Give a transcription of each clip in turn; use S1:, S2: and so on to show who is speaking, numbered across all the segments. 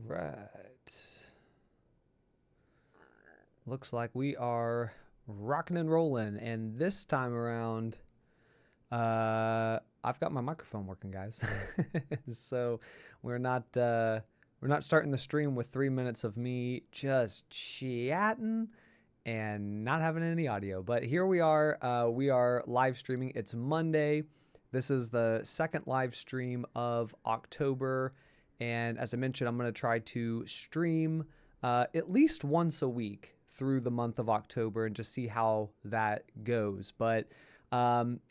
S1: right. Looks like we are rocking and rolling, and this time around, I've got my microphone working, guys. So we're not starting the stream with 3 minutes of me just chatting and not having any audio. But here we are. We are live streaming. It's Monday. This is the second live stream of October. And as I mentioned, I'm going to try to stream at least once a week through the month of October and just see how that goes. But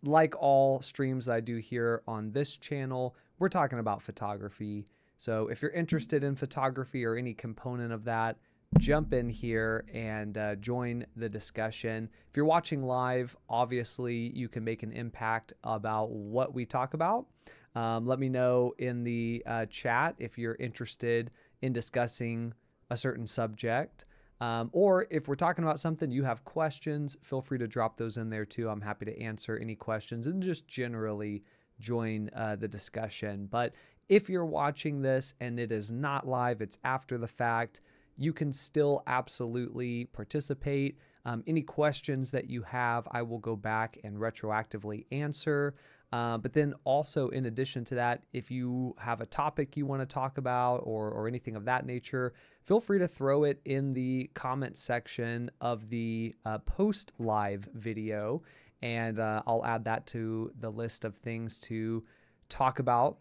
S1: like all streams that I do here on this channel, we're talking about photography. So if you're interested in photography or any component of that, jump in here and join the discussion. If you're watching live, obviously you can make an impact about what we talk about. Let me know in the chat if you're interested in discussing a certain subject. Or if we're talking about something, you have questions, feel free to drop those in there too. I'm happy to answer any questions and just generally join the discussion. But if you're watching this and it is not live, it's after the fact, you can still absolutely participate. Any questions that you have, I will go back and retroactively answer. But then also, in addition to that, if you have a topic you want to talk about or anything of that nature, feel free to throw it in the comment section of the post live video, and I'll add that to the list of things to talk about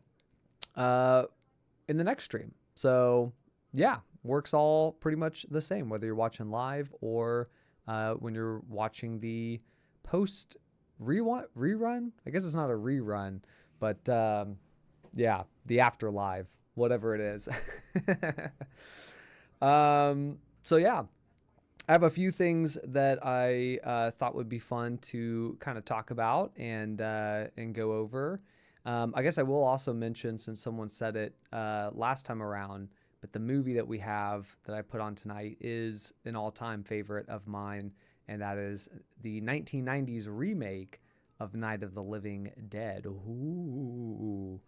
S1: in the next stream. So yeah, works all pretty much the same, whether you're watching live or when you're watching the post rerun. I guess it's not a rerun, but yeah, the after live, whatever it is. So yeah, I have a few things that I thought would be fun to kind of talk about and go over. I guess I will also mention, since someone said it last time around, but the movie that we have that I put on tonight is an all-time favorite of mine, and that is the 1990s remake of Night of the Living Dead. Ooh.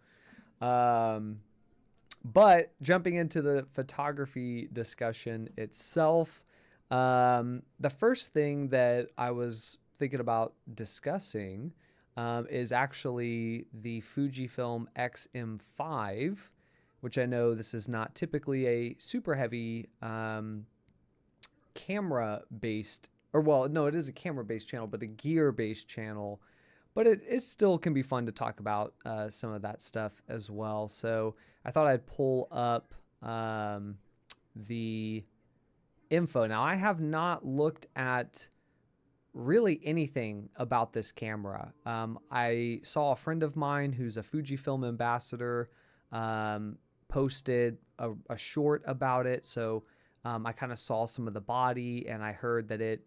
S1: But jumping into the photography discussion itself, the first thing that I was thinking about discussing is actually the Fujifilm X-m5, which I know this is not typically a super heavy camera-based, or well, no, it is a camera-based channel, but a gear-based channel. But it still can be fun to talk about some of that stuff as well. So I thought I'd pull up the info. Now, I have not looked at really anything about this camera. I saw a friend of mine who's a Fujifilm ambassador posted a short about it. So I kind of saw some of the body, and I heard that it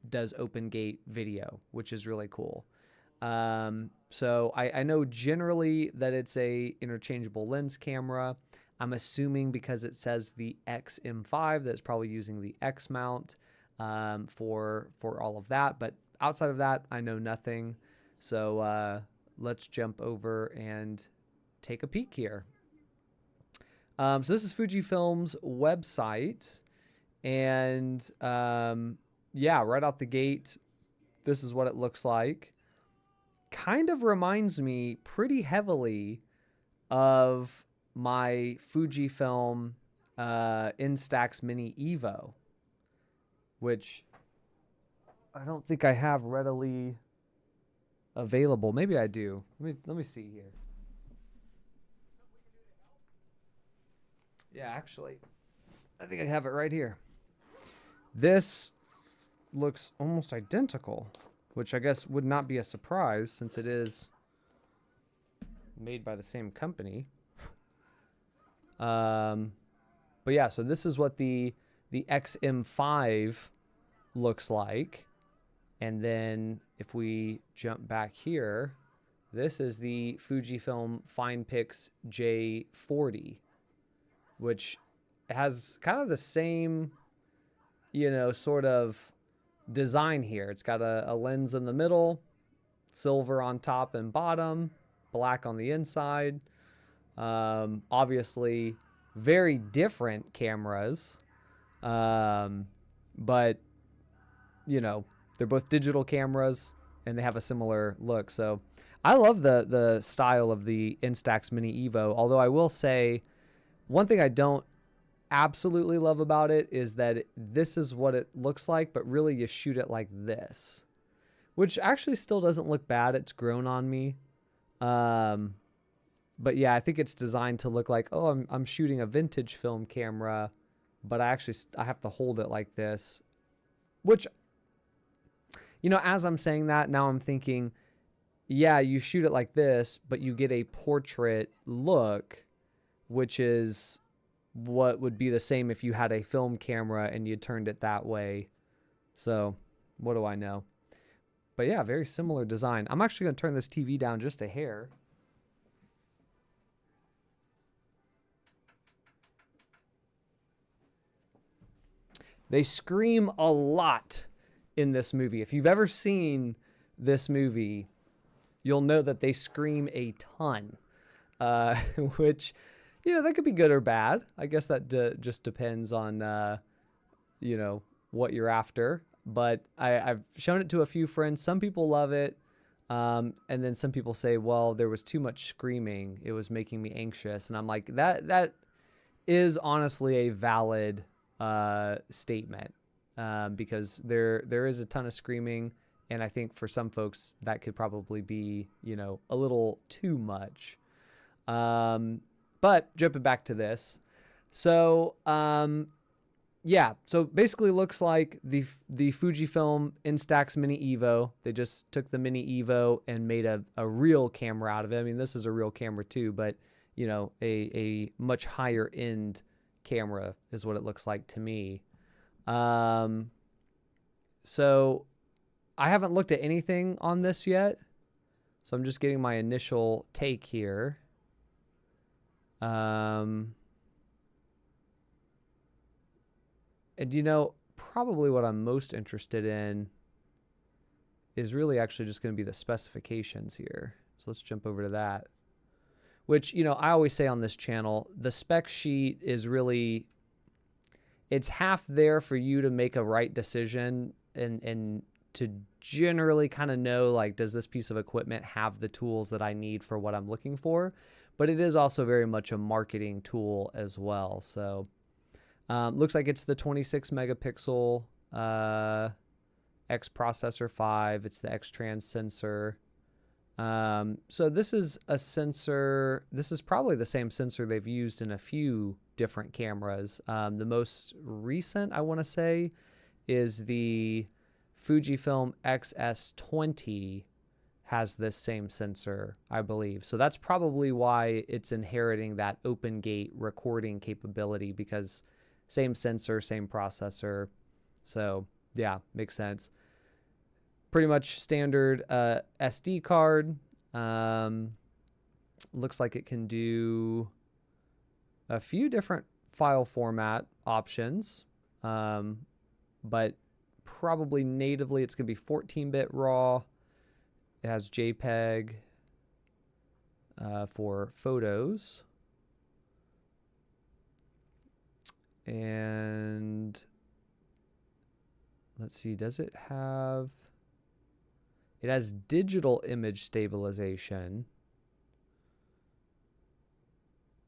S1: does open gate video, which is really cool. So I know generally that it's a interchangeable lens camera. I'm assuming because it says the X-m5 that it's probably using the X mount for all of that. But outside of that, I know nothing. So let's jump over and take a peek here. So this is Fujifilm's website, and yeah, right out the gate, this is what it looks like. Kind of reminds me pretty heavily of my Fujifilm Instax Mini Evo, which I don't think I have readily available. Maybe I do. Let me see here. Yeah, actually, I think I have it right here. This looks almost identical, which I guess would not be a surprise since it is made by the same company. But yeah, so this is what the X-m5 looks like. And then if we jump back here, this is the Fujifilm FinePix J40, which has kind of the same, you know, sort of design here. It's got a lens in the middle, silver on top and bottom, black on the inside. Obviously, very different cameras, but you know, they're both digital cameras and they have a similar look. So I love the style of the Instax Mini Evo, although I will say one thing I don't absolutely love about it is that this is what it looks like, but really you shoot it like this, which actually still doesn't look bad. It's grown on me. But yeah, I think it's designed to look like, oh, I'm shooting a vintage film camera, but I have to hold it like this, which, you know, as I'm saying that, now I'm thinking, yeah, you shoot it like this, but you get a portrait look, which is what would be the same if you had a film camera and you turned it that way. So what do I know? But yeah, very similar design. I'm actually going to turn this TV down just a hair. They scream a lot in this movie. If you've ever seen this movie, you'll know that they scream a ton, which, you know, that could be good or bad. I guess that just depends on, you know, what you're after. But I've shown it to a few friends. Some people love it. And then some people say, well, there was too much screaming. It was making me anxious. And I'm like, that is honestly a valid statement, because there is a ton of screaming, and I think for some folks that could probably be, you know, a little too much. But jumping back to this, so yeah, so basically looks like the Fujifilm Instax Mini Evo. They just took the Mini Evo and made a real camera out of it. I mean, this is a real camera too, but you know, a much higher end camera is what it looks like to me. So I haven't looked at anything on this yet, so I'm just getting my initial take here. And you know, probably what I'm most interested in is really actually just going to be the specifications here. So let's jump over to that. Which, you know, I always say on this channel, the spec sheet is really, it's half there for you to make a right decision and to generally kind of know, like, does this piece of equipment have the tools that I need for what I'm looking for? But it is also very much a marketing tool as well. So looks like it's the 26 megapixel X processor 5. It's the X trans sensor. So this is a sensor. This is probably the same sensor they've used in a few different cameras. The most recent, I want to say, is the Fujifilm X-s20 has this same sensor, I believe. So that's probably why it's inheriting that open gate recording capability, because same sensor, same processor. So yeah, makes sense. Pretty much standard SD card. Looks like it can do a few different file format options, but probably natively it's going to be 14-bit RAW. It has JPEG for photos. And let's see, does it have... It has digital image stabilization.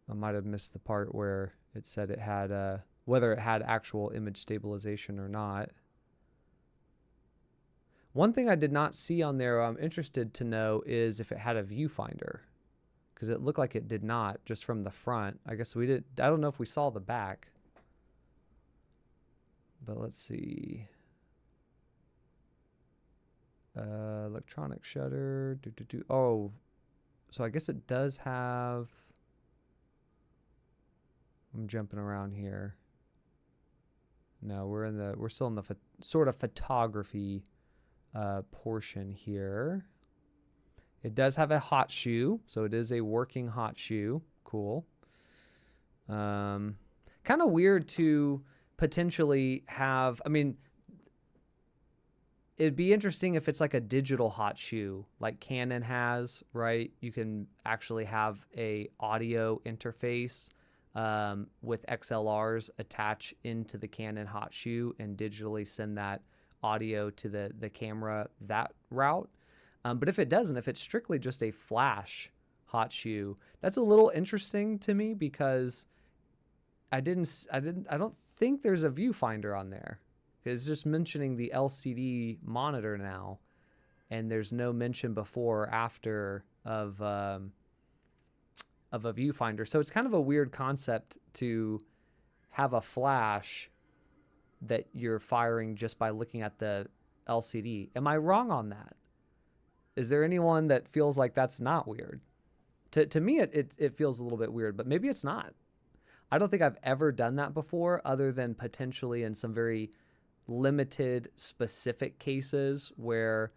S1: I might have missed the part where it said it had whether it had actual image stabilization or not. One thing I did not see on there I'm interested to know is if it had a viewfinder, because it looked like it did not just from the front. I guess we did. I don't know if we saw the back, but let's see. Electronic shutter. Oh, so I guess it does have. I'm jumping around here. No, we're still in the sort of photography portion here. It does have a hot shoe, so it is a working hot shoe. Cool. Kind of weird to potentially have. I mean, it'd be interesting if it's like a digital hot shoe like Canon has, right? You can actually have a audio interface with XLRs attach into the Canon hot shoe and digitally send that audio to the camera that route. But if it doesn't, if it's strictly just a flash hot shoe, that's a little interesting to me because I don't think there's a viewfinder on there. It's just mentioning the LCD monitor now, and there's no mention before or after of a viewfinder. So it's kind of a weird concept to have a flash that you're firing just by looking at the LCD. Am I wrong on that? Is there anyone that feels like that's not weird? To me, it feels a little bit weird, but maybe it's not. I don't think I've ever done that before, other than potentially in some very limited specific cases where,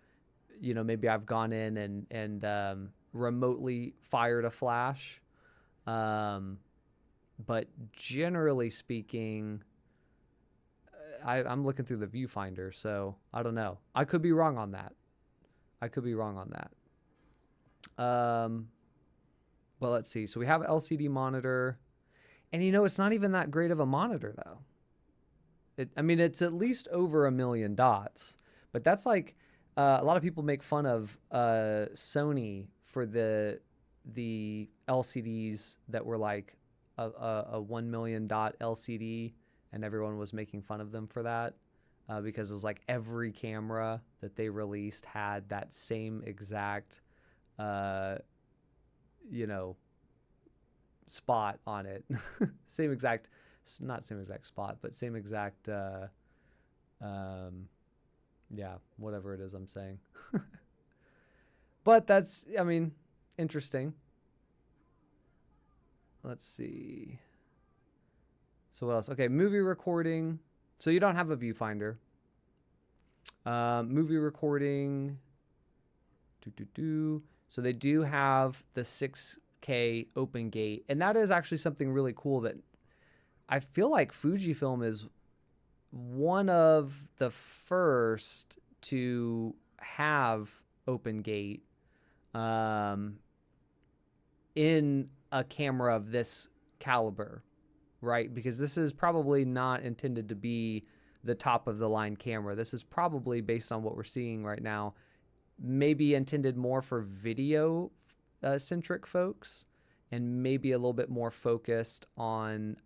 S1: you know, maybe I've gone in and remotely fired a flash. But generally speaking, I'm looking through the viewfinder, so I don't know. I could be wrong on that. But let's see. So we have LCD monitor, and you know, it's not even that great of a monitor though. I mean, it's at least over 1 million dots, but that's like, a lot of people make fun of Sony for the LCDs that were like a 1 million dot LCD, and everyone was making fun of them for that because it was like every camera that they released had that same exact, you know, spot on it. Same exact, not same exact spot, but same exact, yeah, whatever it is I'm saying. But that's, I mean, interesting. Let's see. So what else? Okay, movie recording. So you don't have a viewfinder. Movie recording. So they do have the 6K open gate, and that is actually something really cool that I feel like Fujifilm is one of the first to have open gate in a camera of this caliber, right? Because this is probably not intended to be the top of the line camera. This is probably, based on what we're seeing right now, maybe intended more for video centric folks, and maybe a little bit more focused on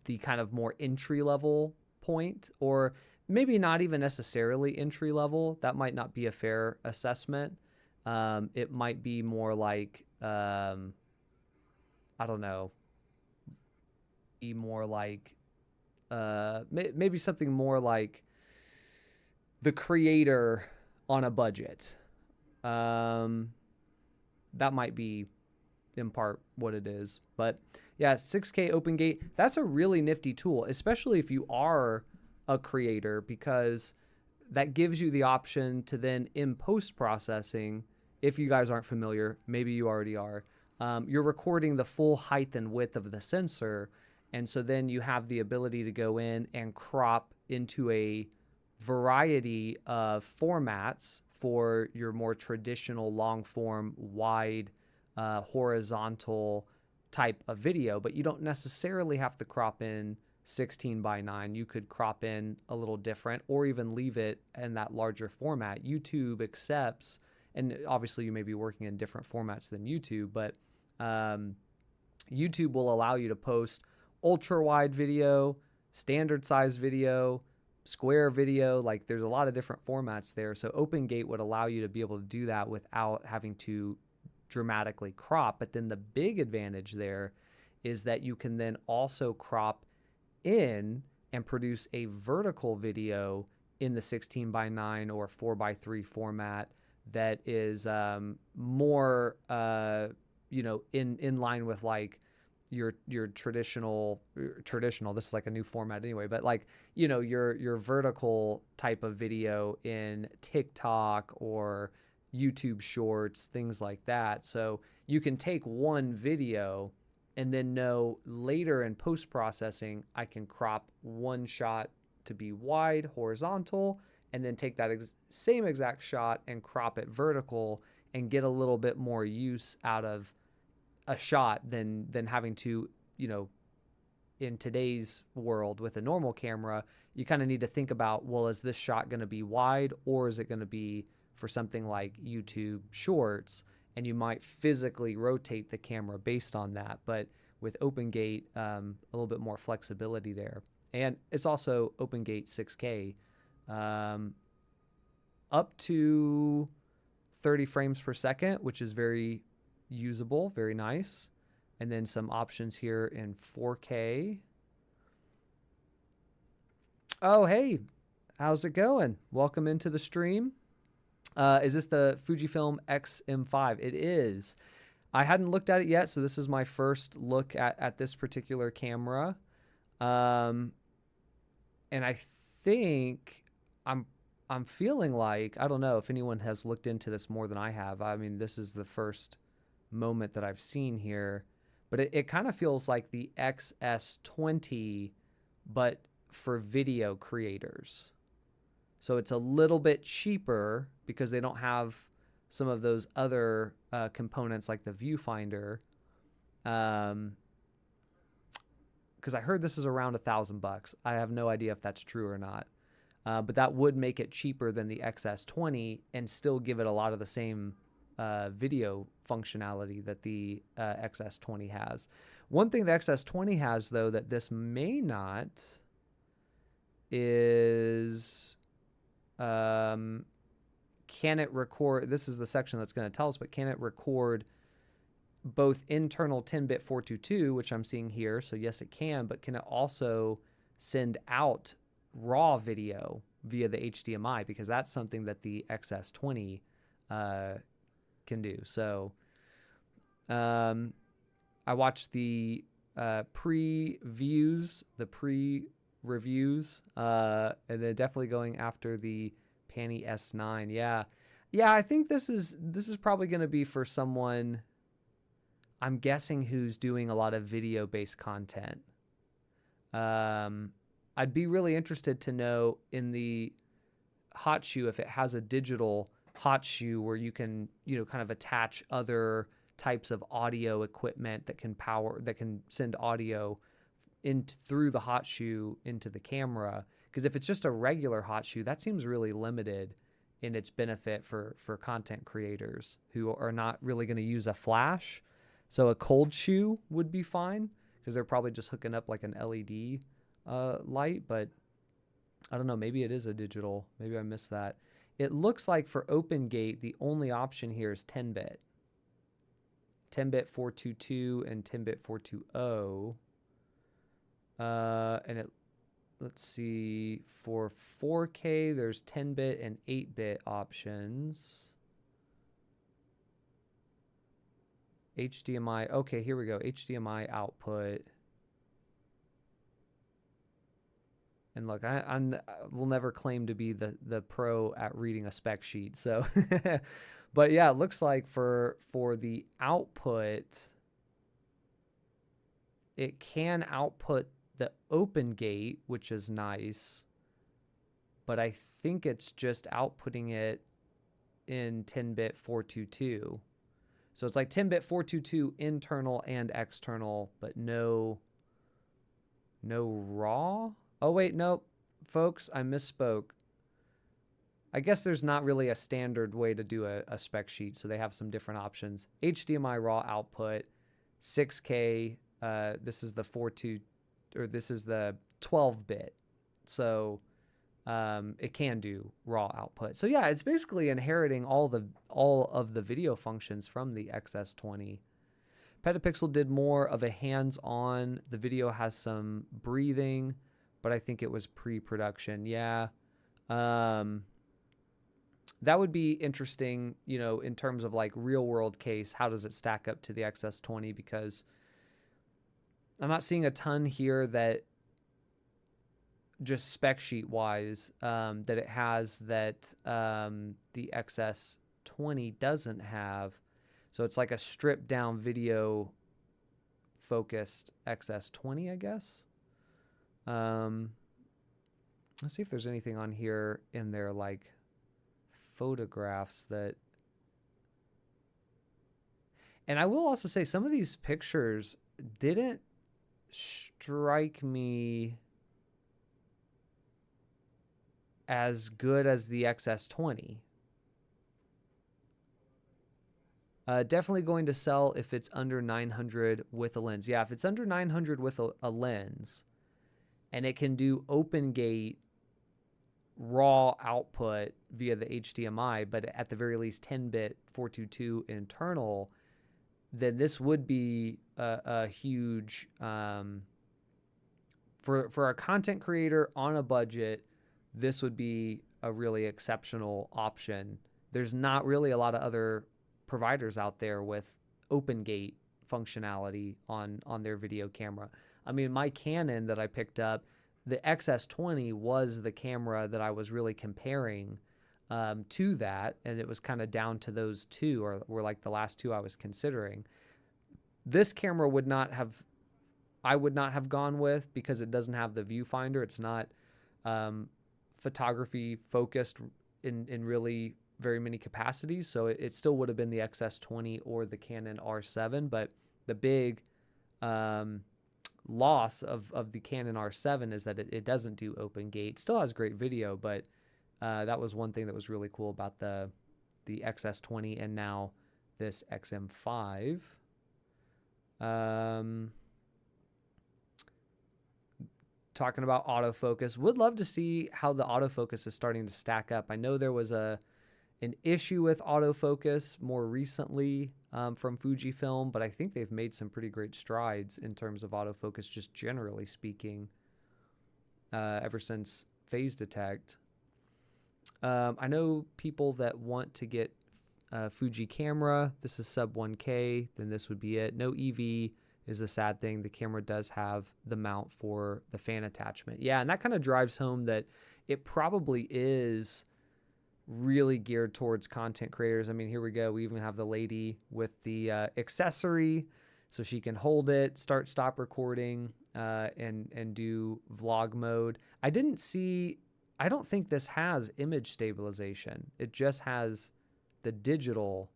S1: the kind of more entry level point, or maybe not even necessarily entry level. That might not be a fair assessment. It might be more like, I don't know, be more like, maybe something more like the creator on a budget. That might be in part what it is. But yeah, 6K open gate, that's a really nifty tool, especially if you are a creator, because that gives you the option to then, in post-processing, if you guys aren't familiar, maybe you already are, you're recording the full height and width of the sensor. And so then you have the ability to go in and crop into a variety of formats for your more traditional long form, wide, horizontal type of video. But you don't necessarily have to crop in 16:9. You could crop in a little different, or even leave it in that larger format. YouTube accepts, and obviously you may be working in different formats than YouTube, but YouTube will allow you to post ultra wide video, standard size video, square video. Like, there's a lot of different formats there. So OpenGate would allow you to be able to do that without having to dramatically crop. But then the big advantage there is that you can then also crop in and produce a vertical video in the 16:9 or 4:3 format that is more in line with like your traditional, this is like a new format anyway, but like, you know, your vertical type of video in TikTok or YouTube shorts, things like that. So you can take one video and then know later in post-processing, I can crop one shot to be wide, horizontal, and then take that same exact shot and crop it vertical and get a little bit more use out of a shot than having to, you know, in today's world with a normal camera, you kind of need to think about, well, is this shot going to be wide, or is it going to be for something like YouTube Shorts? And you might physically rotate the camera based on that. But with OpenGate, a little bit more flexibility there. And it's also OpenGate 6K, up to 30 frames per second, which is very usable, very nice. And then some options here in 4K. Oh, hey, how's it going? Welcome into the stream. Is this the Fujifilm X-m5? It is. I hadn't looked at it yet, so this is my first look at this particular camera. And I think I'm feeling like, I don't know if anyone has looked into this more than I have. I mean, this is the first moment that I've seen here, but it kind of feels like the XS20, but for video creators. So it's a little bit cheaper because they don't have some of those other components like the viewfinder. Because I heard this is around $1,000. I have no idea if that's true or not. But that would make it cheaper than the XS20 and still give it a lot of the same video functionality that the XS20 has. One thing the XS20 has, though, that this may not is... can it record, this is the section that's going to tell us, but can it record both internal 10-bit 422, which I'm seeing here, so yes it can, but can it also send out raw video via the HDMI, because that's something that the XS20 can do. So I watched the pre-reviews, and then definitely going after the Panny S9. Yeah, I think this is probably going to be for someone, I'm guessing, who's doing a lot of video based content. I'd be really interested to know in the hot shoe if it has a digital hot shoe where you can, you know, kind of attach other types of audio equipment that can send audio through the hot shoe into the camera. Because if it's just a regular hot shoe, that seems really limited in its benefit for content creators who are not really going to use a flash. So a cold shoe would be fine because they're probably just hooking up like an LED light. But I don't know, maybe it is a digital. Maybe I missed that. It looks like for OpenGate, the only option here is 10-bit. 10-bit 422 and 10-bit 420. And let's see, for 4K, there's 10-bit and 8-bit options. HDMI, okay, here we go. HDMI output. And look, I will never claim to be the pro at reading a spec sheet. So, but yeah, it looks like for the output, it can output the OpenGate, which is nice, but I think it's just outputting it in 10-bit 422. So it's like 10-bit 422 internal and external, but no raw. Oh wait, nope, folks, I misspoke. I guess there's not really a standard way to do a spec sheet, so they have some different options. HDMI raw output, 6K. This is the 12-bit, so it can do raw output. So yeah, it's basically inheriting all of the video functions from the XS20. Petapixel did more of a hands-on. The video has some breathing, but I think it was pre-production. Yeah. That would be interesting, you know, in terms of like real world case. How does it stack up to the XS20? Because I'm not seeing a ton here that just spec sheet wise that it has that the XS20 doesn't have. So it's like a stripped down video focused XS20, I guess. Let's see if there's anything on here in their like photographs that And I will also say some of these pictures didn't strike me as good as the XS20. Definitely going to sell if it's under 900 with a lens. Yeah, if it's under 900 with a lens and it can do open gate raw output via the HDMI, but at the very least 10-bit 422 internal, then this would be a huge, for a content creator on a budget, this would be a really exceptional option. There's not really a lot of other providers out there with open gate functionality on their video camera. I mean, my Canon that I picked up, the XS20 was the camera that I was really comparing to that, and it was kind of down to those two, or were like the last two I was considering. This camera I would not have gone with because it doesn't have the viewfinder. It's not photography focused in really very many capacities, so it still would have been the XS20 or the Canon R7, but the big loss of the Canon R7 is that it doesn't do open gate. It still has great video, but that was one thing that was really cool about the XS20 and now this X-m5. Talking about autofocus, would love to see how the autofocus is starting to stack up. I know there was an issue with autofocus more recently from Fujifilm, but I think they've made some pretty great strides in terms of autofocus, just generally speaking, ever since phase detect. I know people that want to get Fuji camera. This is sub 1K, then this would be it. No EV is a sad thing. The camera does have the mount for the fan attachment. Yeah, and that kind of drives home that it probably is really geared towards content creators. I mean, here we go. We even have the lady with the accessory, so she can hold it, stop recording, and do vlog mode. I don't think this has image stabilization. It just has the digital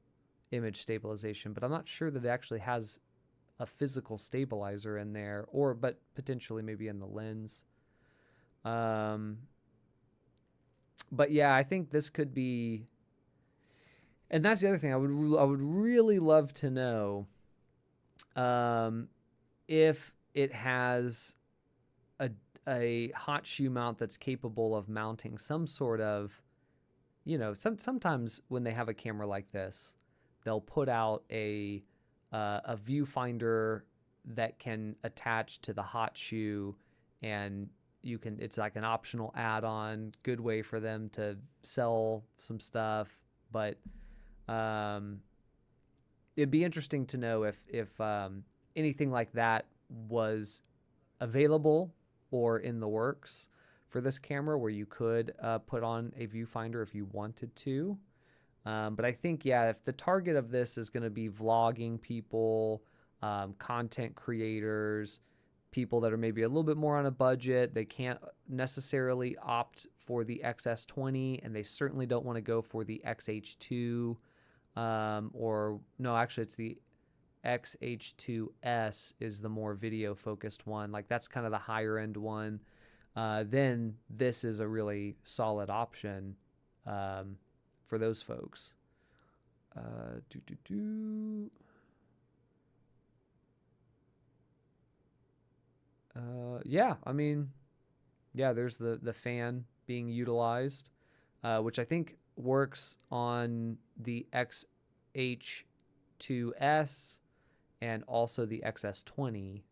S1: image stabilization, but I'm not sure that it actually has a physical stabilizer in there, but potentially maybe in the lens. But yeah, I think this could be, and that's the other thing I would really love to know if it has a hot shoe mount that's capable of mounting some sort of, sometimes when they have a camera like this, they'll put out a viewfinder that can attach to the hot shoe, and it's like an optional add-on, good way for them to sell some stuff. But it'd be interesting to know if anything like that was available or in the works for this camera, where you could put on a viewfinder if you wanted to. But I think, yeah, if the target of this is going to be vlogging people, content creators, people that are maybe a little bit more on a budget, they can't necessarily opt for the XS20, and they certainly don't want to go for the XH2, or no, actually it's the XH2S is the more video focused one. Like that's kind of the higher end one. Then this is a really solid option for those folks. Yeah, I mean, yeah, there's the fan being utilized, which I think works on the XH2S and also the XS20.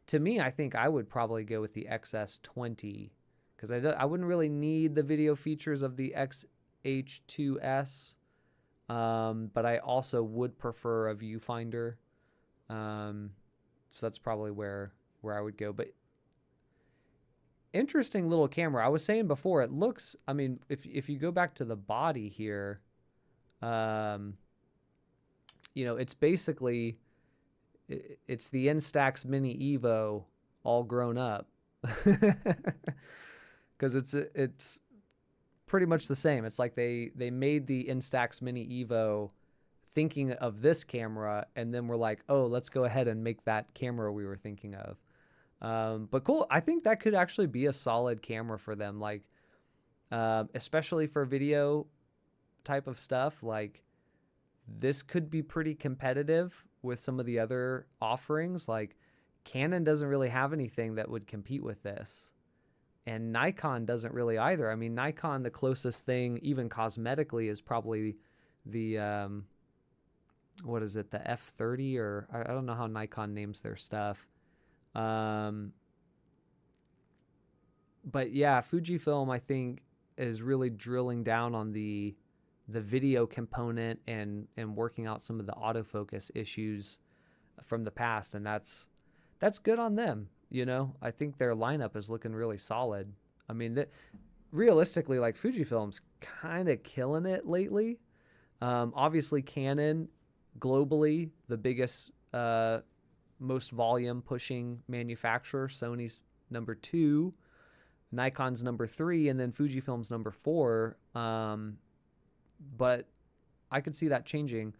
S1: To me, I think I would probably go with the XS20 because I wouldn't really need the video features of the XH2S, but I also would prefer a viewfinder. So that's probably where I would go. But interesting little camera. I was saying before, it looks, I mean, if you go back to the body here, it's basically, it's the Instax Mini Evo all grown up. Because it's pretty much the same. It's like they made the Instax Mini Evo thinking of this camera, and then we're like, oh, let's go ahead and make that camera we were thinking of. But cool. I think that could actually be a solid camera for them, like especially for video type of stuff. Like this could be pretty competitive with some of the other offerings. Like Canon doesn't really have anything that would compete with this. And Nikon doesn't really either. I mean, Nikon, the closest thing, even cosmetically, is probably the, what is it, the F30, or I don't know how Nikon names their stuff. But yeah, Fujifilm, I think, is really drilling down on the video component and working out some of the autofocus issues from the past. And that's good on them. You know, I think their lineup is looking really solid. I mean, realistically, like Fujifilm's kind of killing it lately. Obviously, Canon, globally, the biggest, most volume pushing manufacturer. Sony's number 2, Nikon's number 3, and then Fujifilm's number 4. But I could see that changing.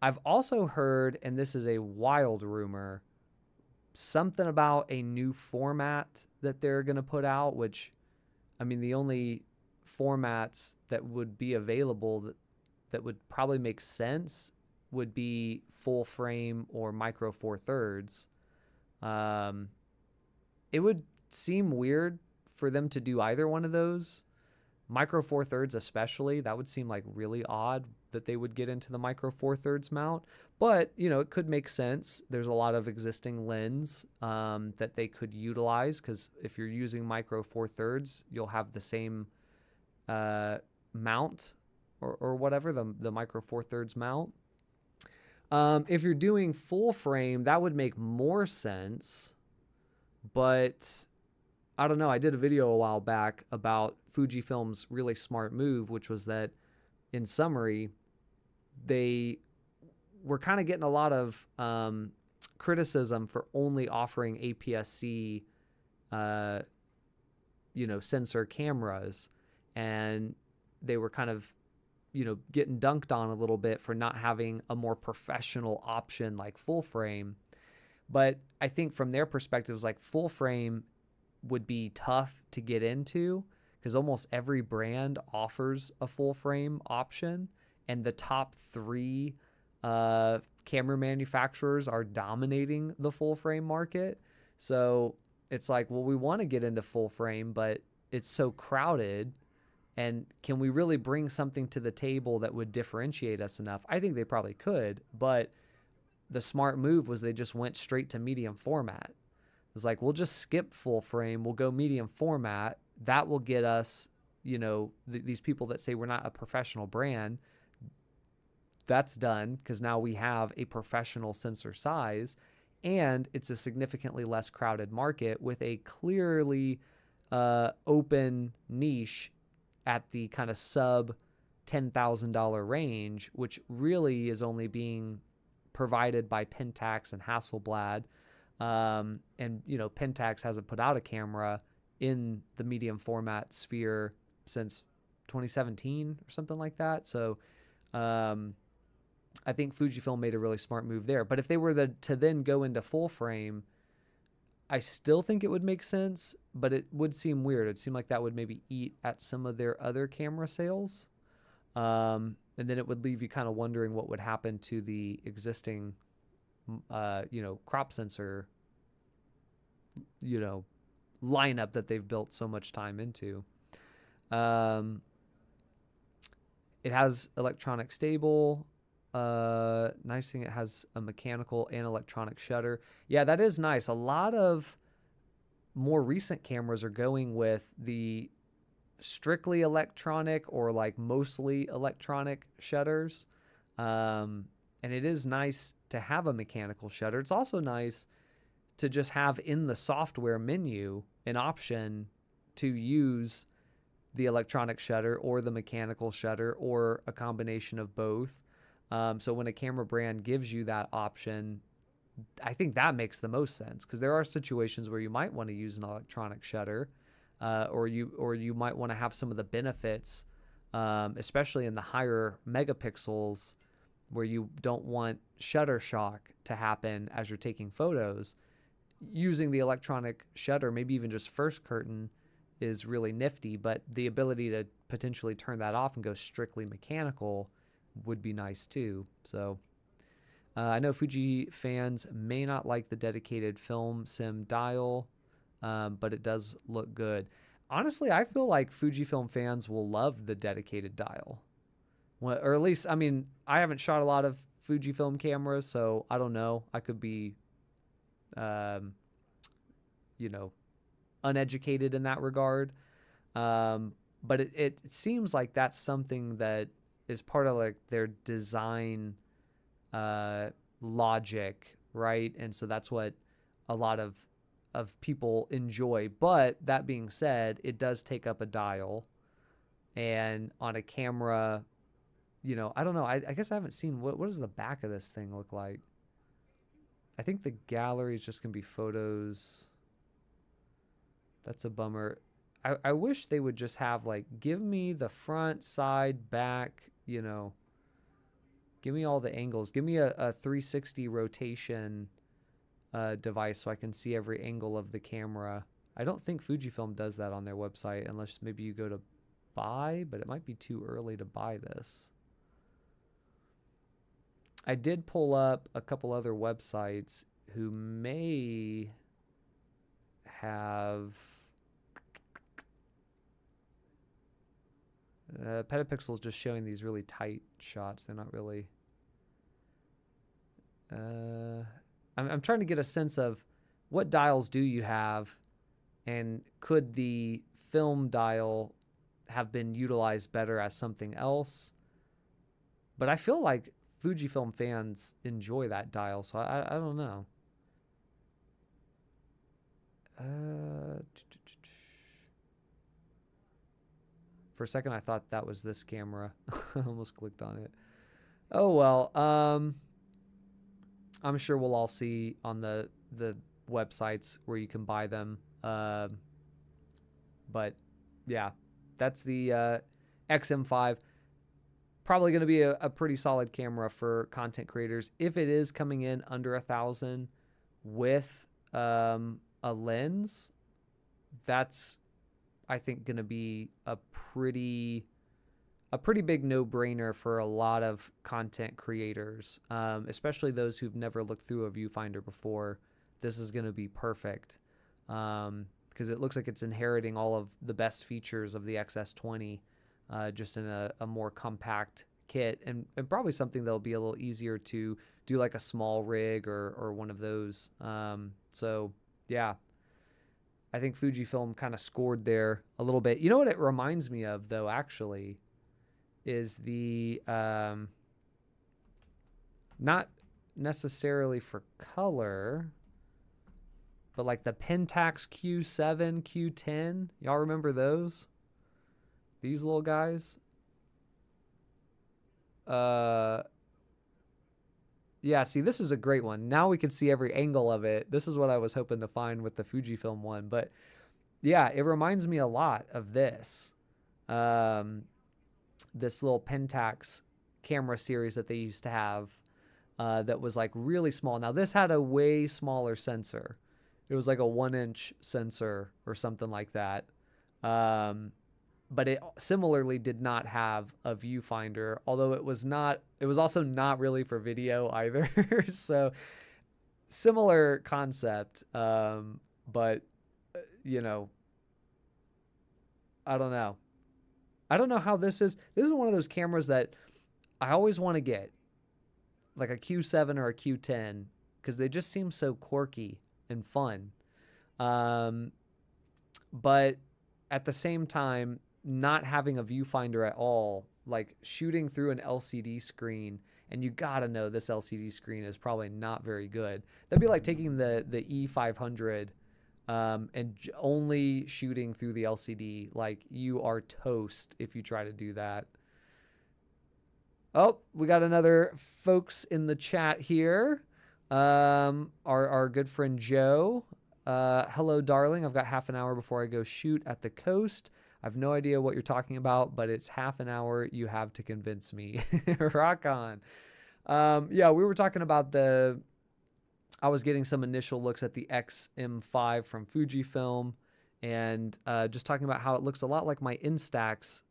S1: I've also heard, and this is a wild rumor, something about a new format that they're going to put out, which, I mean, the only formats that would be available that would probably make sense would be full frame or micro four thirds. It would seem weird for them to do either one of those. Micro four thirds especially, that would seem like really odd that they would get into the micro four thirds mount. But, you know, it could make sense. There's a lot of existing lens that they could utilize, because if you're using micro four thirds, you'll have the same mount or whatever, the micro four thirds mount. If you're doing full frame, that would make more sense. But I don't know. I did a video a while back about Fujifilm's really smart move, which was that, in summary, they were kind of getting a lot of criticism for only offering APS-C, sensor cameras, and they were kind of, getting dunked on a little bit for not having a more professional option like full frame. But I think from their perspective, it was like full frame would be tough to get into because almost every brand offers a full frame option, and the top 3 camera manufacturers are dominating the full frame market. So it's like, well, we want to get into full frame, but it's so crowded. And can we really bring something to the table that would differentiate us enough? I think they probably could, but the smart move was they just went straight to medium format. It's like, we'll just skip full frame. We'll go medium format. That will get us, these people that say we're not a professional brand, that's done, because now we have a professional sensor size, and it's a significantly less crowded market with a clearly open niche at the kind of sub $10,000 range, which really is only being provided by Pentax and Hasselblad. And Pentax hasn't put out a camera in the medium format sphere since 2017 or something like that. So I think Fujifilm made a really smart move there. But if they were to then go into full frame, I still think it would make sense, but it would seem weird. It'd seem like that would maybe eat at some of their other camera sales. And then it would leave you kind of wondering what would happen to the existing, crop sensor, lineup that they've built so much time into. It has electronic stable. Nice thing, it has a mechanical and electronic shutter. Yeah, that is nice. A lot of more recent cameras are going with the strictly electronic or like mostly electronic shutters. And it is nice to have a mechanical shutter. It's also nice to just have in the software menu an option to use the electronic shutter or the mechanical shutter or a combination of both. So when a camera brand gives you that option, I think that makes the most sense, because there are situations where you might want to use an electronic shutter, or you might want to have some of the benefits, especially in the higher megapixels where you don't want shutter shock to happen as you're taking photos. Using the electronic shutter, maybe even just first curtain, is really nifty, but the ability to potentially turn that off and go strictly mechanical would be nice too. So I know Fuji fans may not like the dedicated film sim dial, but it does look good. Honestly, I feel like Fujifilm fans will love the dedicated dial. Well, or at least, I mean, I haven't shot a lot of Fujifilm cameras, so I don't know. I could be, you know, uneducated in that regard. But it seems like that's something that is part of like their design logic, right? And so that's what a lot of people enjoy. But that being said, it does take up a dial, and on a camera, you know, I don't know. I guess I haven't seen what does the back of this thing look like. I think the gallery is just gonna be photos. That's a bummer. I wish they would just have like, give me the front, side, back, you know, give me all the angles. Give me a 360 rotation device so I can see every angle of the camera. I don't think Fujifilm does that on their website unless maybe you go to buy, but it might be too early to buy this. I did pull up a couple other websites who may have Petapixel's just showing these really tight shots. They're not really I'm trying to get a sense of what dials do you have, and could the film dial have been utilized better as something else. But I feel like Fujifilm fans enjoy that dial, so I don't know. For a second, I thought that was this camera. I almost clicked on it. Oh, well. I'm sure we'll all see on the websites where you can buy them. But, yeah, that's the X-m5. Probably going to be a pretty solid camera for content creators. If it is coming in under $1,000 with a lens, that's, I think, going to be a pretty big no-brainer for a lot of content creators, especially those who've never looked through a viewfinder before. This is going to be perfect because it looks like it's inheriting all of the best features of the XS20, just in a more compact kit, and probably something that'll be a little easier to do, like a small rig or one of those. So, yeah. I think Fujifilm kind of scored there a little bit. You know what it reminds me of, though, actually, is the, not necessarily for color, but like the Pentax Q7, Q10. Y'all remember those? These little guys? Yeah, see, this is a great one. Now we can see every angle of it. This is what I was hoping to find with the Fujifilm one. But yeah, it reminds me a lot of this. This little Pentax camera series that they used to have that was like really small. Now this had a way smaller sensor. It was like a 1-inch sensor or something like that. But it similarly did not have a viewfinder, although it was also not really for video either. So similar concept. But you know, I don't know. I don't know how this is. This is one of those cameras that I always want to get, like a Q7 or a Q10, because they just seem so quirky and fun. But at the same time, not having a viewfinder at all, like shooting through an LCD screen, and you gotta know this LCD screen is probably not very good. That'd be like taking the E500 and only shooting through the LCD. Like, you are toast if you try to do that. Oh, we got another folks in the chat here. Our good friend Joe. Hello, darling. I've got half an hour before I go shoot at the coast. I've no idea what you're talking about, but it's half an hour you have to convince me. Rock on. Yeah, we were talking about I was getting some initial looks at the X-m5 from Fujifilm, and just talking about how it looks a lot like my Instax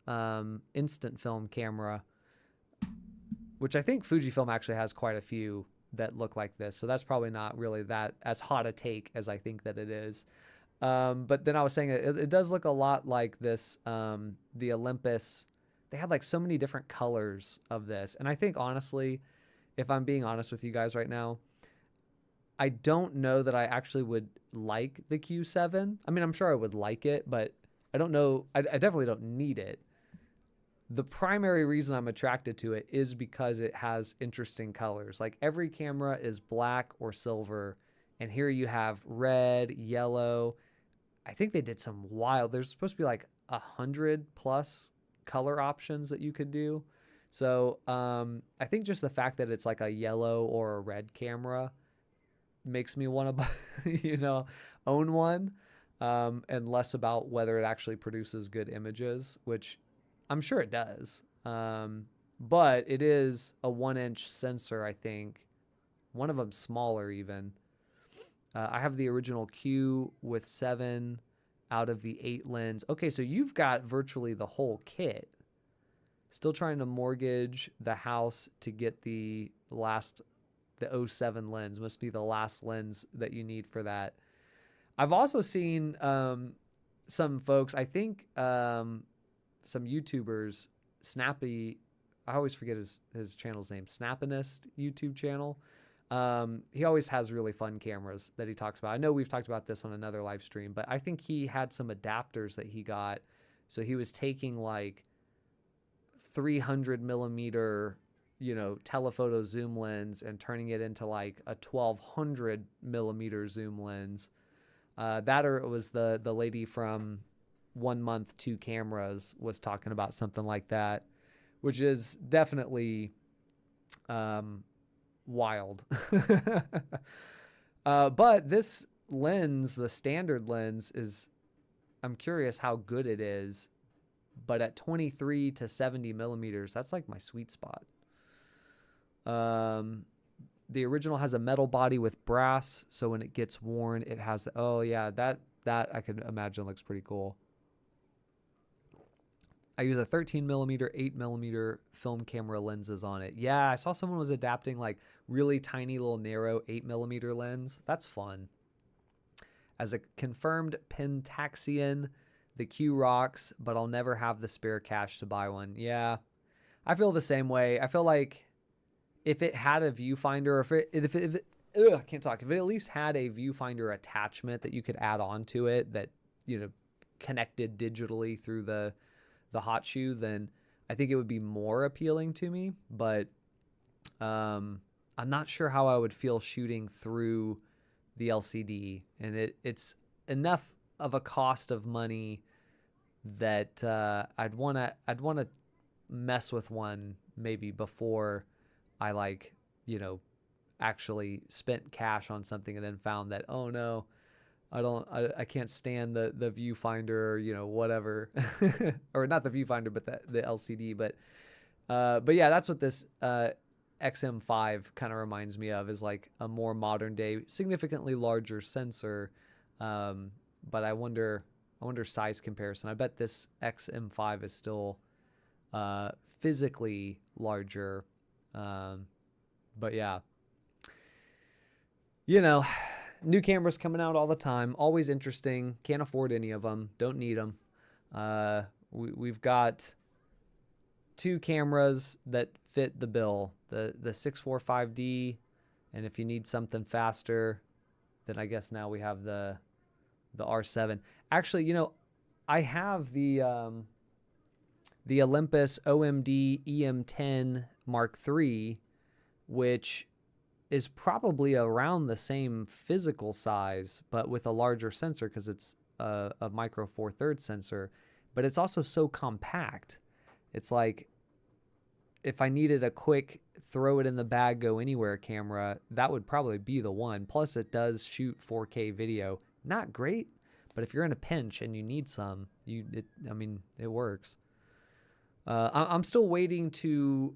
S1: instant film camera, which I think Fujifilm actually has quite a few that look like this. So that's probably not really that as hot a take as I think that it is. But then I was saying it does look a lot like this, the Olympus. They had like so many different colors of this. And I think honestly, if I'm being honest with you guys right now, I don't know that I actually would like the Q7. I mean, I'm sure I would like it, but I don't know. I definitely don't need it. The primary reason I'm attracted to it is because it has interesting colors. Like every camera is black or silver, and here you have red, yellow. I think they did some wild. There's supposed to be like 100+ color options that you could do. So I think just the fact that it's like a yellow or a red camera makes me want to, own one, and less about whether it actually produces good images, which I'm sure it does. But it is a 1-inch sensor, I think. One of them smaller even. I have the original Q with 7 out of the 8 lens. Okay, so you've got virtually the whole kit. Still trying to mortgage the house to get the 07 lens. Must be the last lens that you need for that. I've also seen some folks, I think some YouTubers, Snappy, I always forget his channel's name, Snappinist YouTube channel. He always has really fun cameras that he talks about. I know we've talked about this on another live stream, but I think he had some adapters that he got. So he was taking like 300 millimeter, telephoto zoom lens and turning it into like a 1200 millimeter zoom lens. That, or it was the lady from 1 month 2 cameras was talking about something like that, which is definitely wild. But this lens, the standard lens, I'm curious how good it is, but at 23 to 70 millimeters, that's like my sweet spot. The original has a metal body with brass, so when it gets worn, it has that I could imagine looks pretty cool. I use a 13 millimeter, 8 millimeter film camera lenses on it. Yeah, I saw someone was adapting like really tiny little narrow 8 millimeter lens. That's fun. As a confirmed Pentaxian, the Q rocks, but I'll never have the spare cash to buy one. Yeah, I feel the same way. I feel like if it had a viewfinder, if it I can't talk. If it at least had a viewfinder attachment that you could add on to it that, connected digitally through the hot shoe, then I think it would be more appealing to me. But I'm not sure how I would feel shooting through the LCD, and it's enough of a cost of money that I'd want to mess with one maybe before I actually spent cash on something and then found that, oh no, I can't stand the viewfinder, whatever, or not the viewfinder, but the LCD. But yeah, that's what this X-m5 kind of reminds me of, is like a more modern day, significantly larger sensor. But I wonder size comparison. I bet this X-m5 is still physically larger. But yeah, new cameras coming out all the time. Always interesting. Can't afford any of them. Don't need them. We've got 2 cameras that fit the bill. The 645D, and if you need something faster, then I guess now we have the R7. Actually, I have the Olympus OMD EM10 Mark III, which is probably around the same physical size, but with a larger sensor because it's a micro 4/3 sensor. But it's also so compact. It's like if I needed a quick throw it in the bag, go anywhere camera, that would probably be the one. Plus it does shoot 4K video. Not great, but if you're in a pinch and you need some, it works. I'm still waiting to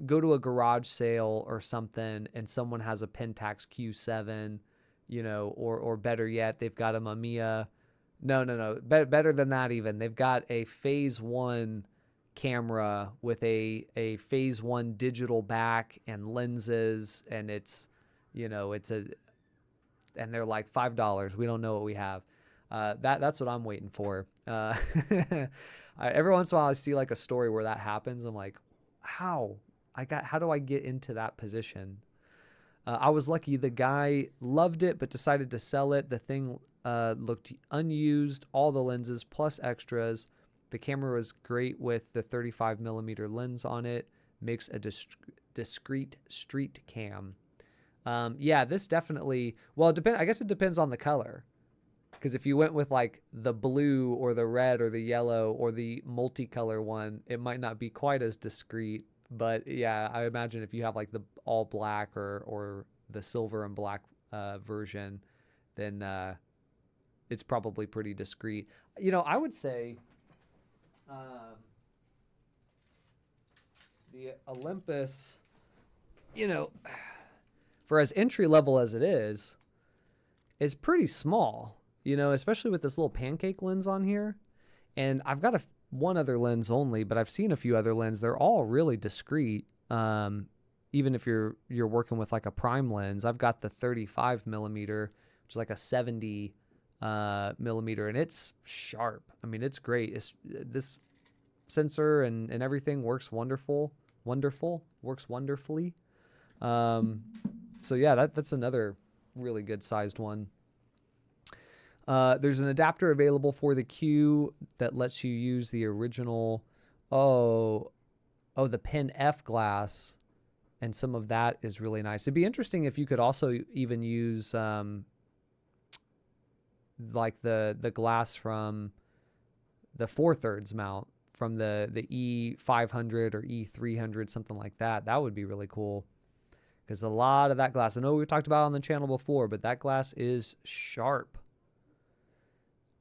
S1: go to a garage sale or something, and someone has a Pentax Q7, you know, or better yet, they've got a Mamiya. No. Better than that even. They've got a Phase 1 camera with a Phase 1 digital back and lenses, and it's, you know, and they're like $5. We don't know what we have. That's what I'm waiting for. Every once in a while I see like a story where that happens. I'm like, how do I get into that position? I was lucky. The guy loved it, but decided to sell it. The thing looked unused, all the lenses plus extras. The camera was great with the 35 millimeter lens on it. Makes a discreet street cam. Yeah, this definitely, well, I guess it depends on the color. Because if you went with like the blue or the red or the yellow or the multicolor one, it might not be quite as discreet. But yeah, I imagine if you have like the all black or the silver and black version, then it's probably pretty discreet. You know, I would say the Olympus, you know, for as entry level as it is pretty small. You know, especially with this little pancake lens on here. And I've got one other lens only, but I've seen a few other lenses. They're all really discreet. Even if you're working with like a prime lens. I've got the 35 millimeter, which is like a 70 millimeter, and it's sharp. I mean, it's great. This sensor and everything works works wonderfully. So yeah, that's another really good sized one. There's an adapter available for the Q that lets you use the original, the Pen F glass, and some of that is really nice. It'd be interesting if you could also even use like the glass from the 4/3 mount from the E500 or E300, something like that. That would be really cool. Because a lot of that glass, I know we've talked about it on the channel before, but that glass is sharp.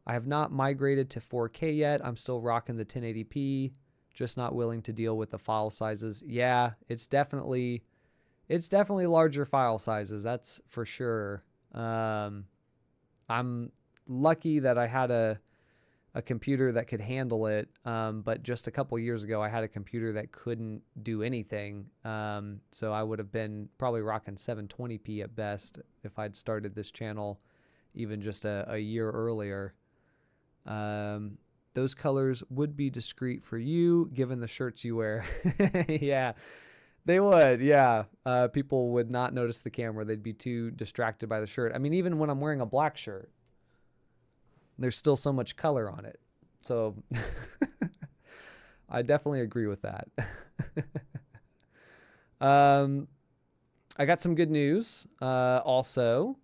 S1: I have not migrated to 4K yet. I'm still rocking the 1080p, just not willing to deal with the file sizes. Yeah, it's definitely larger file sizes, that's for sure. I'm lucky that I had a computer that could handle it, but just a couple years ago, I had a computer that couldn't do anything. So I would have been probably rocking 720p at best if I'd started this channel even just a year earlier. Those colors would be discreet for you, given the shirts you wear. Yeah, they would. Yeah. People would not notice the camera. They'd be too distracted by the shirt. I mean, even when I'm wearing a black shirt, there's still so much color on it. So I definitely agree with that. I got some good news. Also,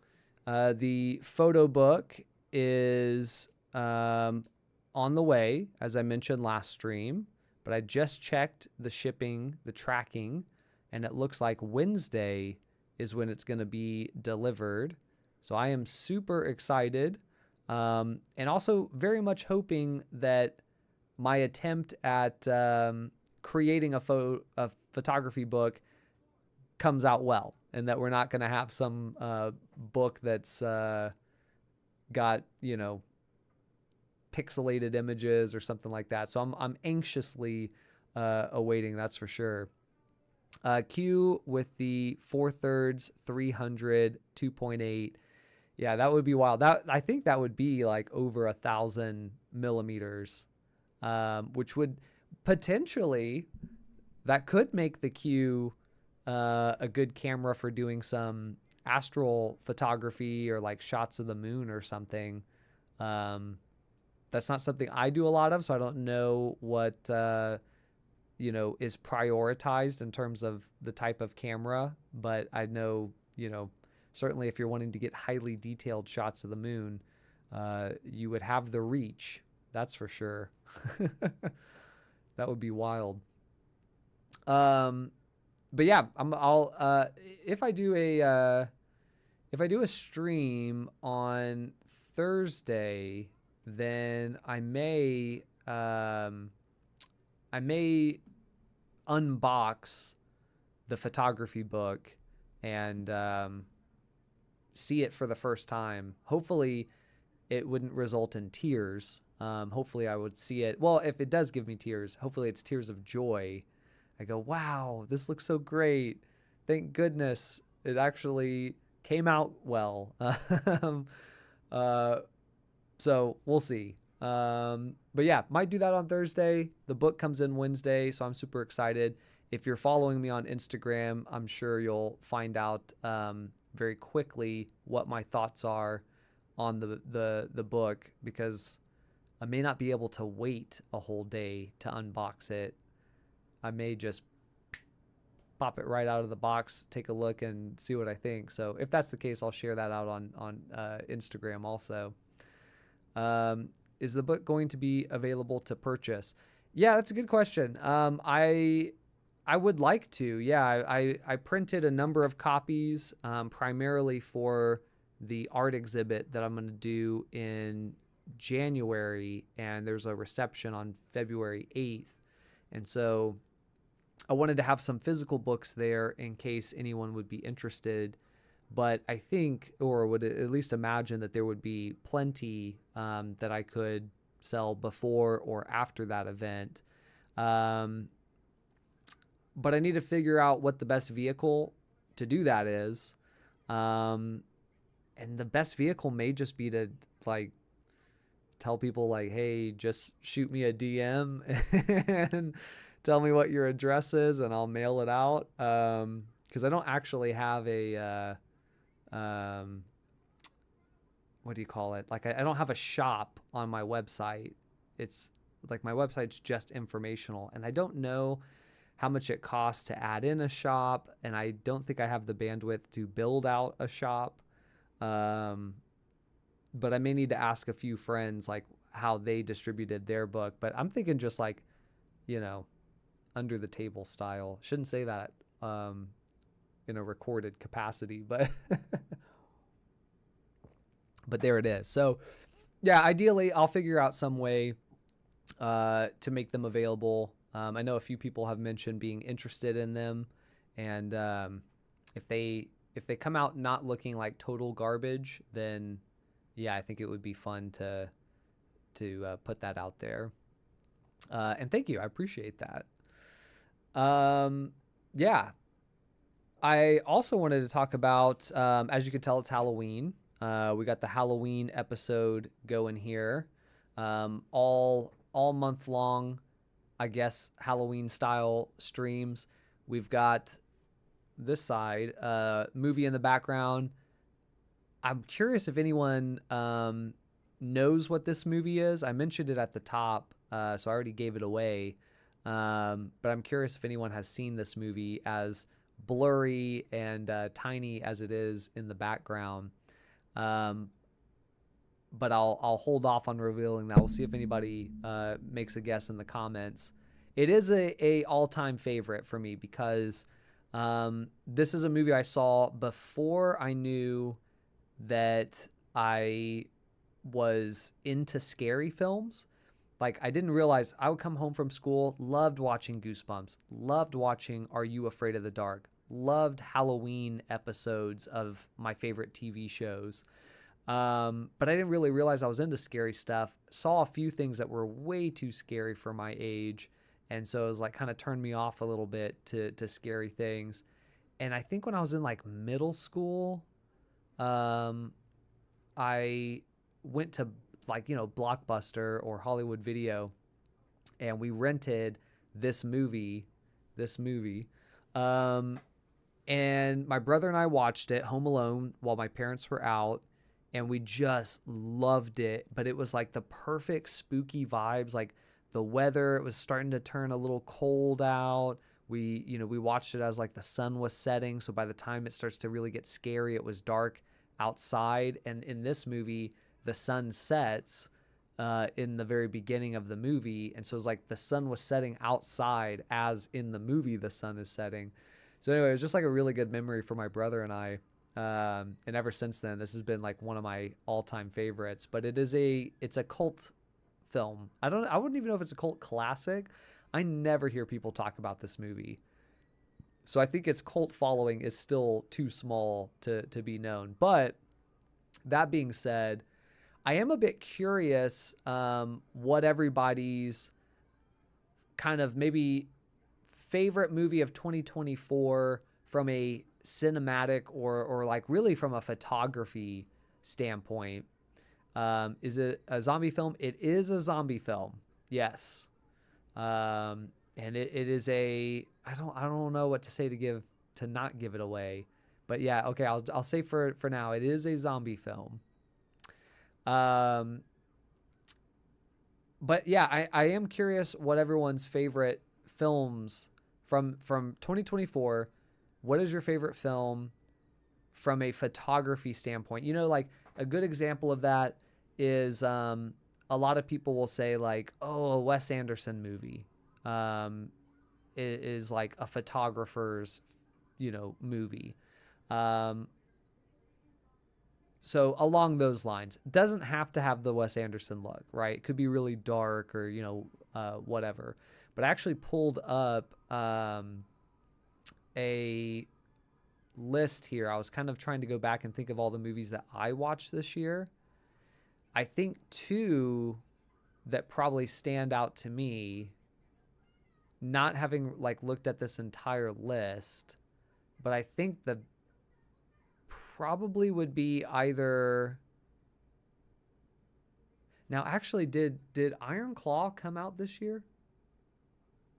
S1: the photo book is on the way, as I mentioned last stream, but I just checked the shipping, the tracking, and it looks like Wednesday is when it's going to be delivered. So I am super excited, and also very much hoping that my attempt at creating a photography book comes out well, and that we're not going to have some book that's got, you know, pixelated images or something like that. So I'm anxiously awaiting, that's for sure. Q with the 4/3 300 2.8. Yeah, that would be wild. I think that would be like over 1,000 millimeters, which would potentially, that could make the Q a good camera for doing some astral photography or like shots of the moon or something. That's not something I do a lot of, so I don't know what you know, is prioritized in terms of the type of camera, but I know, you know, certainly if you're wanting to get highly detailed shots of the moon, you would have the reach, that's for sure. That would be wild. But yeah, I'll if I do a stream on Thursday, then I may I may unbox the photography book and see it for the first time. Hopefully it wouldn't result in tears. Hopefully I would see it. Well, if it does give me tears, hopefully it's tears of joy. I go, wow, this looks so great. Thank goodness it actually came out well. So we'll see. But yeah, might do that on Thursday. The book comes in Wednesday, so I'm super excited. If you're following me on Instagram, I'm sure you'll find out very quickly what my thoughts are on the book, because I may not be able to wait a whole day to unbox it. I may just pop it right out of the box, take a look, and see what I think. So if that's the case, I'll share that out on Instagram also. Is the book going to be available to purchase? Yeah, that's a good question. I would like to. Yeah, I printed a number of copies, primarily for the art exhibit that I'm going to do in January, and there's a reception on February 8th. And so I wanted to have some physical books there in case anyone would be interested. But I think, or would at least imagine, that there would be plenty that I could sell before or after that event. But I need to figure out what the best vehicle to do that is. And the best vehicle may just be to like tell people like, hey, just shoot me a DM and tell me what your address is and I'll mail it out. 'Cause I don't actually have a, what do you call it? Like I don't have a shop on my website. It's like my website's just informational, and I don't know how much it costs to add in a shop, and I don't think I have the bandwidth to build out a shop. But I may need to ask a few friends like how they distributed their book. But I'm thinking just like, under the table style. Shouldn't say that in a recorded capacity, but but there it is. So yeah, ideally I'll figure out some way to make them available. I know a few people have mentioned being interested in them, and if they come out not looking like total garbage, then yeah, I think it would be fun to put that out there. And thank you, I appreciate that. Yeah, I also wanted to talk about, as you can tell, it's Halloween. We got the Halloween episode going here, all month long, I guess, Halloween style streams. We've got this side, movie in the background. I'm curious if anyone knows what this movie is. I mentioned it at the top, so I already gave it away. But I'm curious if anyone has seen this movie, as blurry and tiny as it is in the background. But I'll hold off on revealing that. We'll see if anybody makes a guess in the comments. It is a all-time favorite for me because this is a movie I saw before I knew that I was into scary films. Like, I didn't realize I would come home from school, loved watching Goosebumps, loved watching Are You Afraid of the Dark, loved Halloween episodes of my favorite TV shows. But I didn't really realize I was into scary stuff. Saw a few things that were way too scary for my age. And so it was like kind of turned me off a little bit to scary things. And I think when I was in like middle school, I went to like, Blockbuster or Hollywood Video, and we rented this movie. And my brother and I watched it, Home Alone, while my parents were out, and we just loved it. But it was like the perfect spooky vibes, like the weather, it was starting to turn a little cold out. We watched it as like the sun was setting. So by the time it starts to really get scary, it was dark outside. And in this movie, the sun sets in the very beginning of the movie. And so it's like the sun was setting outside as in the movie the sun is setting. So anyway, it was just like a really good memory for my brother and I. And ever since then, this has been like one of my all-time favorites. But it's a cult film. I wouldn't even know if it's a cult classic. I never hear people talk about this movie. So I think its cult following is still too small to be known. But that being said, I am a bit curious what everybody's kind of maybe favorite movie of 2024 from a cinematic or like really from a photography standpoint. Is it a zombie film? It is a zombie film. Yes. And it is I don't know what to say to not give it away, but yeah, okay. I'll say for now, it is a zombie film. But yeah, I am curious what everyone's favorite films from 2024. What is your favorite film from a photography standpoint? Like a good example of that is a lot of people will say like, oh, a Wes Anderson movie is like a photographer's, movie. So along those lines, doesn't have to have the Wes Anderson look, right? It could be really dark or, whatever. But I actually pulled up a list here. I was kind of trying to go back and think of all the movies that I watched this year. I think two that probably stand out to me, not having like looked at this entire list, but I think the probably would be either. Now, actually, did Iron Claw come out this year?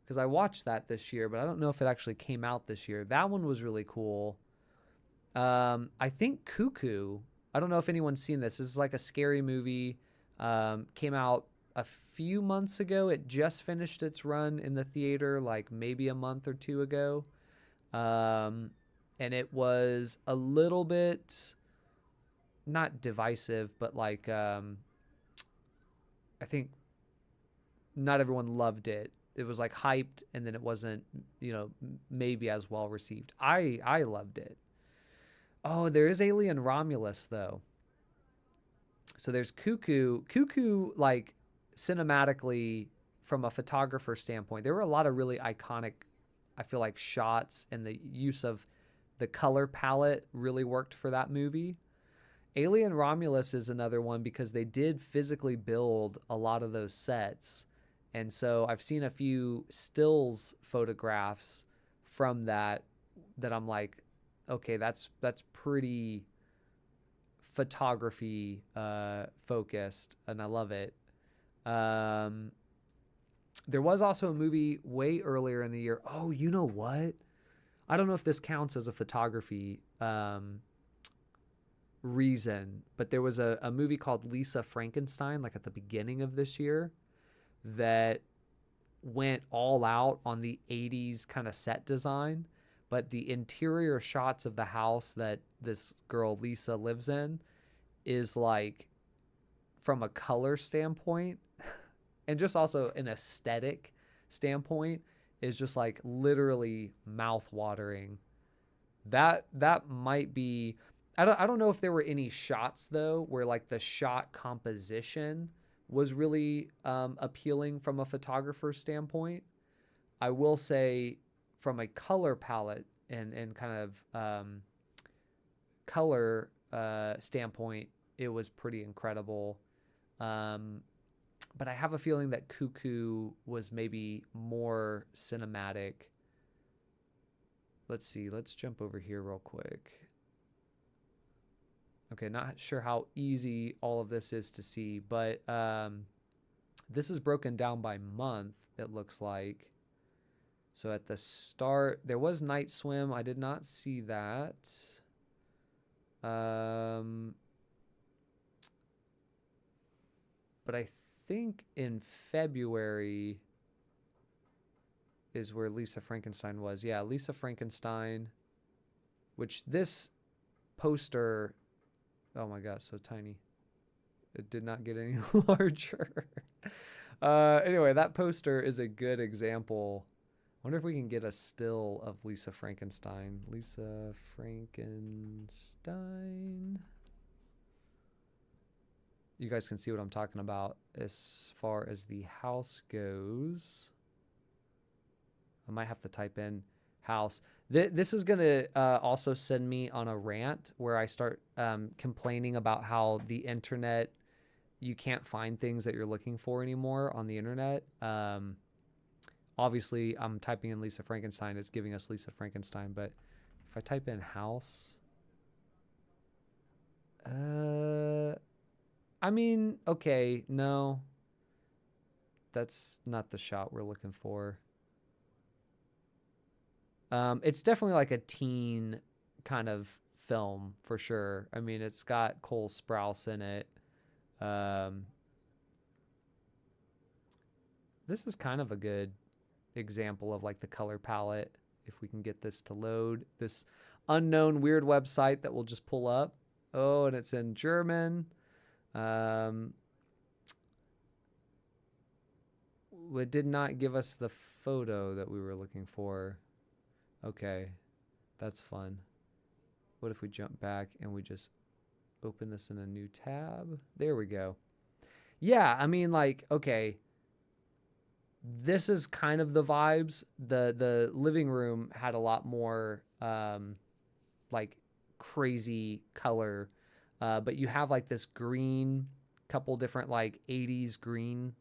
S1: Because I watched that this year, but I don't know if it actually came out this year. That one was really cool. I think Cuckoo. I don't know if anyone's seen this. This is like a scary movie. Came out a few months ago. It just finished its run in the theater like maybe a month or two ago. And it was a little bit not divisive, but like I think not everyone loved it. It was like hyped, and then it wasn't, maybe as well received. I loved it. Oh, there is Alien Romulus though. So there's Cuckoo. Cuckoo, like cinematically from a photographer standpoint, there were a lot of really iconic, I feel like, shots, and the use of the color palette really worked for that movie. Alien Romulus is another one because they did physically build a lot of those sets. And so I've seen a few stills photographs from that I'm like, okay, that's pretty photography focused, and I love it. There was also a movie way earlier in the year. Oh, you know what? I don't know if this counts as a photography reason, but there was a movie called Lisa Frankenstein, like at the beginning of this year, that went all out on the 80s kind of set design, but the interior shots of the house that this girl Lisa lives in is like, from a color standpoint and just also an aesthetic standpoint, is just like literally mouth-watering. That might be, I don't know if there were any shots though where like the shot composition was really appealing from a photographer's standpoint. I will say from a color palette and kind of color standpoint, it was pretty incredible. But I have a feeling that Cuckoo was maybe more cinematic. Let's see. Let's jump over here real quick. Okay, not sure how easy all of this is to see, but this is broken down by month, it looks like. So at the start, there was Night Swim. I did not see that. But I think in February is where Lisa Frankenstein was. Yeah, Lisa Frankenstein, which this poster, oh my God, so tiny. It did not get any larger. Anyway, that poster is a good example. I wonder if we can get a still of Lisa Frankenstein. Lisa Frankenstein. You guys can see what I'm talking about as far as the house goes. I might have to type in house. This is going to also send me on a rant where I start complaining about how the internet, you can't find things that you're looking for anymore on the internet. Obviously, I'm typing in Lisa Frankenstein. It's giving us Lisa Frankenstein. But if I type in house, I mean, okay, no. That's not the shot we're looking for. It's definitely like a teen kind of film for sure. I mean, it's got Cole Sprouse in it. This is kind of a good example of like the color palette. If we can get this to load, this unknown weird website that will just pull up. Oh, and it's in German. It did not give us the photo that we were looking for. Okay, that's fun. What if we jump back and we just open this in a new tab? There we go. Yeah, I mean, like, okay, this is kind of the vibes. The living room had a lot more like crazy color, but you have like this green, couple different like 80s green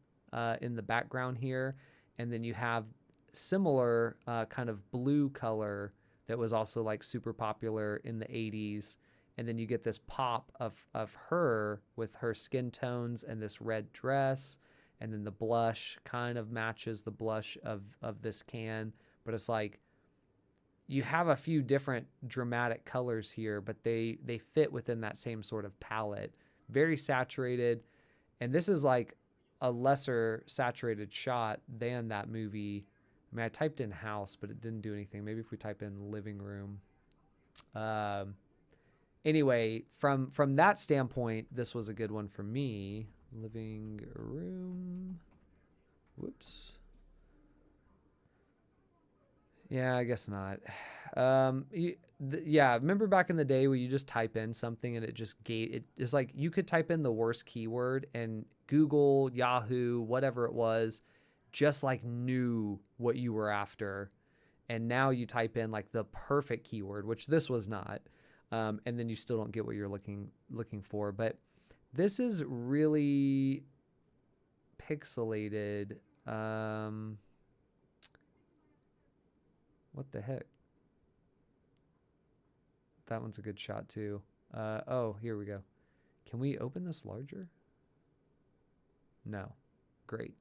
S1: in the background here, and then you have similar kind of blue color that was also like super popular in the 80s, and then you get this pop of her with her skin tones and this red dress, and then the blush kind of matches the blush of this can, but it's like you have a few different dramatic colors here, but they fit within that same sort of palette. Very saturated, and this is like a lesser saturated shot than that movie. I mean, I typed in house, but it didn't do anything. Maybe if we type in living room. Anyway, from that standpoint, this was a good one for me. Living room. Whoops. Yeah, I guess not. Yeah, remember back in the day where you just type in something and it just it's like you could type in the worst keyword and Google, Yahoo, whatever it was, just like knew what you were after. And now you type in like the perfect keyword, which this was not. And then you still don't get what you're looking for. But this is really pixelated. What the heck? That one's a good shot too. Oh, here we go. Can we open this larger? No. Great.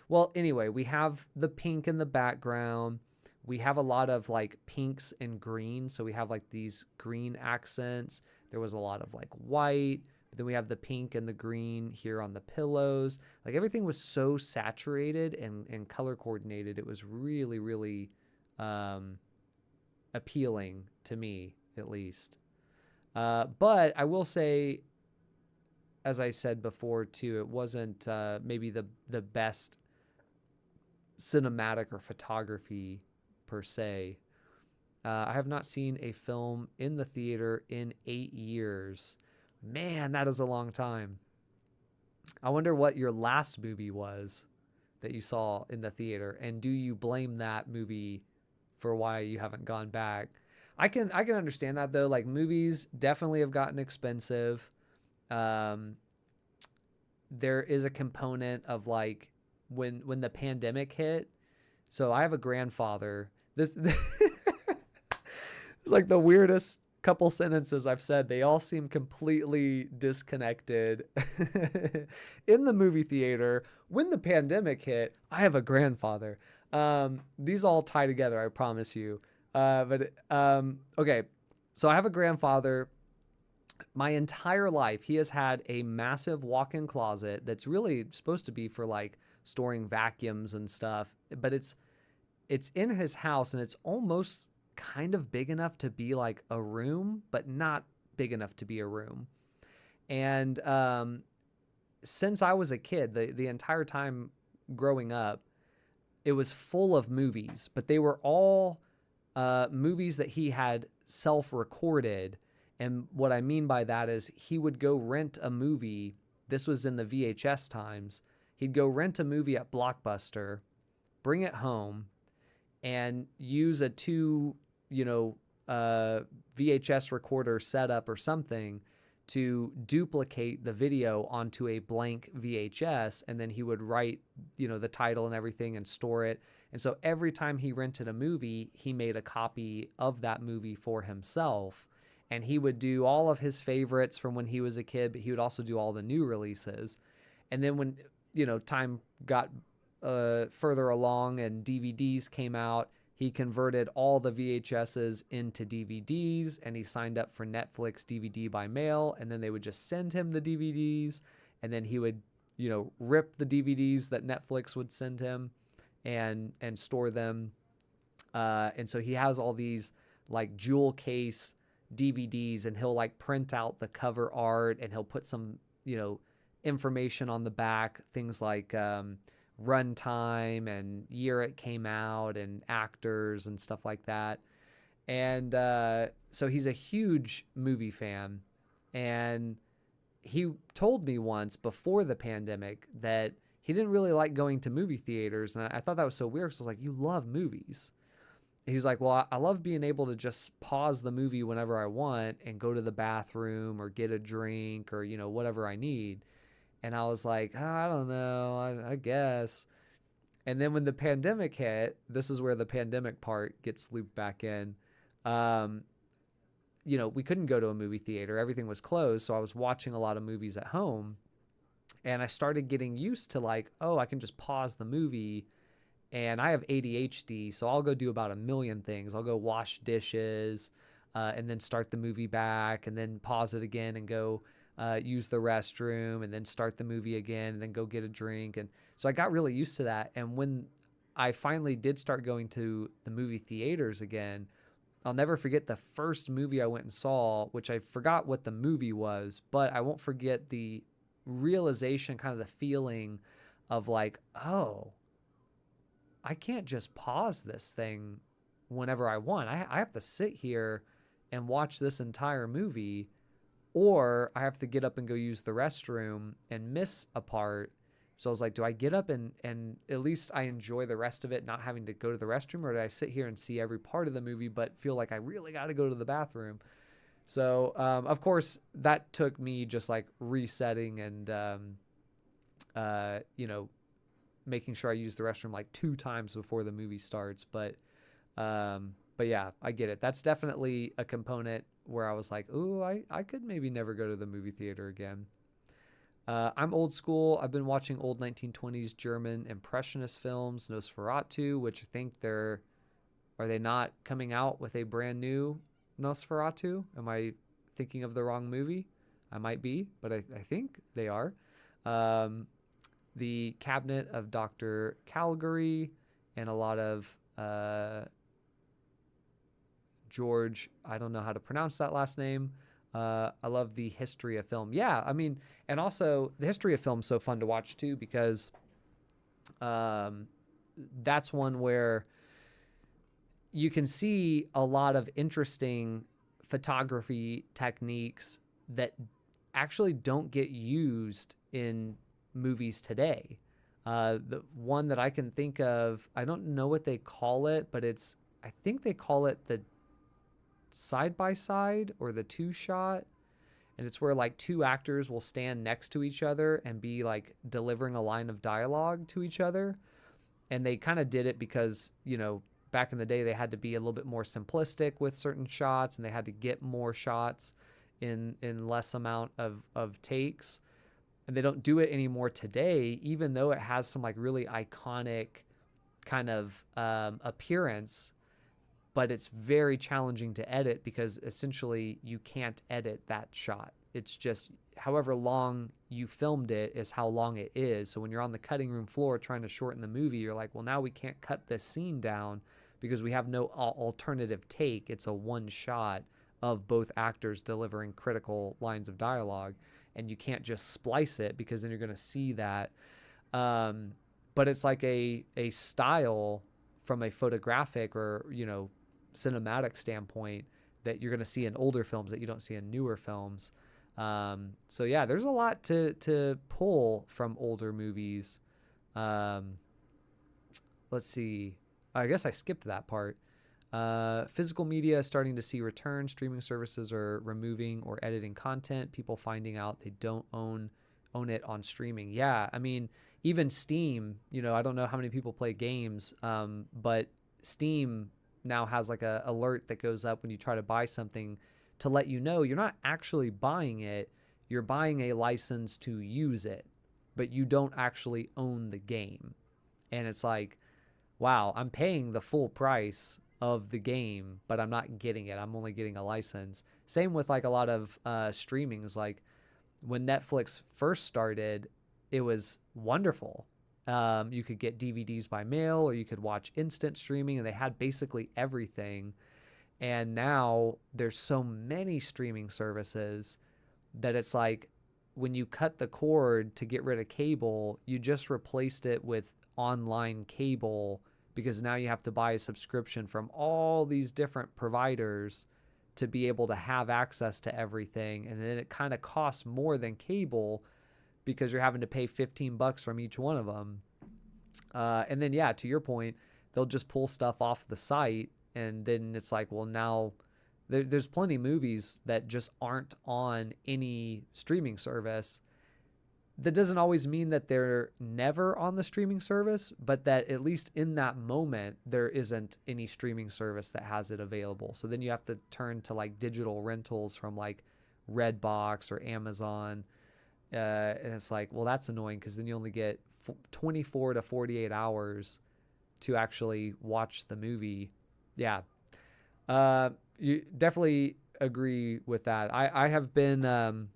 S1: Well, anyway, we have the pink in the background. We have a lot of like pinks and green. So we have like these green accents. There was a lot of like white. But then we have the pink and the green here on the pillows. Like everything was so saturated and color coordinated. It was really, really appealing to me, at least. But I will say, as I said before too, it wasn't maybe the best cinematic or photography per se. I have not seen a film in the theater in 8 years. Man, that is a long time. I wonder what your last movie was that you saw in the theater, and do you blame that movie for why you haven't gone back? I can understand that though. Like movies definitely have gotten expensive. There is a component of like when the pandemic hit. So I have a grandfather. This is like the weirdest couple sentences I've said. They all seem completely disconnected. In the movie theater, when the pandemic hit, I have a grandfather. These all tie together, I promise you. Okay. So I have a grandfather. My entire life, he has had a massive walk-in closet that's really supposed to be for like storing vacuums and stuff, but it's in his house and it's almost kind of big enough to be like a room, but not big enough to be a room. And since I was a kid, the entire time growing up, it was full of movies, but they were all movies that he had self-recorded. And what I mean by that is he would go rent a movie. This was in the VHS times. He'd go rent a movie at Blockbuster, bring it home, and use a you know, VHS recorder setup or something to duplicate the video onto a blank VHS. And then he would write, the title and everything and store it. And so every time he rented a movie, he made a copy of that movie for himself. And he would do all of his favorites from when he was a kid, but he would also do all the new releases. And then when, time got further along and DVDs came out, he converted all the VHSs into DVDs, and he signed up for Netflix DVD by mail, and then they would just send him the DVDs, and then he would, rip the DVDs that Netflix would send him and store them. And so he has all these like jewel case DVDs, and he'll like print out the cover art, and he'll put some, information on the back, things like runtime and year it came out and actors and stuff like that. And so he's a huge movie fan. And he told me once before the pandemic that he didn't really like going to movie theaters. And I thought that was so weird. So I was like, you love movies. He's like, well, I love being able to just pause the movie whenever I want and go to the bathroom or get a drink or, whatever I need. And I was like, oh, I don't know, I guess. And then when the pandemic hit, this is where the pandemic part gets looped back in. We couldn't go to a movie theater. Everything was closed. So I was watching a lot of movies at home. And I started getting used to like, oh, I can just pause the movie. And I have ADHD, so I'll go do about a million things. I'll go wash dishes and then start the movie back and then pause it again and go use the restroom and then start the movie again and then go get a drink. And so I got really used to that. And when I finally did start going to the movie theaters again, I'll never forget the first movie I went and saw, which I forgot what the movie was, but I won't forget the realization, kind of the feeling of like, oh, I can't just pause this thing whenever I want. I have to sit here and watch this entire movie, or I have to get up and go use the restroom and miss a part. So I was like, do I get up and at least I enjoy the rest of it, not having to go to the restroom, or do I sit here and see every part of the movie but feel like I really got to go to the bathroom? So, of course, that took me just like resetting and, making sure I use the restroom like 2 times before the movie starts. But yeah, I get it. That's definitely a component where I was like, ooh, I could maybe never go to the movie theater again. I'm old school. I've been watching old 1920s German Impressionist films, Nosferatu, which I think are they not coming out with a brand new Nosferatu? Am I thinking of the wrong movie? I might be, but I think they are. The Cabinet of Dr. Calgary, and a lot of George, I don't know how to pronounce that last name. I love the history of film. Yeah, I mean, and also the history of film is so fun to watch too, because that's one where you can see a lot of interesting photography techniques that actually don't get used in movies today. The one that I can think of, I don't know what they call it, but I think they call it the side-by-side or the 2-shot. And it's where like 2 actors will stand next to each other and be like delivering a line of dialogue to each other. And they kind of did it because, back in the day, they had to be a little bit more simplistic with certain shots, and they had to get more shots in less amount of takes. And they don't do it anymore today, even though it has some like really iconic kind of appearance, but it's very challenging to edit because essentially you can't edit that shot. It's just however long you filmed it is how long it is. So when you're on the cutting room floor trying to shorten the movie, you're like, well, now we can't cut this scene down because we have no alternative take. It's a one shot of both actors delivering critical lines of dialogue. And you can't just splice it because then you're going to see that. But it's like a style from a photographic or, cinematic standpoint that you're going to see in older films that you don't see in newer films. So yeah, there's a lot to pull from older movies. Let's see. I guess I skipped that part. Physical media starting to see return. Streaming services are removing or editing content. People finding out they don't own it on streaming. Yeah, I mean, even Steam, I don't know how many people play games, but Steam now has like a alert that goes up when you try to buy something to let you know you're not actually buying it. You're buying a license to use it, but you don't actually own the game. And it's like, wow, I'm paying the full price of the game, but I'm not getting it. I'm only getting a license. Same with like a lot of streamings. Like when Netflix first started, it was wonderful. You could get DVDs by mail, or you could watch instant streaming, and they had basically everything. And now there's so many streaming services that it's like when you cut the cord to get rid of cable, you just replaced it with online cable, because now you have to buy a subscription from all these different providers to be able to have access to everything. And then it kind of costs more than cable because you're having to pay $15 from each one of them. And then, yeah, to your point, they'll just pull stuff off the site. And then it's like, well, now there's plenty of movies that just aren't on any streaming service. That doesn't always mean that they're never on the streaming service, but that at least in that moment, there isn't any streaming service that has it available. So then you have to turn to like digital rentals from like Redbox or Amazon. And it's like, well, that's annoying, because then you only get 24 to 48 hours to actually watch the movie. Yeah. You definitely agree with that. I have been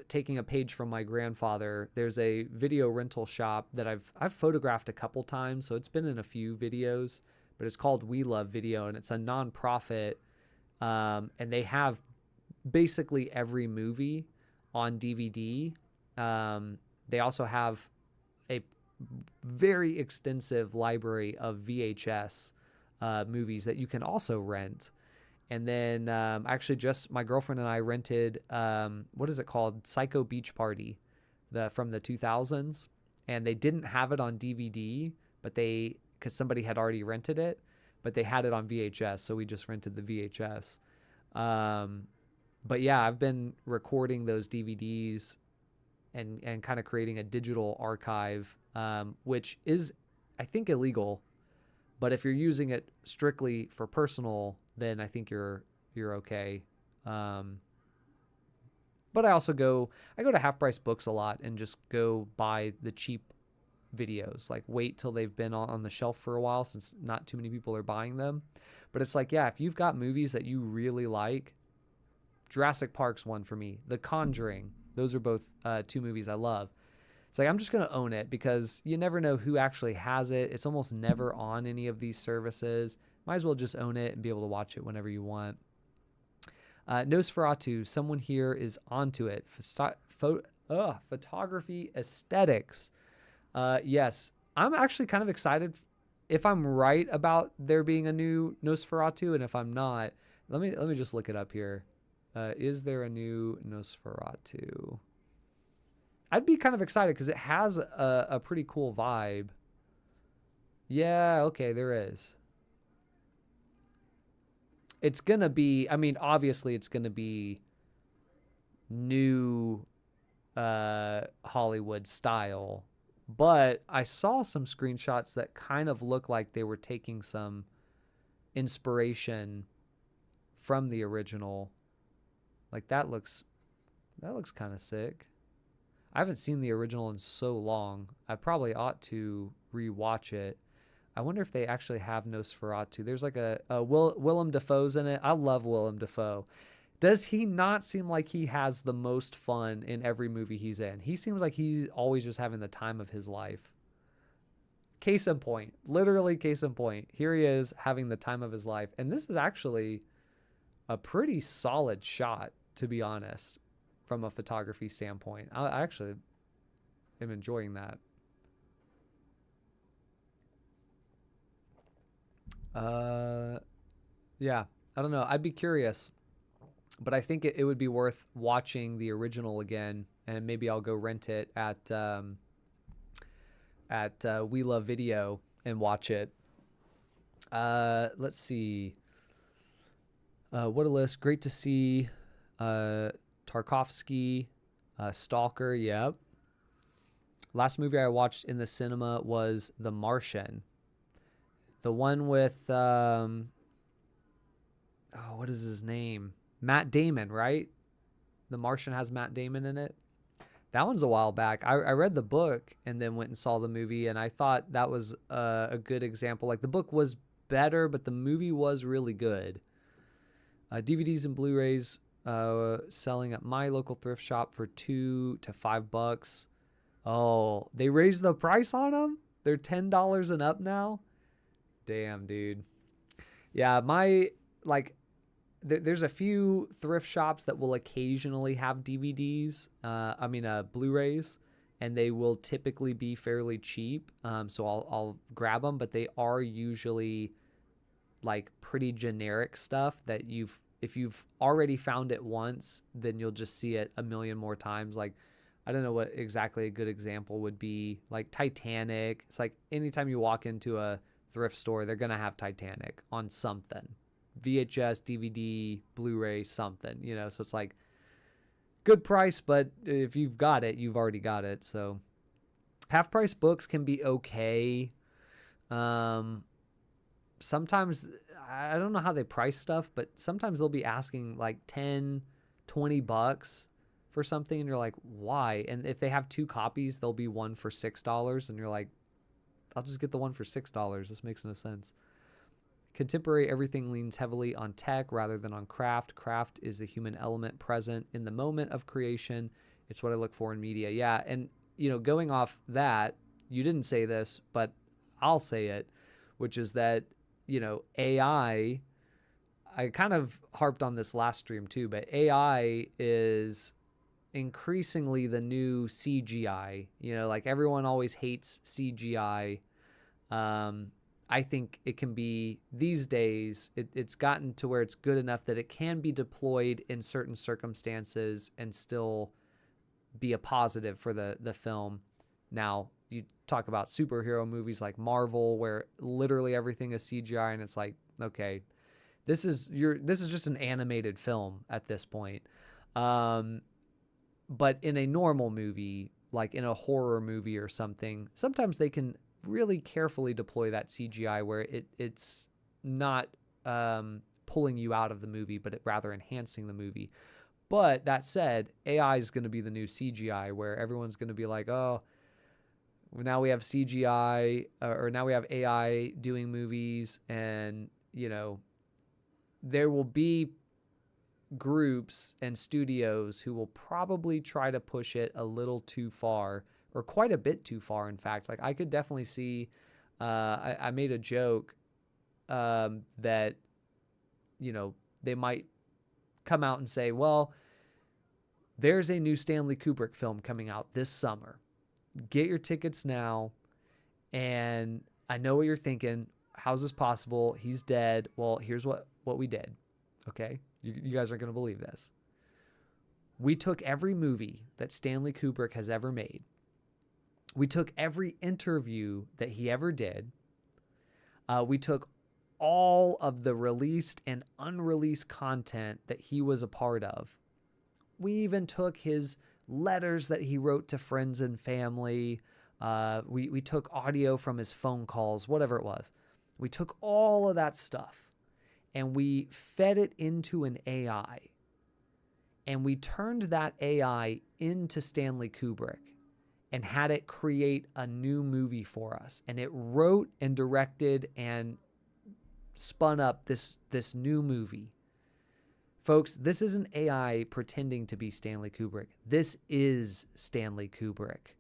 S1: taking a page from my grandfather. There's a video rental shop that I've photographed a couple times, so it's been in a few videos, but it's called We Love Video, and it's a nonprofit, and they have basically every movie on DVD. They also have a very extensive library of VHS movies that you can also rent. And then actually just my girlfriend and I rented, what is it called? Psycho Beach Party, from the 2000s. And they didn't have it on DVD, but because somebody had already rented it, but they had it on VHS. So we just rented the VHS. But yeah, I've been recording those DVDs and kind of creating a digital archive, which is, I think, illegal. But if you're using it strictly for personal, then I think you're okay. But I also go to Half Price Books a lot and just go buy the cheap videos, like wait till they've been on the shelf for a while, since not too many people are buying them. But it's like, yeah, if you've got movies that you really like, Jurassic Park's one for me. The Conjuring, those are both two movies I love. It's like, I'm just going to own it, because you never know who actually has it. It's almost never on any of these services. Might as well just own it and be able to watch it whenever you want. Nosferatu, someone here is onto it. Photography aesthetics. Yes, I'm actually kind of excited if I'm right about there being a new Nosferatu, and if I'm not, let me just look it up here. Is there a new Nosferatu? I'd be kind of excited because it has a pretty cool vibe. Yeah, okay, there is. It's going to be, I mean, obviously it's going to be new Hollywood style, but I saw some screenshots that kind of look like they were taking some inspiration from the original. Like that looks kind of sick. I haven't seen the original in so long. I probably ought to rewatch it. I wonder if they actually have Nosferatu. There's like a Willem Dafoe's in it. I love Willem Dafoe. Does he not seem like he has the most fun in every movie he's in? He seems like he's always just having the time of his life. Case in point. Literally case in point. Here he is having the time of his life. And this is actually a pretty solid shot, to be honest, from a photography standpoint. I actually am enjoying that. Yeah, I don't know. I'd be curious, but I think it would be worth watching the original again, and maybe I'll go rent it at We Love Video and watch it. Let's see. What a list. Great to see. Tarkovsky, Stalker. Yep. Last movie I watched in the cinema was The Martian. The one with, what is his name? Matt Damon, right? The Martian has Matt Damon in it. That one's a while back. I read the book and then went and saw the movie, and I thought that was a good example. Like, the book was better, but the movie was really good. DVDs and Blu-rays selling at my local thrift shop for $2 to $5. Oh, they raised the price on them? They're $10 and up now? Damn, dude. Yeah, there's a few thrift shops that will occasionally have DVDs, Blu-rays, and they will typically be fairly cheap. So I'll grab them, but they are usually like pretty generic stuff that if you've already found it once, then you'll just see it a million more times. Like, I don't know what exactly a good example would be. Like Titanic. It's like anytime you walk into a thrift store, they're going to have Titanic on something. VHS, DVD, Blu-ray, something, so it's like good price, but if you've got it, you've already got it. So half price books can be okay. Sometimes, I don't know how they price stuff, but sometimes they'll be asking like $10, $20 for something, and you're like, why? And if they have 2 copies, there'll be one for $6, and you're like, I'll just get the one for $6. This makes no sense. Contemporary everything leans heavily on tech rather than on craft. Craft is the human element present in the moment of creation. It's what I look for in media. Yeah, and going off that, you didn't say this, but I'll say it, which is that AI, I kind of harped on this last stream too, but AI is increasingly the new CGI. Like everyone always hates CGI. I think it can be, these days, it's gotten to where it's good enough that it can be deployed in certain circumstances and still be a positive for the film. Now, you talk about superhero movies like Marvel, where literally everything is CGI, and it's like, okay, this is just an animated film at this point. But in a normal movie, like in a horror movie or something, sometimes they can really carefully deploy that CGI where it's not pulling you out of the movie, but rather enhancing the movie. But that said, AI is going to be the new CGI, where everyone's going to be like, oh, now we have CGI, or now we have AI doing movies, and there will be groups and studios who will probably try to push it a little too far, or quite a bit too far, in fact. Like, I could definitely see, I made a joke that, they might come out and say, well, there's a new Stanley Kubrick film coming out this summer. Get your tickets now. And I know what you're thinking. How's this possible? He's dead. Well, here's what we did. Okay? You guys aren't going to believe this. We took every movie that Stanley Kubrick has ever made. We took every interview that he ever did. We took all of the released and unreleased content that he was a part of. We even took his letters that he wrote to friends and family. We took audio from his phone calls, whatever it was. We took all of that stuff and we fed it into an AI. And we turned that AI into Stanley Kubrick and had it create a new movie for us. And it wrote and directed and spun up this new movie. Folks, this isn't AI pretending to be Stanley Kubrick. This is Stanley Kubrick.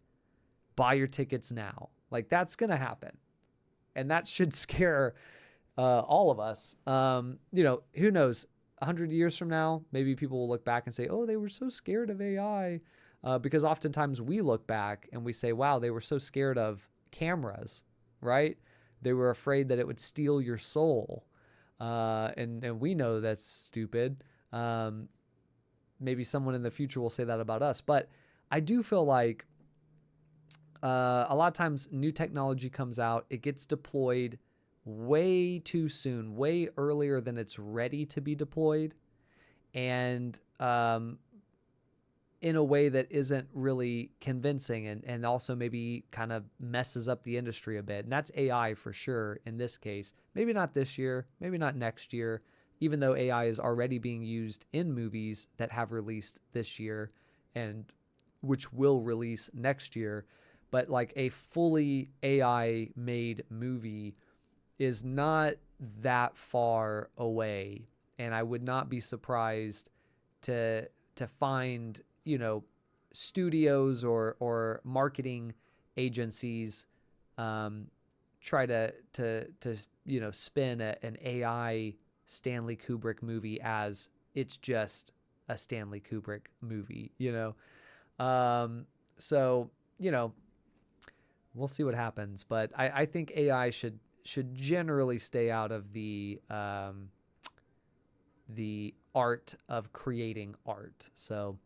S1: Buy your tickets now. Like, that's going to happen. And that should scare all of us. Who knows? 100 years from now, maybe people will look back and say, oh, they were so scared of AI. Because oftentimes we look back and we say, wow, they were so scared of cameras, right? They were afraid that it would steal your soul. And we know that's stupid. Maybe someone in the future will say that about us. But I do feel like a lot of times new technology comes out, it gets deployed way too soon, way earlier than it's ready to be deployed, and in a way that isn't really convincing, and also maybe kind of messes up the industry a bit. And that's AI for sure in this case. Maybe not this year, maybe not next year, even though AI is already being used in movies that have released this year and which will release next year. But like a fully AI made movie is not that far away. And I would not be surprised to find, studios or marketing agencies try to spin an AI Stanley Kubrick movie as it's just a Stanley Kubrick movie, So, we'll see what happens. But I think AI should generally stay out of the art of creating art. So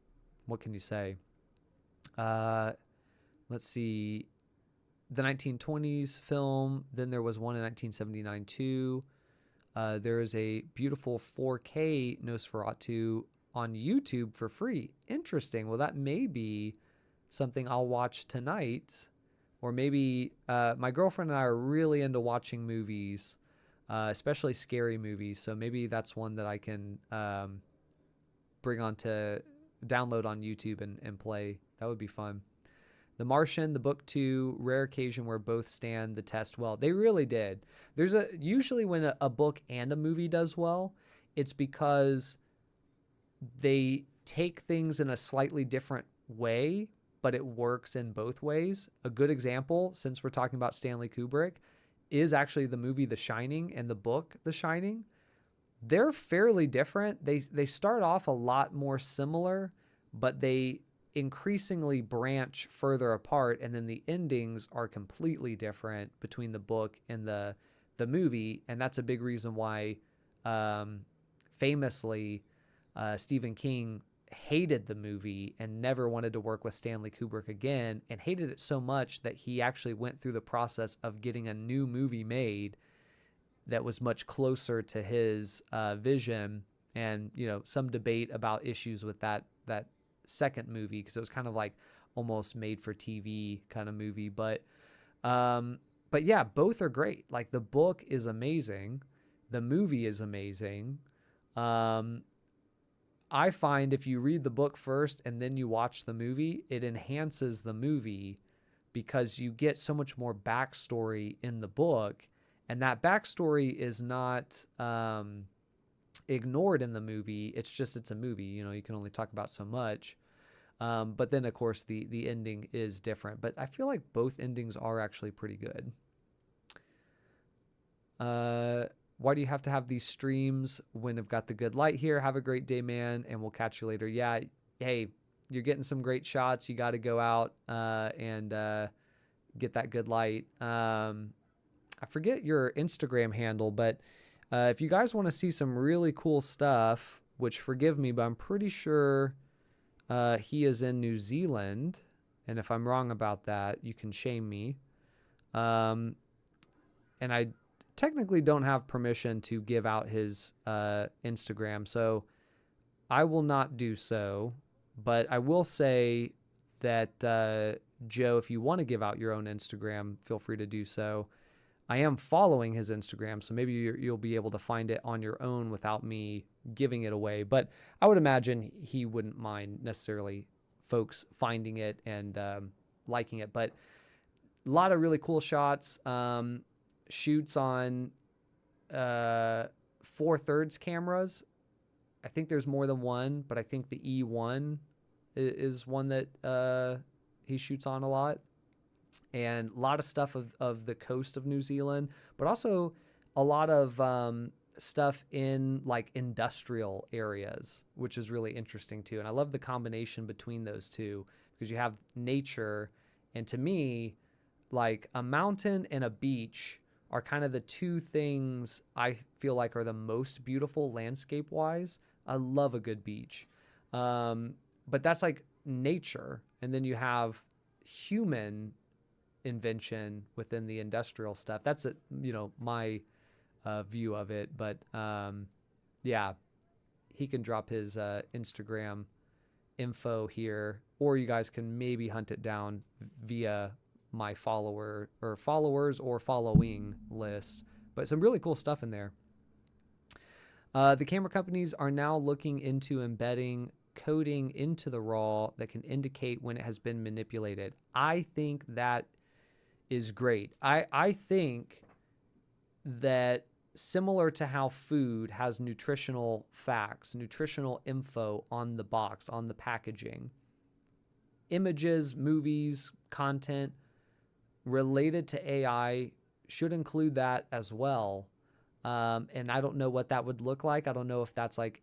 S1: what can you say? Let's see. The 1920s film. Then there was one in 1979 too. There is a beautiful 4K Nosferatu on YouTube for free. Interesting. Well, that may be something I'll watch tonight. Or maybe my girlfriend and I are really into watching movies, especially scary movies. So maybe that's one that I can download on YouTube and play. That would be fun. The Martian, the book 2, rare occasion where both stand the test well. They really did. Usually when a book and a movie does well, it's because they take things in a slightly different way, but it works in both ways. A good example, since we're talking about Stanley Kubrick, is actually the movie The Shining and the book The Shining. They're fairly different. They start off a lot more similar, but they increasingly branch further apart, and then the endings are completely different between the book and the movie, and that's a big reason why famously Stephen King hated the movie and never wanted to work with Stanley Kubrick again, and hated it so much that he actually went through the process of getting a new movie made that was much closer to his vision, and some debate about issues with that second movie, because it was kind of like almost made for TV kind of movie, but yeah, both are great. Like, the book is amazing, the movie is amazing. I find if you read the book first and then you watch the movie, it enhances the movie because you get so much more backstory in the book, and that backstory is not ignored in the movie. It's a movie, you can only talk about so much. But then of course the ending is different, but I feel like both endings are actually pretty good. Why do you have to have these streams when I've got the good light here? Have a great day, man, and we'll catch you later. Yeah, hey, you're getting some great shots. You got to go out and get that good light. I forget your Instagram handle, but if you guys want to see some really cool stuff, which forgive me, but I'm pretty sure he is in New Zealand, and if I'm wrong about that, you can shame me. And I technically don't have permission to give out his Instagram, so I will not do so. But I will say that, Joe, if you want to give out your own Instagram, feel free to do so. I am following his Instagram, so maybe you'll be able to find it on your own without me giving it away. But I would imagine he wouldn't mind necessarily folks finding it and liking it. But a lot of really cool shots. Shoots on 4/3 cameras. I think there's more than one, but I think the E1 is one that he shoots on a lot. And a lot of stuff of the coast of New Zealand, but also a lot of stuff in like industrial areas, which is really interesting too. And I love the combination between those two, because you have nature, and to me, like a mountain and a beach are kind of the two things I feel like are the most beautiful landscape wise. I love a good beach. But that's like nature. And then you have human invention within the industrial stuff. That's my view of it. But yeah, he can drop his Instagram info here, or you guys can maybe hunt it down via my followers or following list. But some really cool stuff in there. The camera companies are now looking into embedding coding into the RAW that can indicate when it has been manipulated. I think that is great. I think that similar to how food has nutritional facts, nutritional info on the box, on the packaging, images, movies, content related to AI should include that as well. And I don't know what that would look like. I don't know if that's like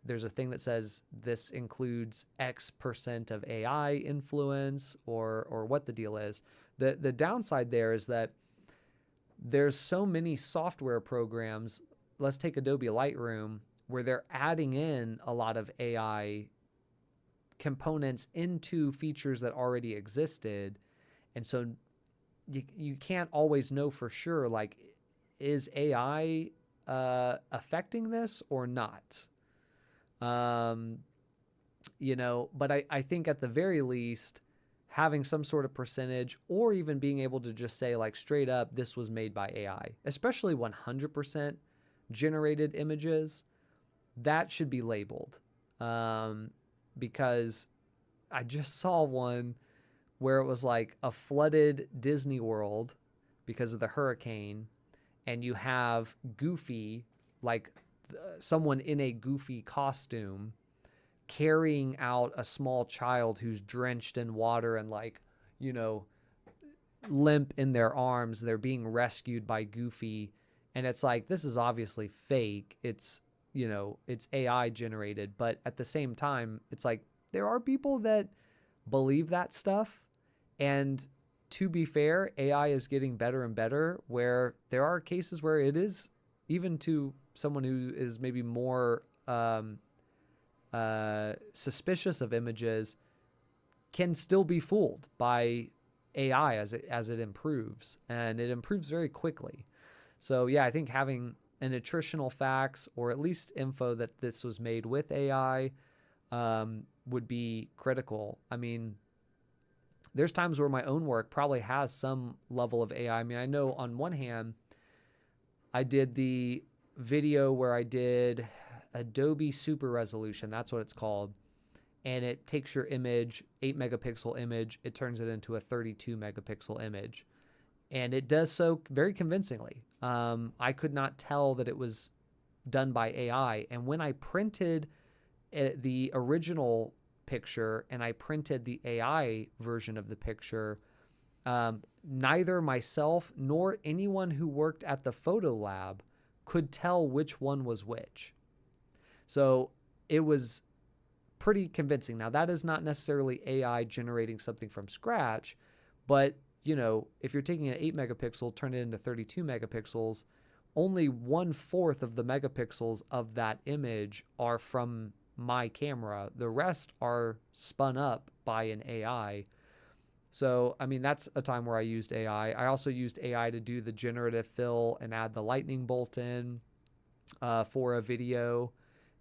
S1: there's a thing that says this includes X% of AI influence or what the deal is. The downside there is that there's so many software programs. Let's take Adobe Lightroom, where they're adding in a lot of AI components into features that already existed. And so you can't always know for sure, like, is AI affecting this or not? But I think at the very least, having some sort of percentage, or even being able to just say, like, straight up, this was made by AI, especially 100% generated images, that should be labeled. Because I just saw one where it was like a flooded Disney World because of the hurricane, and you have Goofy, like someone in a Goofy costume, carrying out a small child who's drenched in water and limp in their arms. They're being rescued by Goofy. And it's like, this is obviously fake. It's AI generated. But at the same time, it's like, there are people that believe that stuff. And to be fair, AI is getting better and better, where there are cases where it is, even to someone who is maybe more suspicious of images, can still be fooled by AI as it improves, and it improves very quickly. So yeah, I think having an nutritional facts, or at least info that this was made with AI, would be critical. I mean, there's times where my own work probably has some level of AI. I mean, I know on one hand, I did the video where I did Adobe Super Resolution, that's what it's called, and it takes your image, 8 megapixel image, it turns it into a 32 megapixel image, and it does so very convincingly. I could not tell that it was done by AI, and when I printed the original picture and I printed the AI version of the picture, neither myself nor anyone who worked at the photo lab could tell which one was which. So it was pretty convincing. Now, that is not necessarily AI generating something from scratch, but if you're taking an 8 megapixel, turn it into 32 megapixels, only 1/4 of the megapixels of that image are from my camera. The rest are spun up by an AI. So, I mean, that's a time where I used AI. I also used AI to do the generative fill and add the lightning bolt in for a video.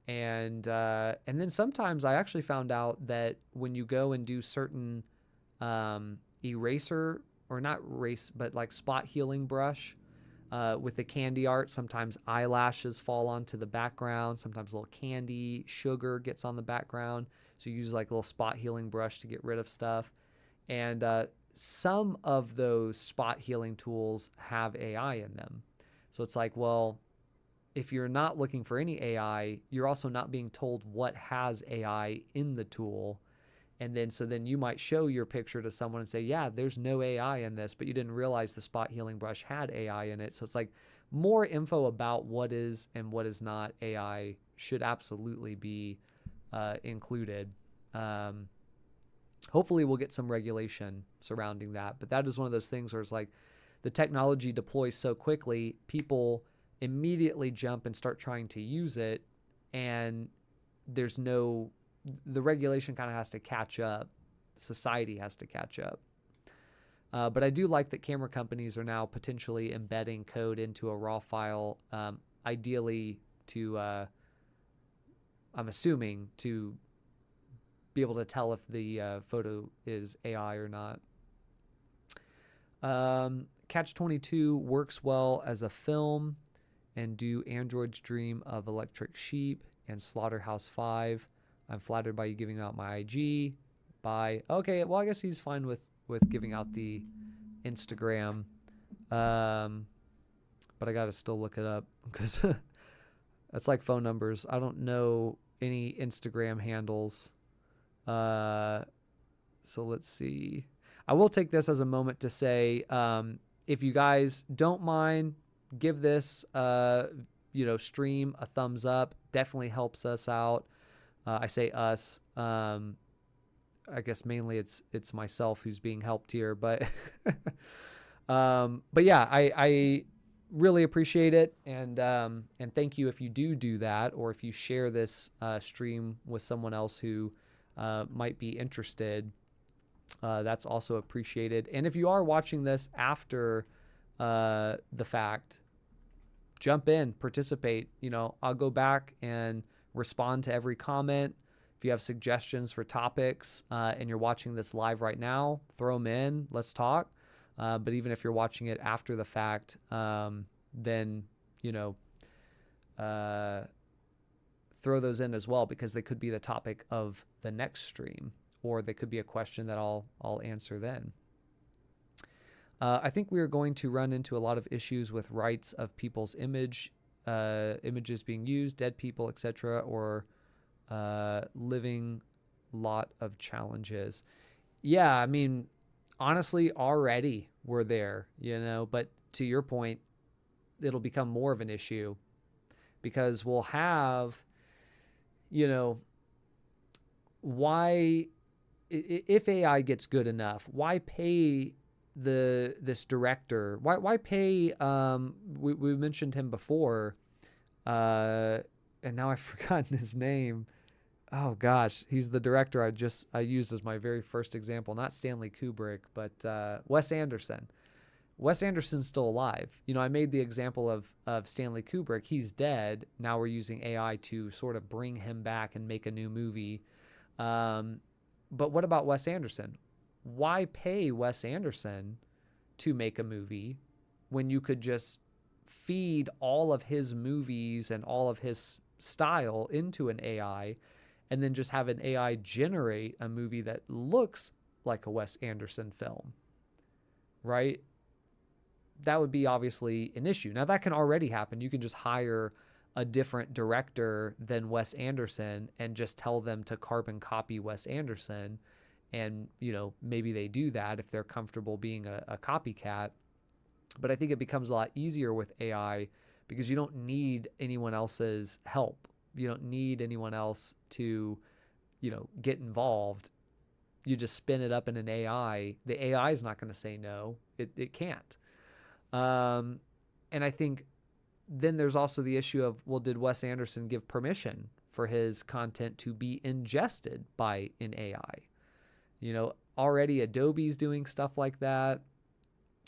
S1: And then sometimes I actually found out that when you go and do certain eraser, or not erase, but like spot healing brush with the candy art, sometimes eyelashes fall onto the background, sometimes a little candy, sugar gets on the background. So you use like a little spot healing brush to get rid of stuff. And some of those spot healing tools have AI in them. So it's like, well, if you're not looking for any AI, you're also not being told what has AI in the tool. And then you might show your picture to someone and say, yeah, there's no AI in this, but you didn't realize the spot healing brush had AI in it. So it's like, more info about what is and what is not AI should absolutely be included. Hopefully we'll get some regulation surrounding that. But that is one of those things where it's like, the technology deploys so quickly, people immediately jump and start trying to use it, and the regulation kind of has to catch up. Society has to catch up. But I do like that camera companies are now potentially embedding code into a raw file, ideally to, I'm assuming, to be able to tell if the photo is AI or not. Catch-22 works well as a film, and do androids dream of Electric Sheep and Slaughterhouse-5? I'm flattered by you giving out my IG. Bye. Okay, well, I guess he's fine with giving out the Instagram. But I gotta still look it up because that's like phone numbers. I don't know any Instagram handles. So let's see. I will take this as a moment to say, if you guys don't mind, give this stream a thumbs up. Definitely helps us out. I say us. I guess mainly it's myself who's being helped here, but yeah, I really appreciate it, and thank you if you do that, or if you share this stream with someone else who might be interested. That's also appreciated. And if you are watching this after the fact, jump in, participate. I'll go back and respond to every comment. If you have suggestions for topics and you're watching this live right now, throw them in. Let's talk. But even if you're watching it after the fact, then, throw those in as well, because they could be the topic of the next stream, or they could be a question that I'll answer then. I think we are going to run into a lot of issues with rights of people's images being used, dead people, etc., or living lot of challenges. Yeah, I mean, honestly, already we're there, but to your point, it'll become more of an issue, because we'll have, why, if AI gets good enough, why pay this director? Why pay, we mentioned him before, and now I've forgotten his name. Oh gosh, he's the director I used as my very first example, not Stanley Kubrick, but Wes Anderson. Wes Anderson's still alive. I made the example of Stanley Kubrick. He's dead. Now we're using AI to sort of bring him back and make a new movie. But what about Wes Anderson? Why pay Wes Anderson to make a movie when you could just feed all of his movies and all of his style into an AI, and then just have an AI generate a movie that looks like a Wes Anderson film, right? That would be obviously an issue. Now, that can already happen. You can just hire a different director than Wes Anderson and just tell them to carbon copy Wes Anderson. And, maybe they do that if they're comfortable being a copycat. But I think it becomes a lot easier with AI, because you don't need anyone else's help. You don't need anyone else to, get involved. You just spin it up in an AI. The AI is not going to say no. It can't. And I think then there's also the issue of, well, did Wes Anderson give permission for his content to be ingested by an AI? Already Adobe's doing stuff like that.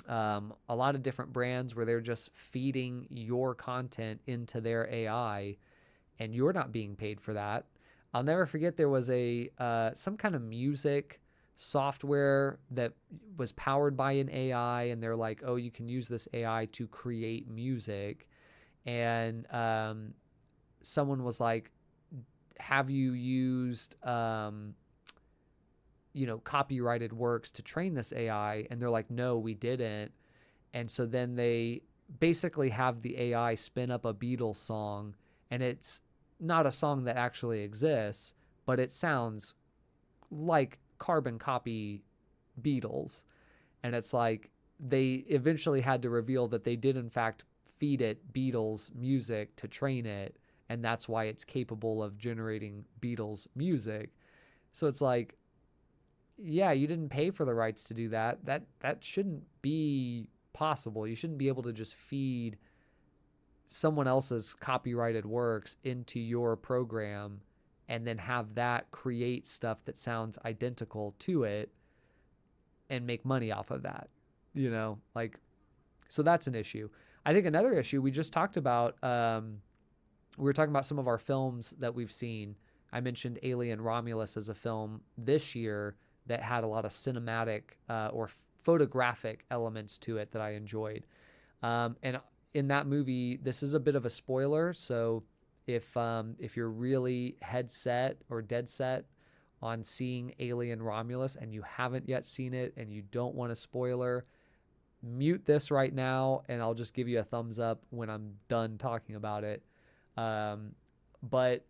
S1: A lot of different brands where they're just feeding your content into their AI, and you're not being paid for that. I'll never forget, there was some kind of music software that was powered by an AI, and they're like, oh, you can use this AI to create music. And someone was like, have you used copyrighted works to train this AI? And they're like, no, we didn't. And so then they basically have the AI spin up a Beatles song, and it's not a song that actually exists, but it sounds like carbon copy Beatles. And it's like, they eventually had to reveal that they did in fact feed it Beatles music to train it, and that's why it's capable of generating Beatles music. So it's like, yeah, you didn't pay for the rights to do that. That shouldn't be possible. You shouldn't be able to just feed someone else's copyrighted works into your program and then have that create stuff that sounds identical to it. and make money off of that, you know, like, so that's an issue. I think another issue we just talked about, we were talking about some of our films that we've seen. I mentioned Alien Romulus as a film this year that had a lot of cinematic or photographic elements to it that I enjoyed. And in that movie, this is a bit of a spoiler. So if you're really head set or dead set on seeing Alien Romulus and you haven't yet seen it and you don't want a spoiler, mute this right now and I'll just give you a thumbs up when I'm done talking about it. But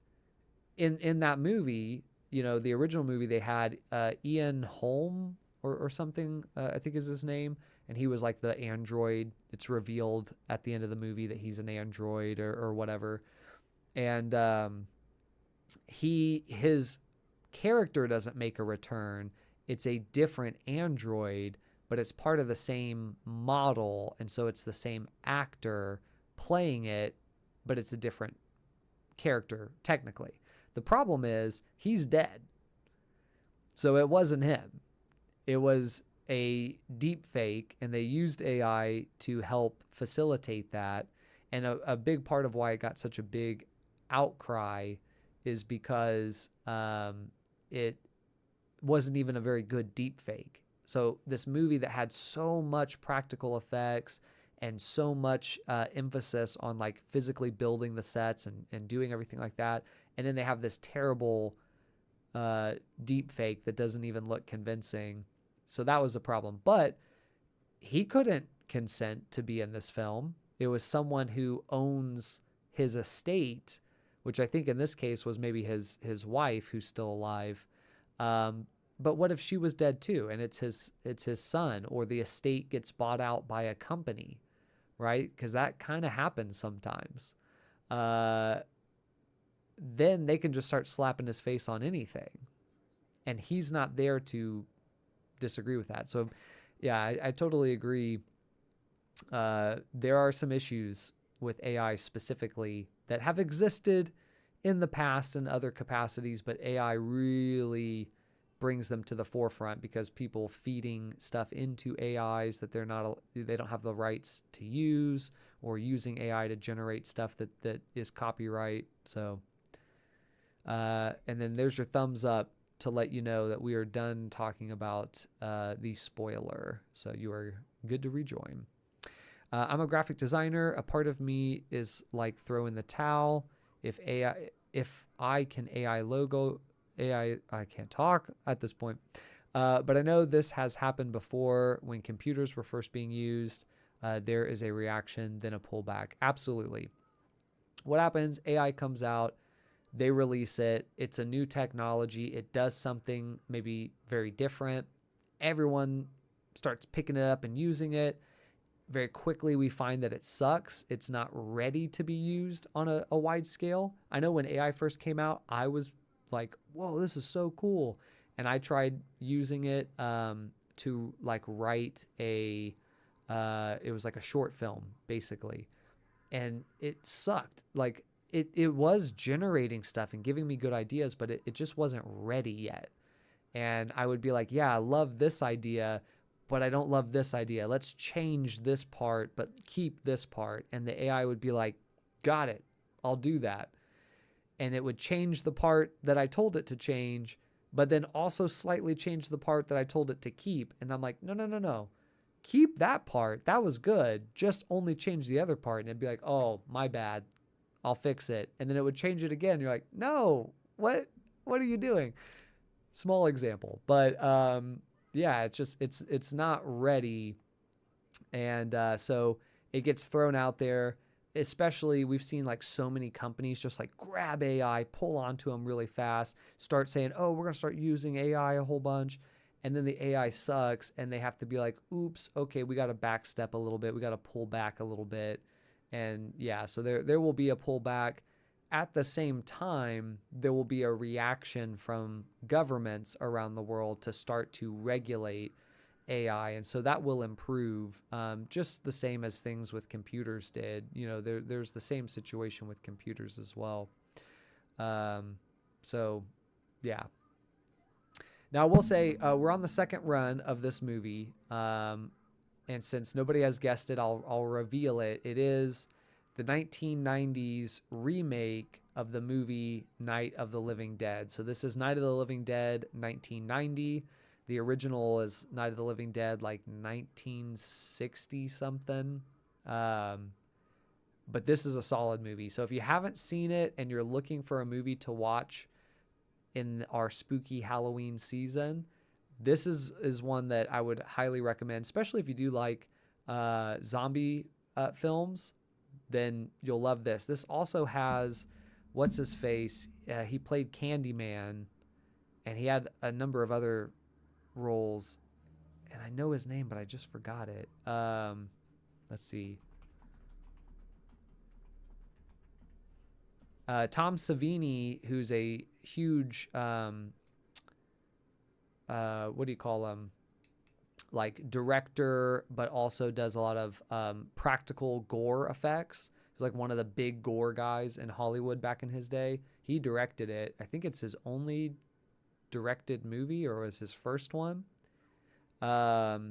S1: in that movie, you know, the original movie, they had Ian Holm or something, I think is his name. And he was like the android. It's revealed at the end of the movie that he's an android or whatever. And his character doesn't make a return. It's a different android, but it's part of the same model. And so it's the same actor playing it, but it's a different character technically. The problem is he's dead. So it wasn't him. It was a deep fake, and they used AI to help facilitate that. And a big part of why it got such a big outcry is because it wasn't even a very good deep fake. So this movie that had so much practical effects and so much emphasis on like physically building the sets and doing everything like that, and then they have this terrible deep fake that doesn't even look convincing. So that was a problem. But he couldn't consent to be in this film. It was someone who owns his estate, which I think in this case was maybe his wife who's still alive. But what if she was dead too, and it's his son, or the estate gets bought out by a company, right? Because that kind of happens sometimes. Then they can just start slapping his face on anything, and he's not there to disagree with that. So yeah, I totally agree. There are some issues with AI specifically that have existed in the past in other capacities, but AI really brings them to the forefront because people feeding stuff into AIs that they don't have the rights to use, or using AI to generate stuff that is copyright. So and then there's your thumbs up to let you know that we are done talking about the spoiler. So you are good to rejoin. I'm a graphic designer. A part of me is like throw in the towel. If I can I can't talk at this point. But I know this has happened before when computers were first being used. There is a reaction, then a pullback. Absolutely. What happens? AI comes out. They release it. It's a new technology. It does something maybe very different. Everyone starts picking it up and using it. Very quickly, we find that it sucks. It's not ready to be used on a wide scale. I know when AI first came out, I was like, whoa, this is so cool. And I tried using it to like write it was like a short film, basically. And it sucked. Like, it was generating stuff and giving me good ideas, but it just wasn't ready yet. And I would be like, yeah, I love this idea, but I don't love this idea. Let's change this part, but keep this part. And the AI would be like, got it. I'll do that. And it would change the part that I told it to change, but then also slightly change the part that I told it to keep. And I'm like, no. Keep that part. That was good. Just only change the other part. And it'd be like, oh, my bad. I'll fix it. And then it would change it again. You're like, no, what are you doing? Small example, but yeah, it's not ready. And so it gets thrown out there. Especially, we've seen like so many companies just like grab AI, pull onto them really fast, start saying, oh, we're going to start using AI a whole bunch. And then the AI sucks and they have to be like, oops, okay, we got to backstep a little bit. We got to pull back a little bit. And yeah, so there will be a pullback. At the same time, there will be a reaction from governments around the world to start to regulate AI. And so that will improve, just the same as things with computers did. You know, there's the same situation with computers as well. So yeah. Now, I will say we're on the second run of this movie. And since nobody has guessed it, I'll reveal it. It is the 1990s remake of the movie Night of the Living Dead. So this is Night of the Living Dead 1990. The original is Night of the Living Dead like 1960 something. But this is a solid movie. So if you haven't seen it and you're looking for a movie to watch in our spooky Halloween season, this is one that I would highly recommend, especially if you do like zombie films, then you'll love this. This also has, what's his face? He played Candyman, and he had a number of other roles, and I know his name, but I just forgot it. Let's see. Tom Savini, who's a huge, what do you call him? Like director, but also does a lot of practical gore effects. He's like one of the big gore guys in Hollywood back in his day. He directed it. I think it's his only directed movie, or was his first one. But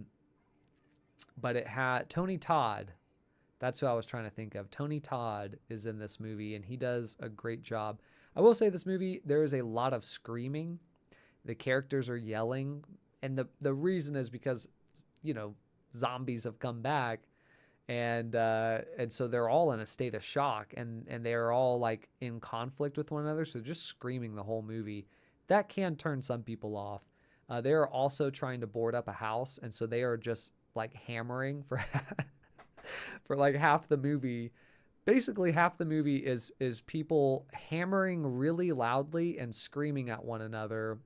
S1: it had Tony Todd. That's who I was trying to think of. Tony Todd is in this movie, and he does a great job. I will say this movie, there is a lot of screaming. The characters are yelling. And the reason is because, you know, zombies have come back. And so they're all in a state of shock. And they're all, like, in conflict with one another. So just screaming the whole movie. That can turn some people off. They are also trying to board up a house. And so they are just, like, hammering for... for like half the movie. Basically half the movie is people hammering really loudly and screaming at one another.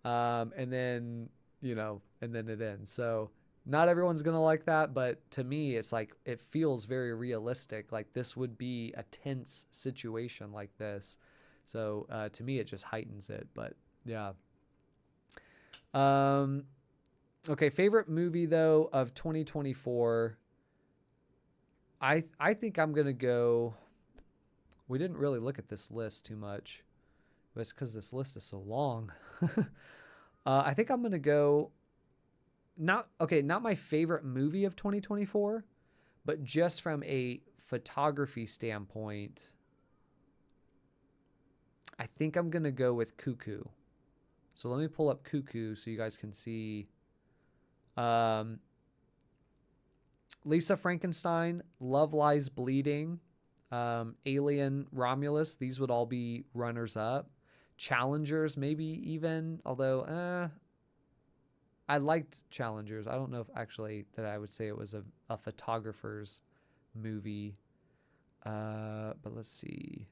S1: And then, you know, and then it ends. So not everyone's going to like that, but to me, it's like, it feels very realistic. Like this would be a tense situation like this. So, to me, it just heightens it, but yeah. Okay. Favorite movie though of 2024. I think I'm going to go, we didn't really look at this list too much, but it's because this list is so long. I think I'm going to go, not my favorite movie of 2024, but just from a photography standpoint, I think I'm going to go with Cuckoo. So let me pull up Cuckoo so you guys can see. Lisa Frankenstein, Love Lies Bleeding, Alien, Romulus. These would all be runners up. Challengers, maybe even, although I liked Challengers. I don't know if actually that I would say it was a photographer's movie. But let's see.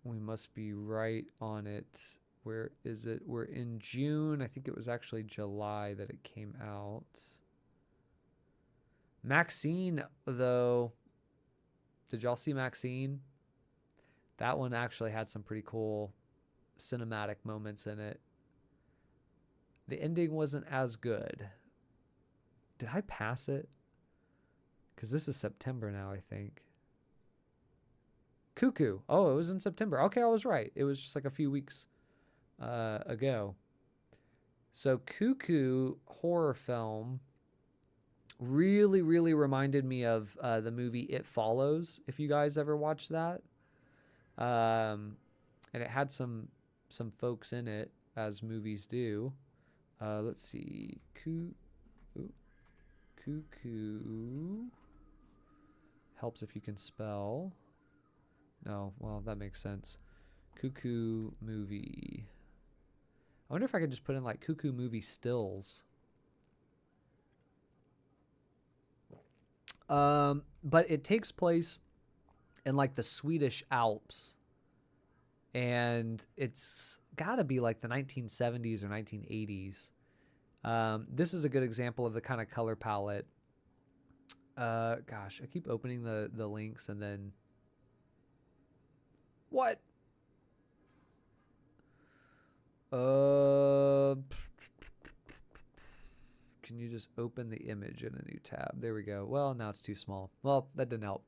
S1: We must be right on it. Where is it? We're in June. I think it was actually July that it came out. Maxine, though. Did y'all see Maxine? That one actually had some pretty cool cinematic moments in it. The ending wasn't as good. Did I pass it? Because this is September now, I think. Cuckoo. Oh, it was in September. Okay, I was right. It was just like a few weeks ago. So Cuckoo horror film really, really reminded me of the movie It Follows, if you guys ever watched that. And it had some folks in it, as movies do. Let's see. Cuckoo. Helps if you can spell. No, well, that makes sense. Cuckoo movie. I wonder if I could just put in like Cuckoo movie stills. But it takes place in like the Swedish Alps. And it's got to be like the 1970s or 1980s. This is a good example of the kind of color palette. Gosh, I keep opening the links and then... What? Can you just open the image in a new tab? There we go. Well, now it's too small. Well, that didn't help.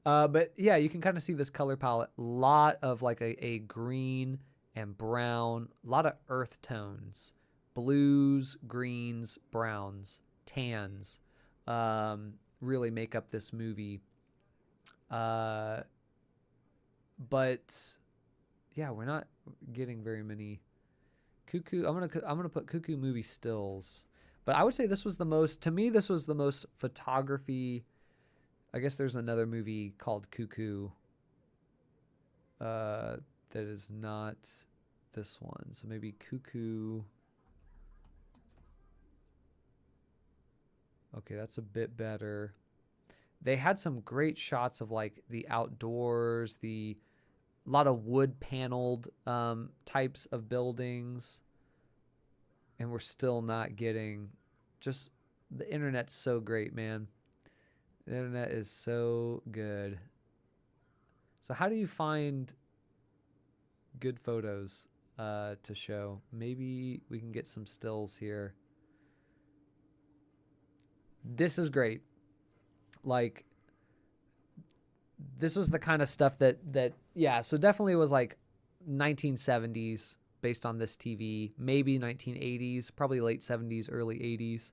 S1: But yeah, you can kind of see this color palette. A lot of like a green and brown, a lot of earth tones, blues, greens, browns, tans, really make up this movie. But yeah, we're not getting very many cuckoo. I'm gonna put cuckoo movie stills. But I would say this was the most, to me, this was the most photography. I guess there's another movie called Cuckoo that is not this one. So maybe Cuckoo. Okay, that's a bit better. They had some great shots of like the outdoors, a lot of wood paneled types of buildings. And we're still not getting, just the internet's so great, man. The internet is so good. So how do you find good photos to show? Maybe we can get some stills here. This is great. Like, this was the kind of stuff that yeah, so definitely was like 1970s based on this TV, maybe 1980s, probably late 70s, early 80s.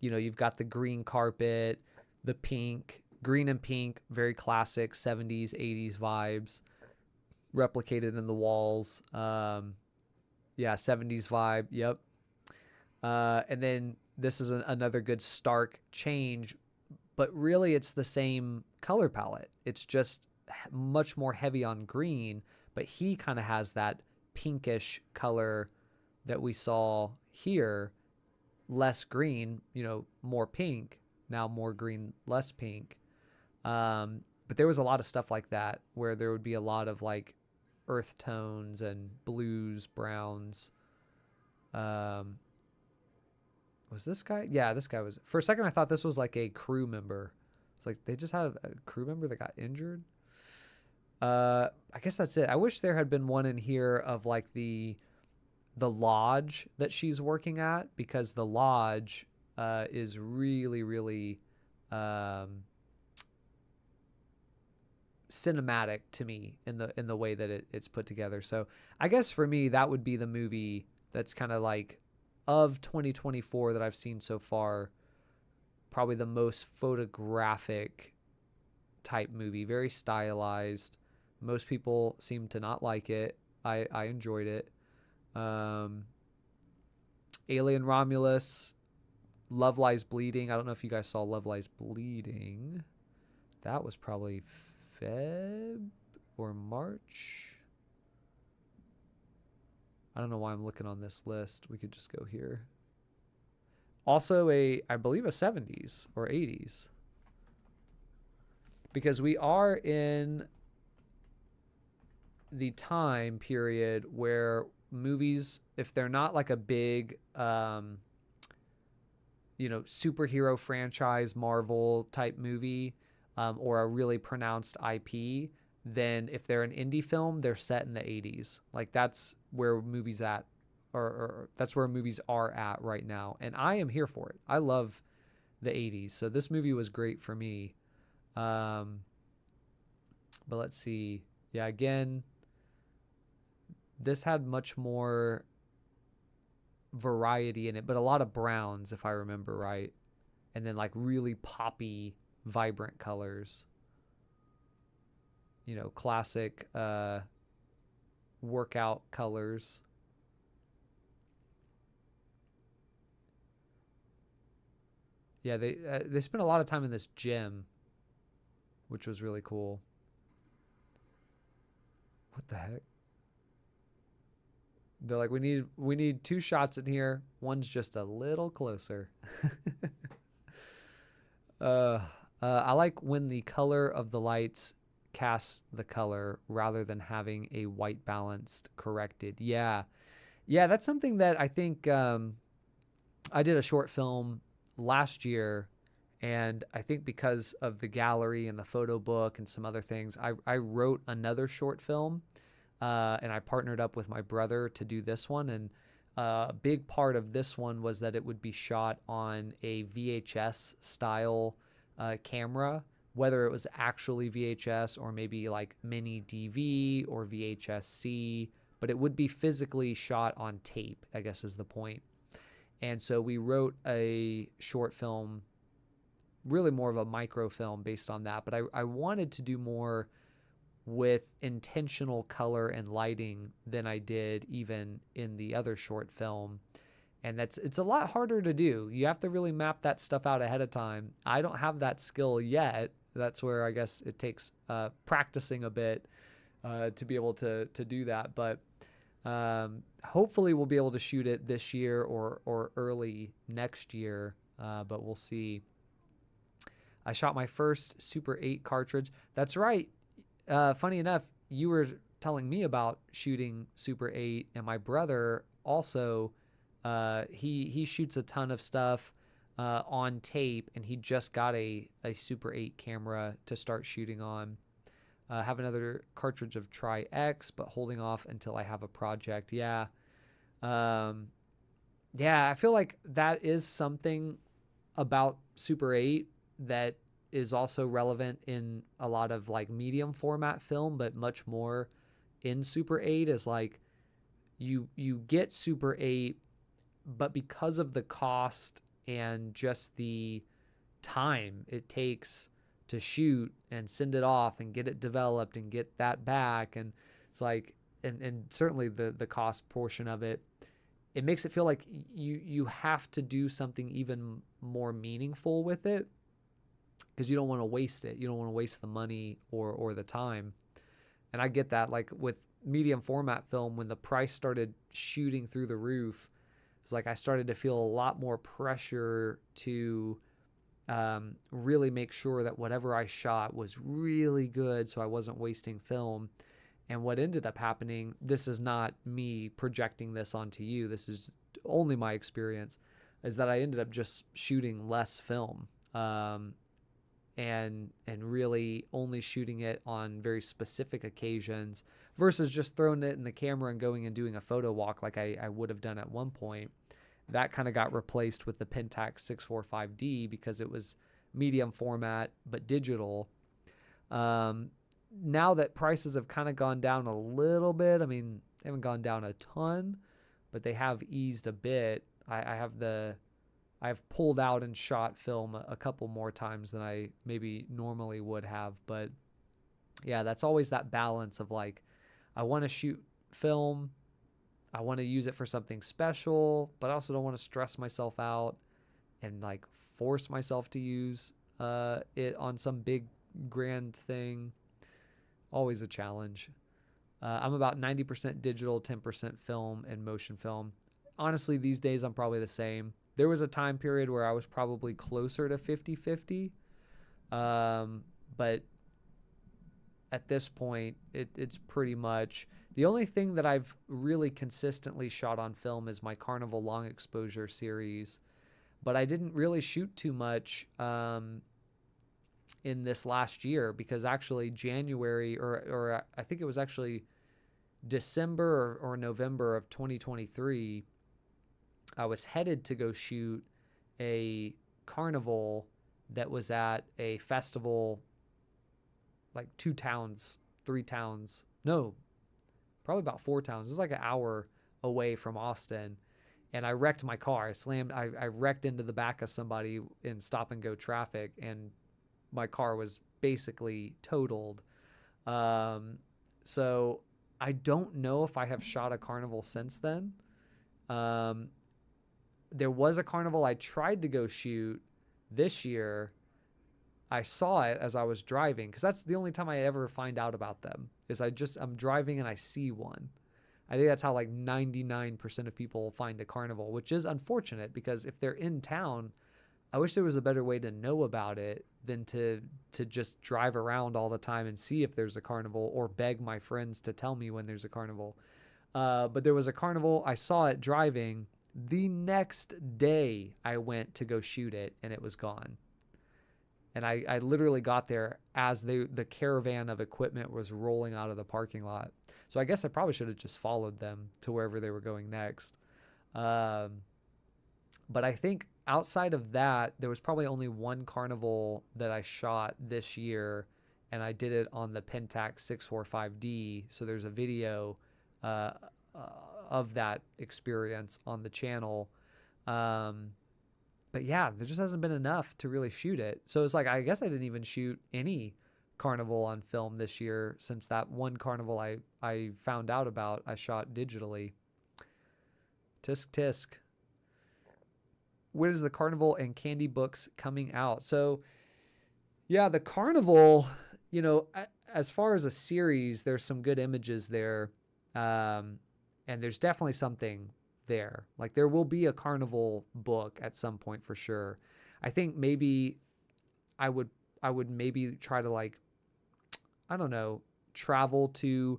S1: You know, you've got the green carpet, the pink, green and pink, very classic 70s, 80s vibes replicated in the walls. Yeah, 70s vibe. Yep. And then this is another good stark change, but really it's the same color palette. It's just much more heavy on green, but he kind of has that pinkish color that we saw here, less green, you know, more pink, now more green, less pink. But there was a lot of stuff like that where there would be a lot of like earth tones and blues, browns. Was this guy? Yeah, this guy was. For a second, I thought this was like a crew member. It's like they just had a crew member that got injured. I guess that's it. I wish there had been one in here of like the lodge that she's working at, because the lodge is really, really cinematic to me in the way that it's put together. So I guess for me, that would be the movie that's kind of like, of 2024 that I've seen so far, probably the most photographic type movie, very stylized. Most people seem to not like it. I enjoyed it. Alien Romulus, Love Lies Bleeding. I don't know if you guys saw Love Lies Bleeding. That was probably Feb or March. I don't know why I'm looking on this list. We could just go here. Also I believe a 70s or 80s. Because we are in the time period where movies, if they're not like a big, superhero franchise, Marvel type movie, or a really pronounced IP, then if they're an indie film, they're set in the 80s. Like that's where movies at, or that's where movies are at right now. And I am here for it. I love the 80s. So this movie was great for me. But let's see. Yeah, again, this had much more variety in it, but a lot of browns, if I remember right. And then like really poppy, vibrant colors. You know, classic workout colors. Yeah, they spent a lot of time in this gym, which was really cool. What the heck? They're like, we need two shots in here. One's just a little closer. I like when the color of the lights casts the color rather than having a white balanced corrected. Yeah, that's something that I think I did a short film last year, and I think because of the gallery and the photo book and some other things, I wrote another short film, and I partnered up with my brother to do this one. And a big part of this one was that it would be shot on a VHS style camera whether it was actually VHS or maybe like mini DV or VHS-C, but it would be physically shot on tape, I guess is the point. And so we wrote a short film, really more of a microfilm based on that. But I wanted to do more with intentional color and lighting than I did even in the other short film. And it's a lot harder to do. You have to really map that stuff out ahead of time. I don't have that skill yet. That's where I guess it takes practicing a bit to be able to do that. But hopefully we'll be able to shoot it this year or early next year, but we'll see. I shot my first Super 8 cartridge. That's right. Funny enough, you were telling me about shooting Super 8, and my brother also, he shoots a ton of stuff on tape, and he just got a Super 8 camera to start shooting on. Have another cartridge of Tri-X, but holding off until I have a project. Yeah. Yeah, I feel like that is something about Super 8 that is also relevant in a lot of like medium format film, but much more in Super 8 is like you get Super 8, but because of the cost and just the time it takes to shoot and send it off and get it developed and get that back, and it's like and certainly the cost portion of it, it makes it feel like you have to do something even more meaningful with it, because you don't want to waste it. You don't want to waste the money or the time. And I get that. Like with medium format film, when the price started shooting through the roof, it's like I started to feel a lot more pressure to really make sure that whatever I shot was really good, so I wasn't wasting film. And what ended up happening, this is not me projecting this onto you, this is only my experience, is that I ended up just shooting less film. And really only shooting it on very specific occasions versus just throwing it in the camera and going and doing a photo walk like I would have done at one point. That kind of got replaced with the Pentax 645D because it was medium format but digital. Now that prices have kind of gone down a little bit, I mean, they haven't gone down a ton, but they have eased a bit. I've pulled out and shot film a couple more times than I maybe normally would have. But yeah, that's always that balance of like, I want to shoot film, I want to use it for something special, but I also don't want to stress myself out and like force myself to use it on some big grand thing. Always a challenge. I'm about 90% digital, 10% film and motion film. Honestly, these days I'm probably the same. There was a time period where I was probably closer to 50-50. But at this point, it's pretty much... The only thing that I've really consistently shot on film is my Carnival long exposure series. But I didn't really shoot too much in this last year, because actually January, or I think it was actually December or November of 2023, I was headed to go shoot a carnival that was at a festival like 2 towns, 3 towns, no, probably about 4 towns. It's like an hour away from Austin. And I wrecked my car. I wrecked into the back of somebody in stop and go traffic, and my car was basically totaled. So I don't know if I have shot a carnival since then. There was a carnival I tried to go shoot this year. I saw it as I was driving, because that's the only time I ever find out about them, is I'm driving and I see one. I think that's how like 99% of people find a carnival, which is unfortunate, because if they're in town, I wish there was a better way to know about it than to just drive around all the time and see if there's a carnival, or beg my friends to tell me when there's a carnival. But there was a carnival. I saw it driving. The next day I went to go shoot it, and it was gone. And I literally got there as the caravan of equipment was rolling out of the parking lot. So I guess I probably should have just followed them to wherever they were going next. But But I think outside of that, there was probably only one carnival that I shot this year, and I did it on the Pentax 645D. So there's a video uh, of that experience on the channel. But yeah, there just hasn't been enough to really shoot it. So it's like, I guess I didn't even shoot any carnival on film this year, since that one carnival I found out about, I shot digitally. Tisk tisk. When is the carnival and candy books coming out? So yeah, the carnival, as far as a series, there's some good images there. And there's definitely something there. Like, there will be a carnival book at some point for sure. I think maybe I would maybe try to, like, I don't know, travel to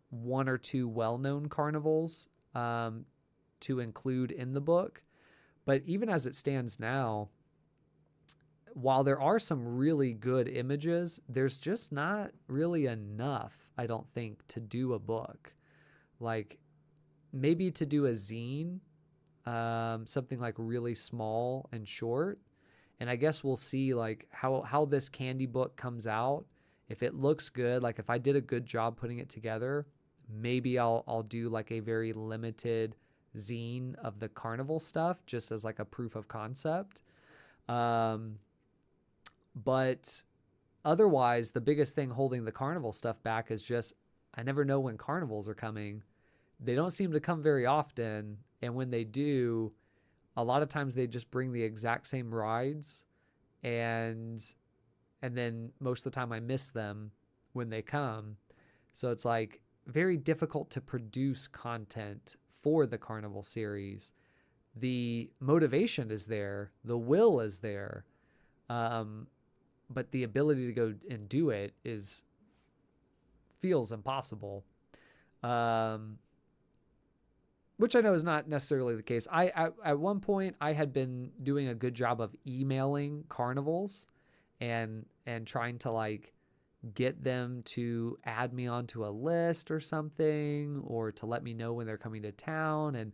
S1: one or two well-known carnivals to include in the book. But even as it stands now, while there are some really good images, there's just not really enough, I don't think, to do a book. Like, maybe to do a zine, something like really small and short. And I guess we'll see like how this candy book comes out. If it looks good, like if I did a good job putting it together, maybe I'll do like a very limited zine of the carnival stuff, just as like a proof of concept. But otherwise, the biggest thing holding the carnival stuff back is just, I never know when carnivals are coming. They don't seem to come very often. And when they do, a lot of times they just bring the exact same rides. And then most of the time I miss them when they come. So it's like very difficult to produce content for the carnival series. The motivation is there. The will is there. But the ability to go and do it feels impossible. Which I know is not necessarily the case. At one point I had been doing a good job of emailing carnivals and trying to like get them to add me onto a list or something, or to let me know when they're coming to town. And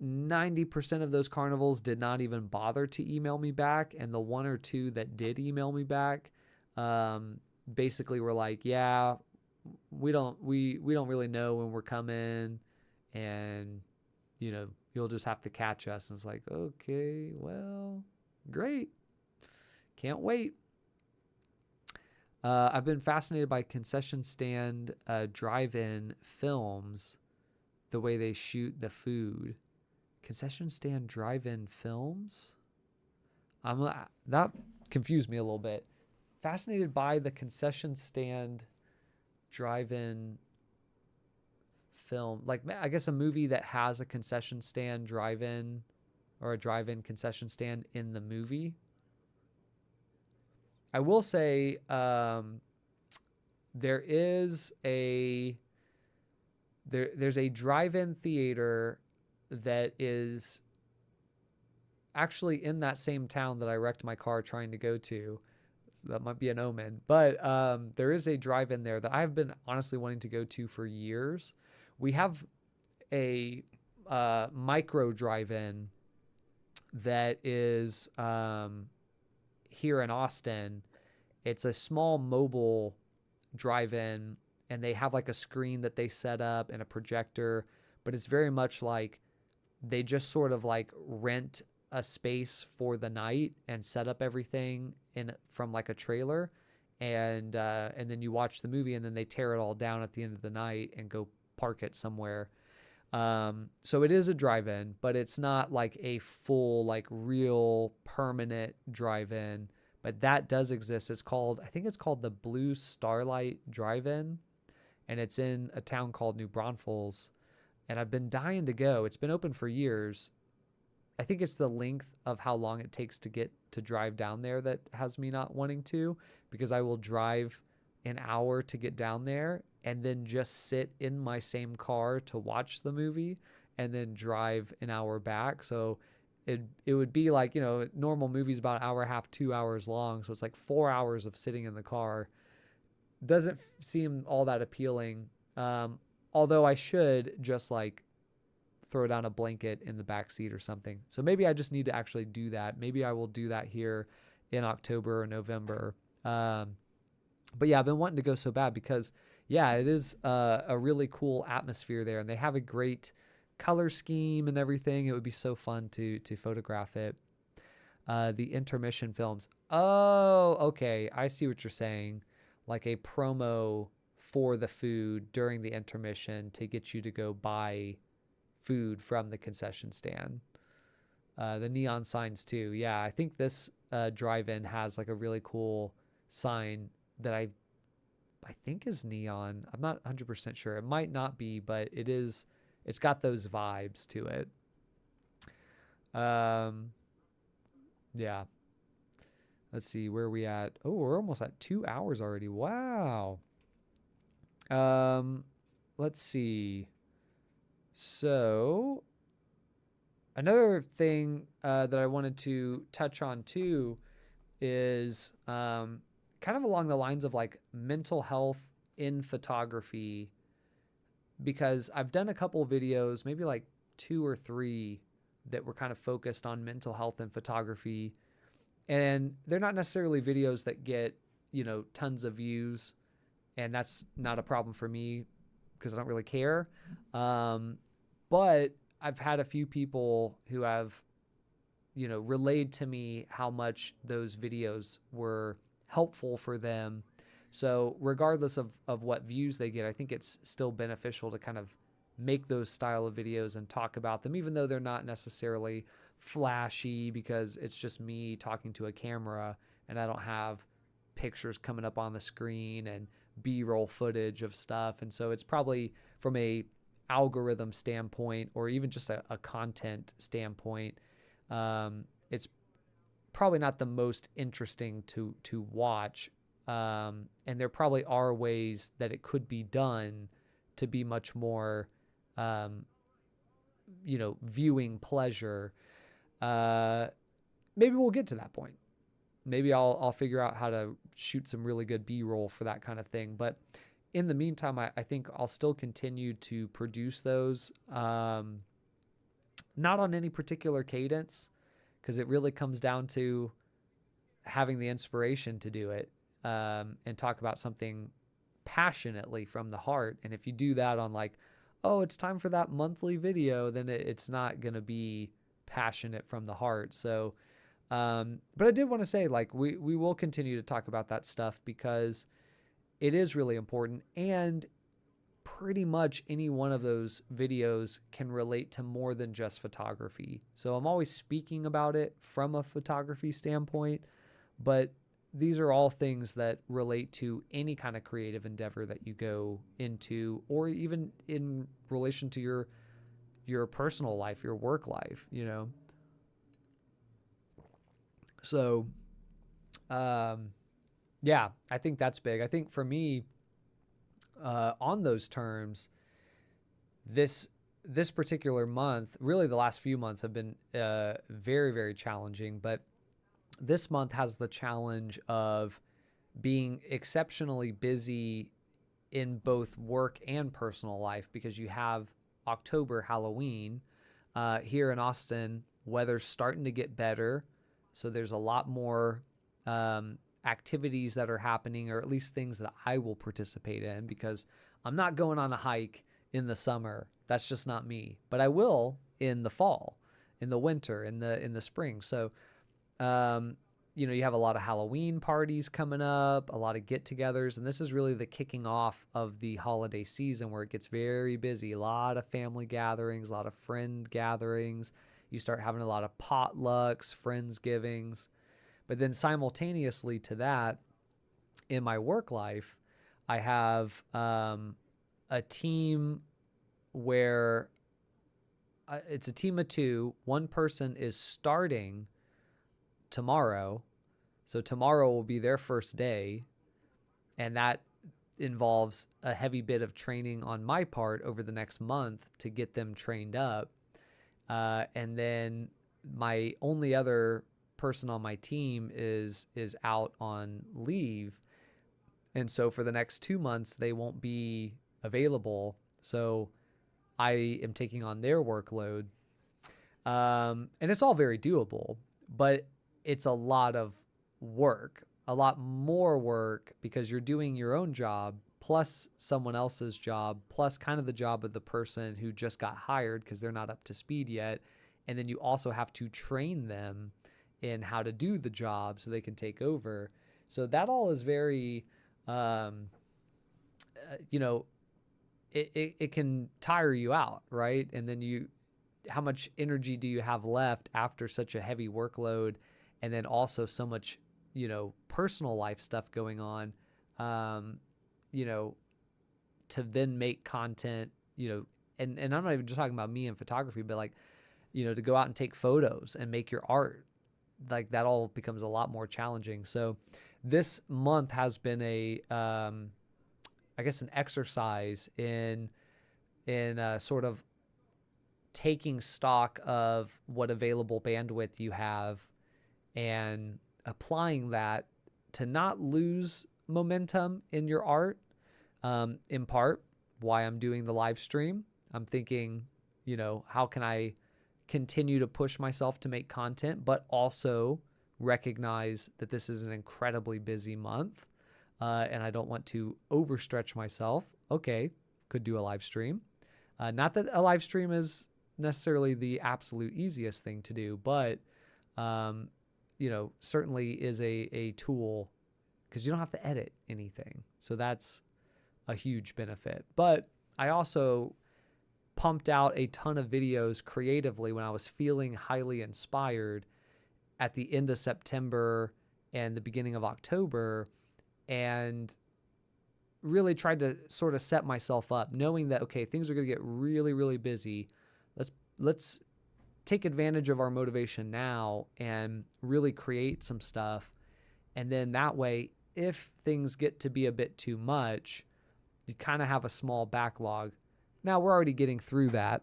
S1: 90% of those carnivals did not even bother to email me back. And the one or two that did email me back, basically were like, yeah, we don't really know when we're coming, and you'll just have to catch us. And it's like, okay, well, great. Can't wait. I've been fascinated by concession stand drive-in films, the way they shoot the food. Concession stand drive-in films? That confused me a little bit. Fascinated by the concession stand drive-in film. Like, I guess a movie that has a concession stand drive-in, or a drive-in concession stand in the movie. I will say there's a drive-in theater that is actually in that same town that I wrecked my car trying to go to. So that might be an omen. But there is a drive-in there that I've been honestly wanting to go to for years. We have a micro drive-in that is here in Austin. It's a small mobile drive-in, and they have like a screen that they set up and a projector, but it's very much like they just sort of like rent a space for the night and set up everything from like a trailer, and then you watch the movie, and then they tear it all down at the end of the night and go park it somewhere. So it is a drive-in, but it's not like a full, like real permanent drive-in, but that does exist. I think it's called the Blue Starlight Drive-In, and it's in a town called New Braunfels, and I've been dying to go. It's been open for years. I think it's the length of how long it takes to drive down there that has me not wanting to, because I will drive an hour to get down there and then just sit in my same car to watch the movie and then drive an hour back. So it would be like, normal movies about an hour and a half, 2 hours long. So it's like 4 hours of sitting in the car. Doesn't seem all that appealing. Although I should just like throw down a blanket in the back seat or something. So maybe I just need to actually do that. Maybe I will do that here in October or November. But yeah, I've been wanting to go so bad because yeah, it is a really cool atmosphere there, and they have a great color scheme and everything. It would be so fun to photograph it. The intermission films. Oh, okay. I see what you're saying. Like a promo for the food during the intermission to get you to go buy food from the concession stand. The neon signs too. Yeah, I think this drive-in has like a really cool sign that I think is neon. I'm not 100% sure. It might not be, but it is. It's got those vibes to it. Yeah. Let's see, where are we at? Oh, we're almost at 2 hours already. Wow. Let's see. So another thing that I wanted to touch on too is kind of along the lines of like mental health in photography, because I've done a couple videos, maybe like 2 or 3 that were kind of focused on mental health in photography. And they're not necessarily videos that get, tons of views. And that's not a problem for me because I don't really care. But I've had a few people who have, relayed to me how much those videos were helpful for them. So regardless of what views they get, I think it's still beneficial to kind of make those style of videos and talk about them, even though they're not necessarily flashy, because it's just me talking to a camera and I don't have pictures coming up on the screen and B-roll footage of stuff. And so it's probably from a algorithm standpoint or even just a content standpoint, it's probably not the most interesting to watch. And there probably are ways that it could be done to be much more, viewing pleasure. Maybe we'll get to that point. Maybe I'll figure out how to shoot some really good B-roll for that kind of thing. But in the meantime, I think I'll still continue to produce those, not on any particular cadence, because it really comes down to having the inspiration to do it, and talk about something passionately from the heart. And if you do that on like, oh, it's time for that monthly video, then it's not going to be passionate from the heart. So, but I did want to say, like, we will continue to talk about that stuff because it is really important, and pretty much any one of those videos can relate to more than just photography. So I'm always speaking about it from a photography standpoint, but these are all things that relate to any kind of creative endeavor that you go into, or even in relation to your personal life, your work life, So, yeah, I think that's big. I think for me, on those terms, this particular month, really the last few months have been very, very challenging, but this month has the challenge of being exceptionally busy in both work and personal life, because you have October, Halloween. Here in Austin, weather's starting to get better. So there's a lot more activities that are happening, or at least things that I will participate in, because I'm not going on a hike in the summer. That's just not me. But I will in the fall, in the winter, in the spring. So, you have a lot of Halloween parties coming up, a lot of get-togethers, and this is really the kicking off of the holiday season where it gets very busy. A lot of family gatherings, a lot of friend gatherings. You start having a lot of potlucks, friendsgivings. But then simultaneously to that, in my work life, I have a team where it's a team of 2. One person is starting tomorrow. So tomorrow will be their first day. And that involves a heavy bit of training on my part over the next month to get them trained up. And then my only other person on my team is out on leave. And so for the next 2 months, they won't be available. So I am taking on their workload. And it's all very doable, but it's a lot of work, a lot more work, because you're doing your own job plus someone else's job plus kind of the job of the person who just got hired because they're not up to speed yet. And then you also have to train them in how to do the job so they can take over. So that all is very, you know, it can tire you out, right? And then how much energy do you have left after such a heavy workload, and then also so much, personal life stuff going on, to then make content, and I'm not even just talking about me and photography, but like, to go out and take photos and make your art, like that all becomes a lot more challenging. So this month has been I guess an exercise in sort of taking stock of what available bandwidth you have and applying that to not lose momentum in your art. In part, why I'm doing the live stream. I'm thinking, how can I continue to push myself to make content, but also recognize that this is an incredibly busy month, and I don't want to overstretch myself. Okay, could do a live stream. Not that a live stream is necessarily the absolute easiest thing to do, but certainly is a tool, because you don't have to edit anything. So that's a huge benefit. But I also pumped out a ton of videos creatively when I was feeling highly inspired at the end of September and the beginning of October, and really tried to sort of set myself up, knowing that, okay, things are going to get really, really busy. Let's take advantage of our motivation now and really create some stuff. And then that way, if things get to be a bit too much, you kind of have a small backlog. Now we're already getting through that,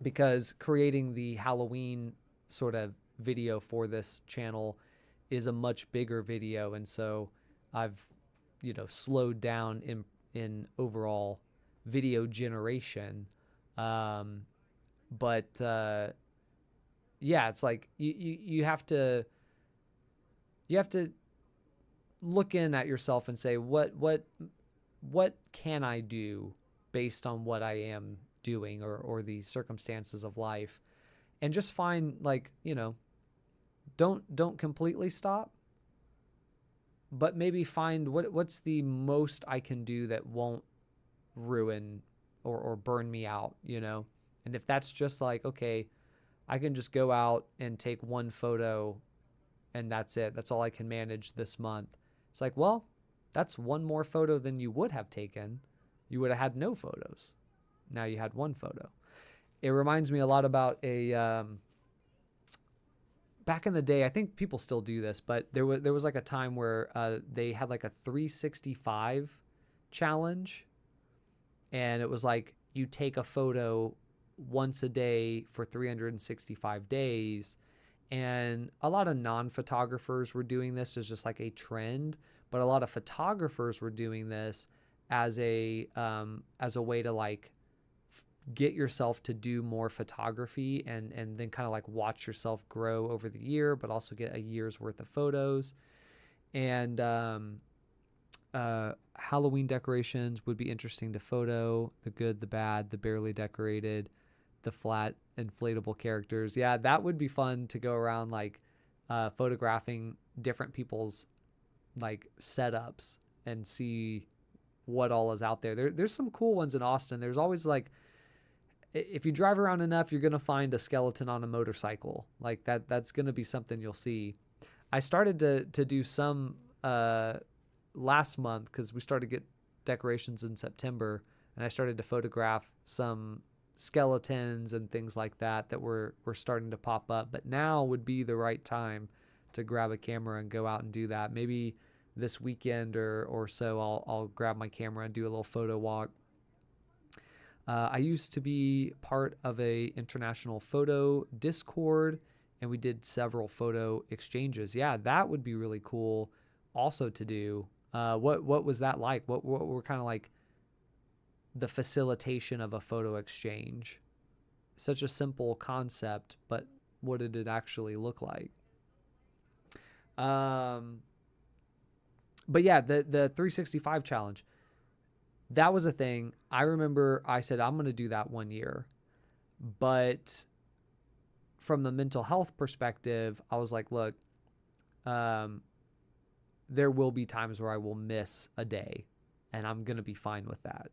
S1: because creating the Halloween sort of video for this channel is a much bigger video. And so I've, slowed down in overall video generation. But it's like you have to look in at yourself and say, what can I do based on what I am doing, or the circumstances of life, and just find, like, don't completely stop, but maybe find what's the most I can do that won't ruin or burn me out, And if that's just like, okay, I can just go out and take one photo and that's it. That's all I can manage this month. It's like, well, that's one more photo than you would have taken. You would have had no photos. Now you had one photo. It reminds me a lot about back in the day, I think people still do this, but there was like a time where they had like a 365 challenge, and it was like you take a photo once a day for 365 days. And a lot of non-photographers were doing this as just like a trend, but a lot of photographers were doing this as a way to like get yourself to do more photography, and then kind of like watch yourself grow over the year, but also get a year's worth of photos. And Halloween decorations would be interesting to photo: the good, the bad, the barely decorated, the flat inflatable characters. Yeah, that would be fun to go around like photographing different people's like setups and see what all is out there. There's some cool ones in Austin. There's always like, if you drive around enough, you're going to find a skeleton on a motorcycle. Like that's going to be something you'll see. I started to do some last month, because we started to get decorations in September, and I started to photograph some skeletons and things like that were starting to pop up. But now would be the right time to grab a camera and go out and do that. Maybe this weekend or so I'll grab my camera and do a little photo walk. I used to be part of a international photo Discord, and we did several photo exchanges. Yeah, that would be really cool also to do. What was that like? What were kind of like the facilitation of a photo exchange. Such a simple concept, but what did it actually look like? But yeah, the 365 challenge, that was a thing. I remember I said, I'm going to do that 1 year. But from the mental health perspective, I was like, look, there will be times where I will miss a day, and I'm going to be fine with that,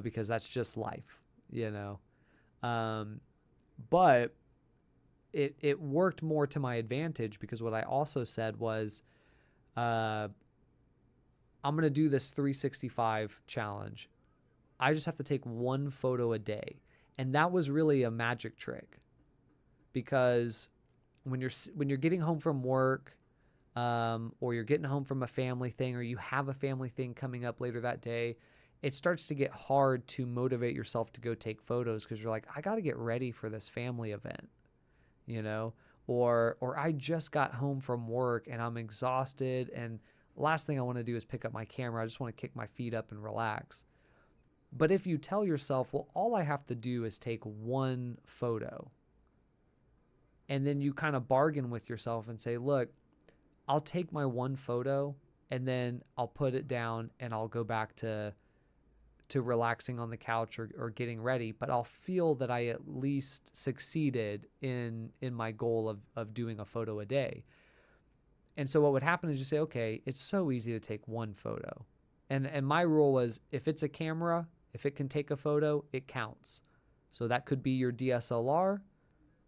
S1: because that's just life, you know? But it worked more to my advantage, because what I also said was, I'm going to do this 365 challenge. I just have to take one photo a day. And that was really a magic trick, because when you're getting home from work, or you're getting home from a family thing, or you have a family thing coming up later that day, it starts to get hard to motivate yourself to go take photos, because you're like, I got to get ready for this family event, you know, or I just got home from work and I'm exhausted, and last thing I want to do is pick up my camera. I just want to kick my feet up and relax. But if you tell yourself, well, all I have to do is take one photo, and then you kind of bargain with yourself and say, look, I'll take my one photo and then I'll put it down and I'll go back to relaxing on the couch or getting ready, but I'll feel that I at least succeeded in my goal of doing a photo a day. And so what would happen is you say, okay, it's so easy to take one photo. And my rule was, if it's a camera, if it can take a photo, it counts. So that could be your DSLR,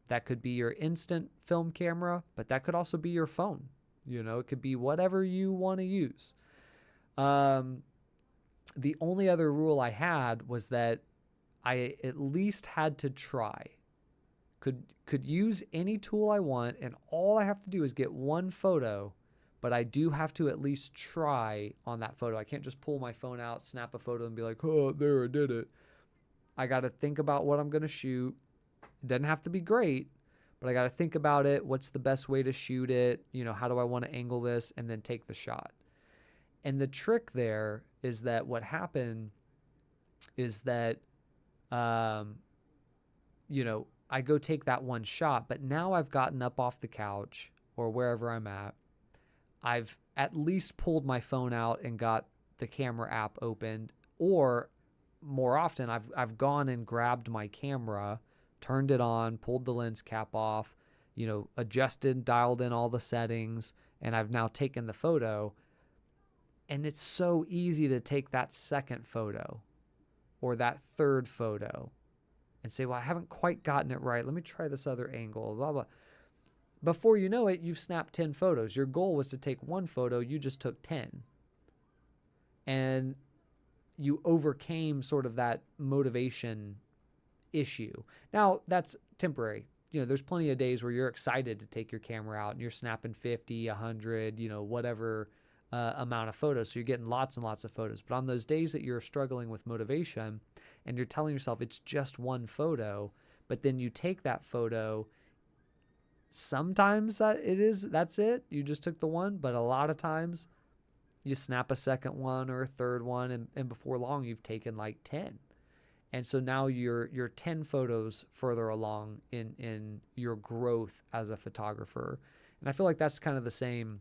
S1: that could be your instant film camera, but that could also be your phone. You know, it could be whatever you want to use. The only other rule I had was that I at least had to try. Could use any tool I want, and all I have to do is get one photo, but I do have to at least try on that photo. I can't just pull my phone out, snap a photo, and be like, oh, there, I did it. I got to think about what I'm going to shoot. It doesn't have to be great, but I got to think about it. What's the best way to shoot it? You know, how do I want to angle this? And then take the shot. And the trick there is that what happened is that, you know, I go take that one shot, but now I've gotten up off the couch or wherever I'm at. I've at least pulled my phone out and got the camera app opened, or more often I've gone and grabbed my camera, turned it on, pulled the lens cap off, you know, adjusted, dialed in all the settings, and I've now taken the photo. And it's so easy to take that second photo or that third photo and say, well, I haven't quite gotten it right. Let me try this other angle, blah, blah. Before you know it, you've snapped 10 photos. Your goal was to take one photo. You just took 10. And you overcame sort of that motivation issue. Now, that's temporary. You know, there's plenty of days where you're excited to take your camera out and you're snapping 50, 100, you know, whatever amount of photos. So you're getting lots and lots of photos. But on those days that you're struggling with motivation and you're telling yourself it's just one photo, but then you take that photo, sometimes that's it. You just took the one, but a lot of times you snap a second one or a third one, and before long you've taken like 10. And so now you're 10 photos further along in your growth as a photographer. And I feel like that's kind of the same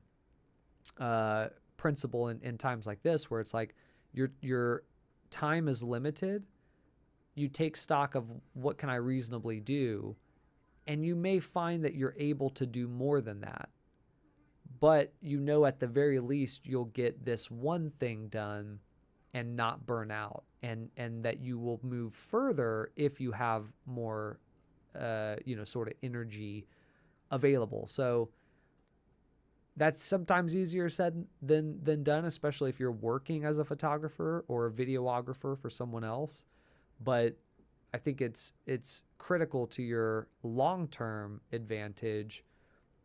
S1: principle in times like this, where it's like your time is limited. You take stock of what can I reasonably do, and you may find that you're able to do more than that. But you know, at the very least, you'll get this one thing done and not burn out, and that you will move further if you have more, sort of energy available. So that's sometimes easier said than done, especially if you're working as a photographer or a videographer for someone else. But I think it's critical to your long-term advantage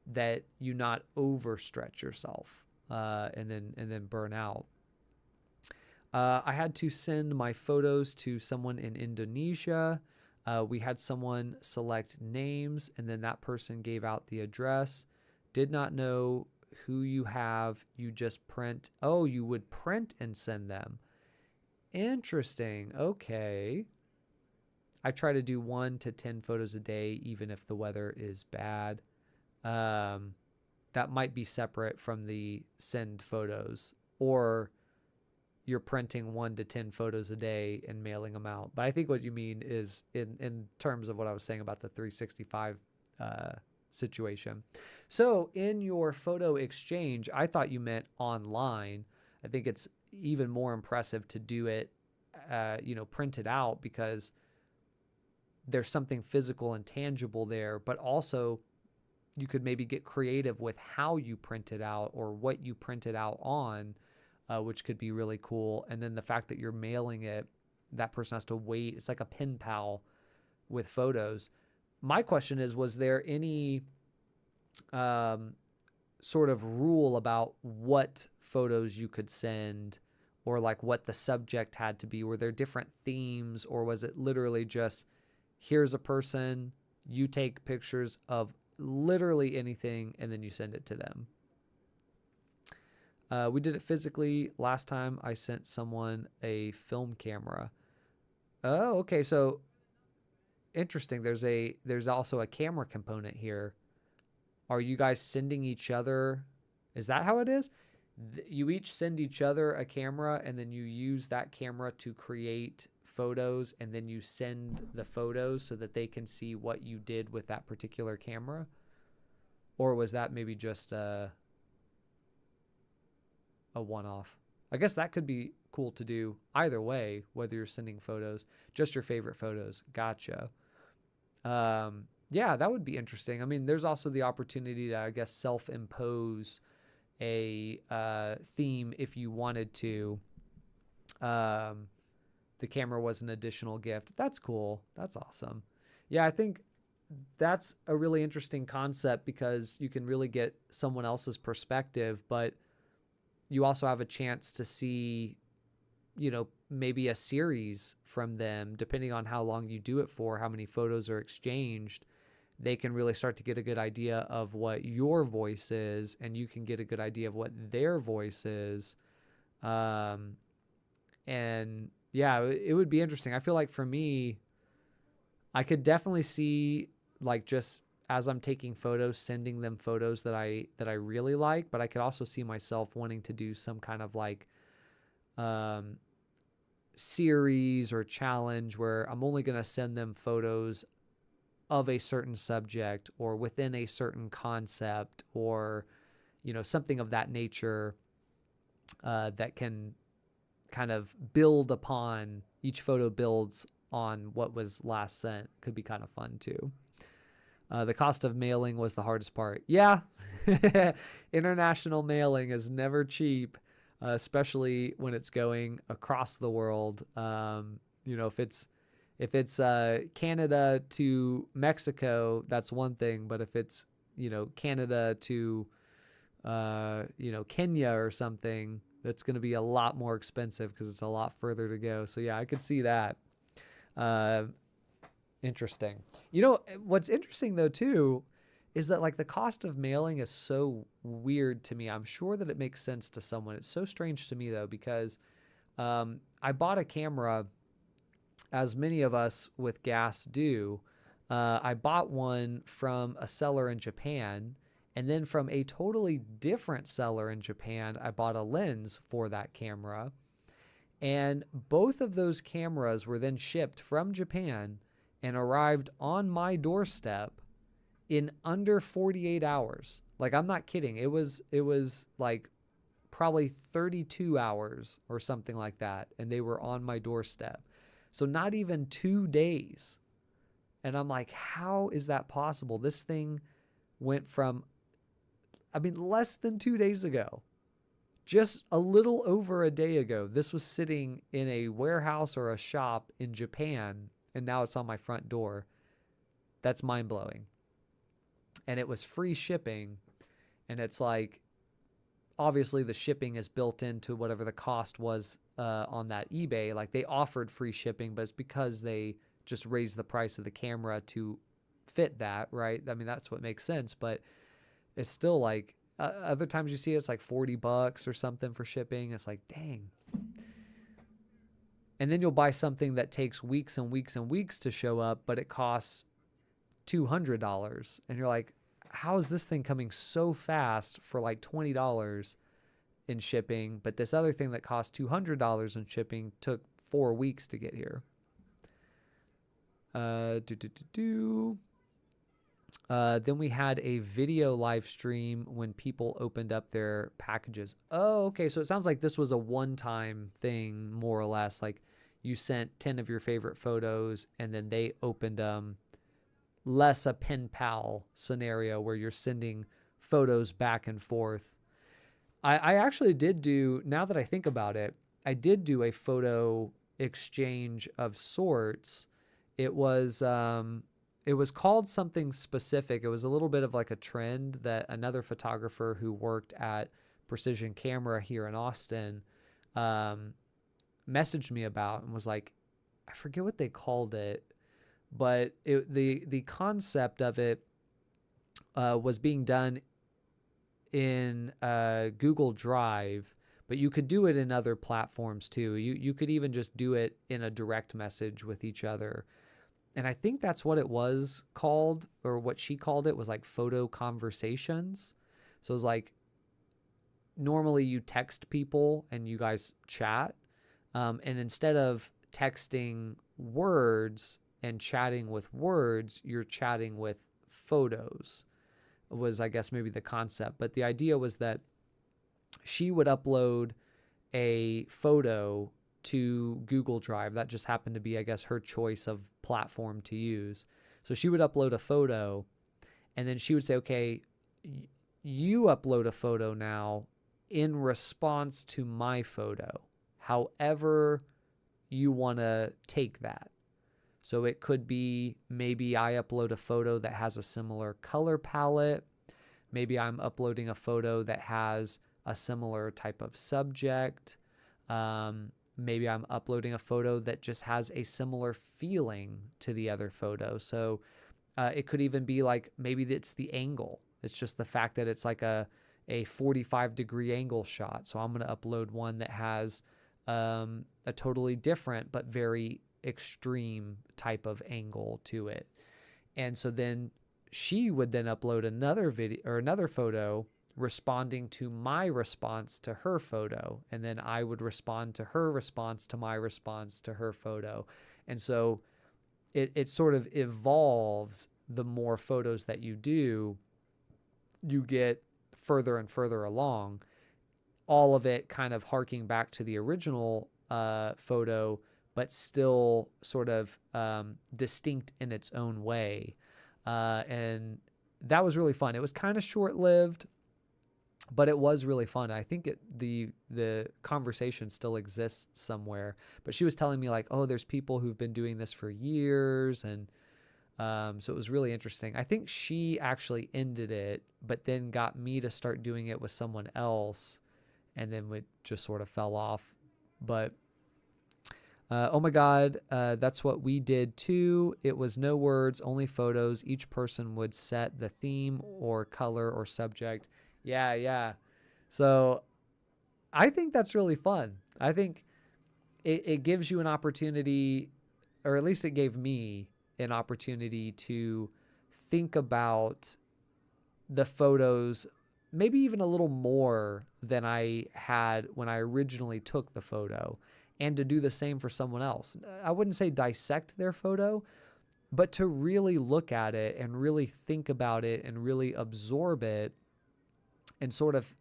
S1: that you not overstretch yourself and then burn out. I had to send my photos to someone in Indonesia. We had someone select names, and then that person gave out the address. Did not know who you have. You just print. Oh, you would print and send them. Interesting. Okay. I try to do 1 to 10 photos a day, even if the weather is bad. That might be separate from the send photos, or you're printing 1 to 10 photos a day and mailing them out. But I think what you mean is in terms of what I was saying about the 365 situation. So in your photo exchange, I thought you meant online. I think it's even more impressive to do it, print it out, because there's something physical and tangible there, but also you could maybe get creative with how you print it out or what you print it out on, which could be really cool. And then the fact that you're mailing it, that person has to wait. It's like a pen pal with photos. My question is, was there any sort of rule about what photos you could send, or like what the subject had to be? Were there different themes, or was it literally just, here's a person, you take pictures of literally anything, and then you send it to them? We did it physically. Last time I sent someone a film camera. Oh, okay. So interesting. There's also a camera component here. Are you guys sending each other? Is that how it is? You each send each other a camera, and then you use that camera to create photos, and then you send the photos so that they can see what you did with that particular camera? Or was that maybe just a one-off? I guess that could be cool to do either way, whether you're sending photos, just your favorite photos. Gotcha. Yeah, that would be interesting. I mean, there's also the opportunity to, I guess, self-impose a theme if you wanted to. The camera was an additional gift. That's cool. That's awesome. Yeah, I think that's a really interesting concept, because you can really get someone else's perspective, but you also have a chance to see, maybe a series from them, depending on how long you do it for, how many photos are exchanged. They can really start to get a good idea of what your voice is, and you can get a good idea of what their voice is. And yeah, it would be interesting. I feel like for me, I could definitely see, like, just as I'm taking photos, sending them photos that I really like, but I could also see myself wanting to do some kind of like series or challenge where I'm only going to send them photos of a certain subject or within a certain concept, or, something of that nature, that can kind of build upon, each photo builds on what was last sent. Could be kind of fun too. The cost of mailing was the hardest part. Yeah. International mailing is never cheap, especially when it's going across the world. If it's Canada to Mexico, that's one thing. But if it's, Canada to, Kenya or something, that's going to be a lot more expensive because it's a lot further to go. So yeah, I could see that. Interesting. What's interesting though too is that, like, the cost of mailing is so weird to me. I'm sure that it makes sense to someone. It's so strange to me though, because I bought a camera, as many of us with gas do. I bought one from a seller in Japan, and then from a totally different seller in Japan, I bought a lens for that camera. And both of those cameras were then shipped from Japan and arrived on my doorstep in under 48 hours. Like, I'm not kidding. It was like probably 32 hours or something like that, and they were on my doorstep. So not even 2 days. And I'm like, how is that possible? This thing went from, less than 2 days ago, just a little over a day ago, this was sitting in a warehouse or a shop in Japan, and now it's on my front door. That's mind-blowing. And it was free shipping, and it's like, obviously the shipping is built into whatever the cost was on that eBay. Like, they offered free shipping, but it's because they just raised the price of the camera to fit that, right? That's what makes sense, but it's still like, other times you see it's like $40 or something for shipping. It's like, dang. And then you'll buy something that takes weeks and weeks and weeks to show up, but it costs $200. And you're like, how is this thing coming so fast for like $20 in shipping? But this other thing that cost $200 in shipping took 4 weeks to get here. Then we had a video live stream when people opened up their packages. Oh, okay. So it sounds like this was a one-time thing, more or less. Like you sent 10 of your favorite photos and then they opened them. Less a pen pal scenario where you're sending photos back and forth. I actually did do, now that I think about it, I did do a photo exchange of sorts. It was called something specific. It was a little bit of like a trend that another photographer who worked at Precision Camera here in Austin messaged me about and was like, I forget what they called it, but the concept of it was being done in Google Drive, but you could do it in other platforms too. You could even just do it in a direct message with each other. And I think that's what it was called, or what she called it was like photo conversations. So it was like, normally you text people and you guys chat. And instead of texting words and chatting with words, you're chatting with photos, was I guess maybe the concept. But the idea was that she would upload a photo to Google Drive. That just happened to be, I guess, her choice of platform to use. So she would upload a photo and then she would say, okay, you upload a photo now in response to my photo, however you want to take that. So it could be maybe I upload a photo that has a similar color palette. Maybe I'm uploading a photo that has a similar type of subject. Maybe I'm uploading a photo that just has a similar feeling to the other photo. So it could even be like, maybe it's the angle. It's just the fact that it's like a 45-degree angle shot. So I'm going to upload one that has a totally different but very extreme type of angle to it. And so then she would then upload another video or another photo responding to my response to her photo, and then I would respond to her response to my response to her photo. And so it sort of evolves. The more photos that you do, you get further and further along, all of it kind of harking back to the original photo, but still sort of distinct in its own way. And that was really fun. It was kind of short-lived, but it was really fun. I think the conversation still exists somewhere. But she was telling me like, oh, there's people who've been doing this for years. And so it was really interesting. I think she actually ended it, but then got me to start doing it with someone else. And then it just sort of fell off. But oh my God, that's what we did too. It was no words, only photos. Each person would set the theme or color or subject. Yeah. So I think that's really fun. I think it gives you an opportunity, or at least it gave me an opportunity to think about the photos maybe even a little more than I had when I originally took the photo, and to do the same for someone else. I wouldn't say dissect their photo, but to really look at it and really think about it and really absorb it and sort of,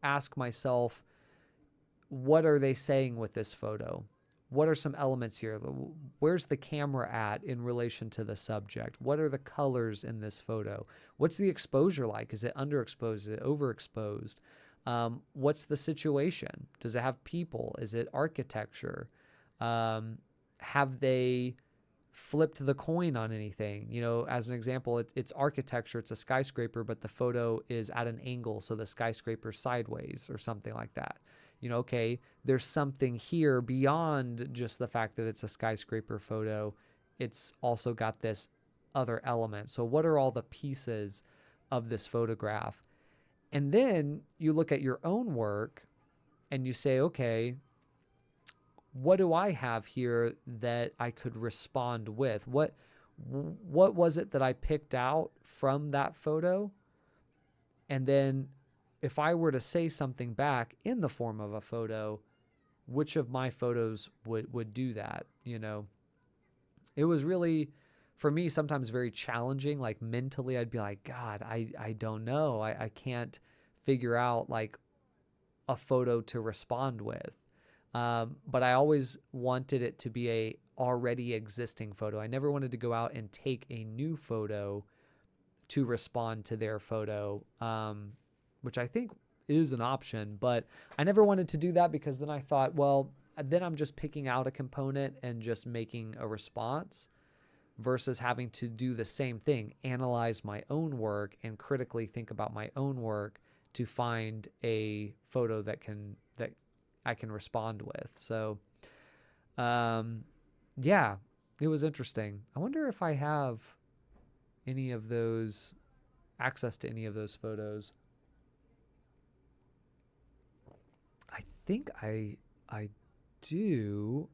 S1: ask myself, what are they saying with this photo? What are some elements here? Where's the camera at in relation to the subject? What are the colors in this photo? What's the exposure like? Is it underexposed? Is it overexposed? What's the situation? Does it have people? Is it architecture? Have they flipped the coin on anything? As an example, it's architecture. It's a skyscraper, but the photo is at an angle, so the skyscraper's sideways or something like that. Okay, there's something here beyond just the fact that it's a skyscraper photo. It's also got this other element. So what are all the pieces of this photograph? And then you look at your own work and you say, okay, what do I have here that I could respond with? What was it that I picked out from that photo? And then if I were to say something back in the form of a photo, which of my photos would do that? You know, it was really, for me, sometimes very challenging. Like mentally, I'd be like, God, I don't know. I can't figure out like a photo to respond with. But I always wanted it to be a already existing photo. I never wanted to go out and take a new photo to respond to their photo, which I think is an option, but I never wanted to do that because then I thought, well, then I'm just picking out a component and just making a response versus having to do the same thing, analyze my own work and critically think about my own work to find a photo that I can respond with. So, yeah, it was interesting. I wonder if I have any of those, access to any of those photos. I think I do.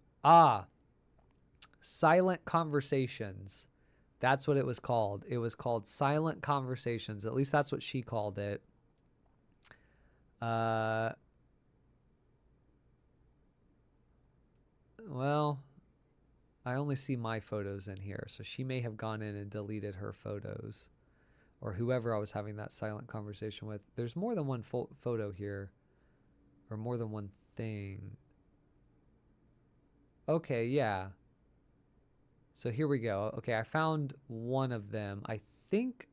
S1: Silent Conversations. That's what it was called. It was called Silent Conversations. At least that's what she called it. Well, I only see my photos in here, so she may have gone in and deleted her photos, or whoever I was having that silent conversation with. There's more than one photo here, or more than one thing. Okay, yeah. So here we go. Okay, I found one of them. I think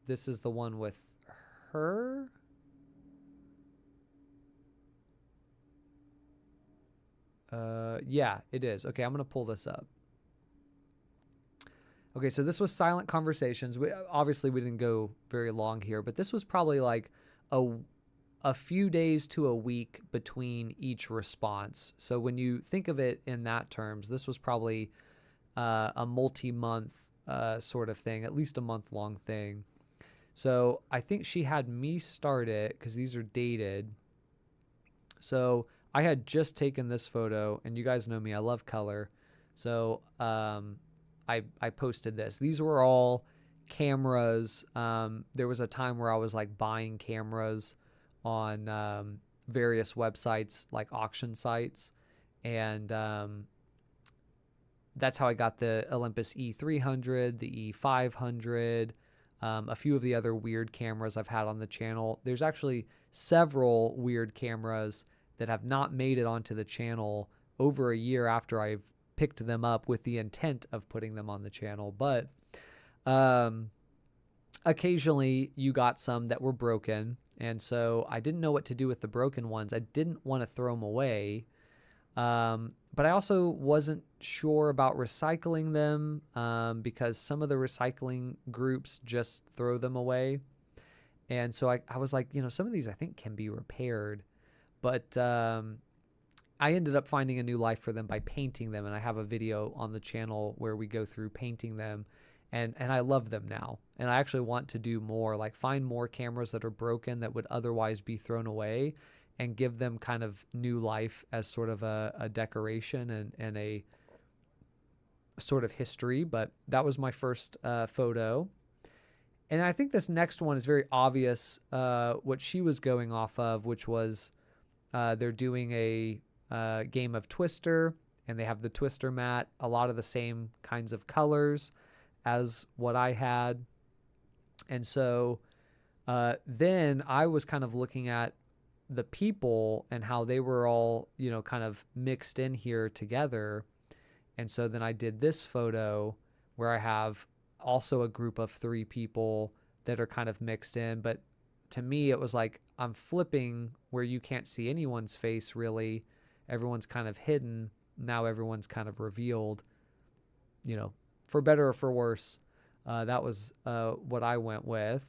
S1: this is the one with her. Yeah, it is. Okay, I'm going to pull this up. Okay, so this was Silent Conversations. Obviously, we didn't go very long here, but this was probably like a few days to a week between each response. So when you think of it in that terms, this was probably a multi-month sort of thing, at least a month-long thing. So I think she had me start it because these are dated. So I had just taken this photo, and you guys know me, I love color. So I posted this. These were all cameras. There was a time where I was like buying cameras on various websites, like auction sites. And that's how I got the Olympus E300, the E500, a few of the other weird cameras I've had on the channel. There's actually several weird cameras that have not made it onto the channel over a year after I've picked them up with the intent of putting them on the channel. But occasionally you got some that were broken. And so I didn't know what to do with the broken ones. I didn't want to throw them away. But I also wasn't sure about recycling them because some of the recycling groups just throw them away. And so I was like, some of these I think can be repaired. But I ended up finding a new life for them by painting them. And I have a video on the channel where we go through painting them. And I love them now. And I actually want to do more, like find more cameras that are broken that would otherwise be thrown away and give them kind of new life as sort of a decoration and a sort of history. But that was my first photo. And I think this next one is very obvious what she was going off of, which was they're doing a game of Twister, and they have the Twister mat, a lot of the same kinds of colors as what I had. And so then I was kind of looking at the people and how they were all, kind of mixed in here together. And so then I did this photo where I have also a group of 3 people that are kind of mixed in. But to me, it was like I'm flipping where you can't see anyone's face really. Everyone's kind of hidden. Now everyone's kind of revealed, for better or for worse. That was what I went with.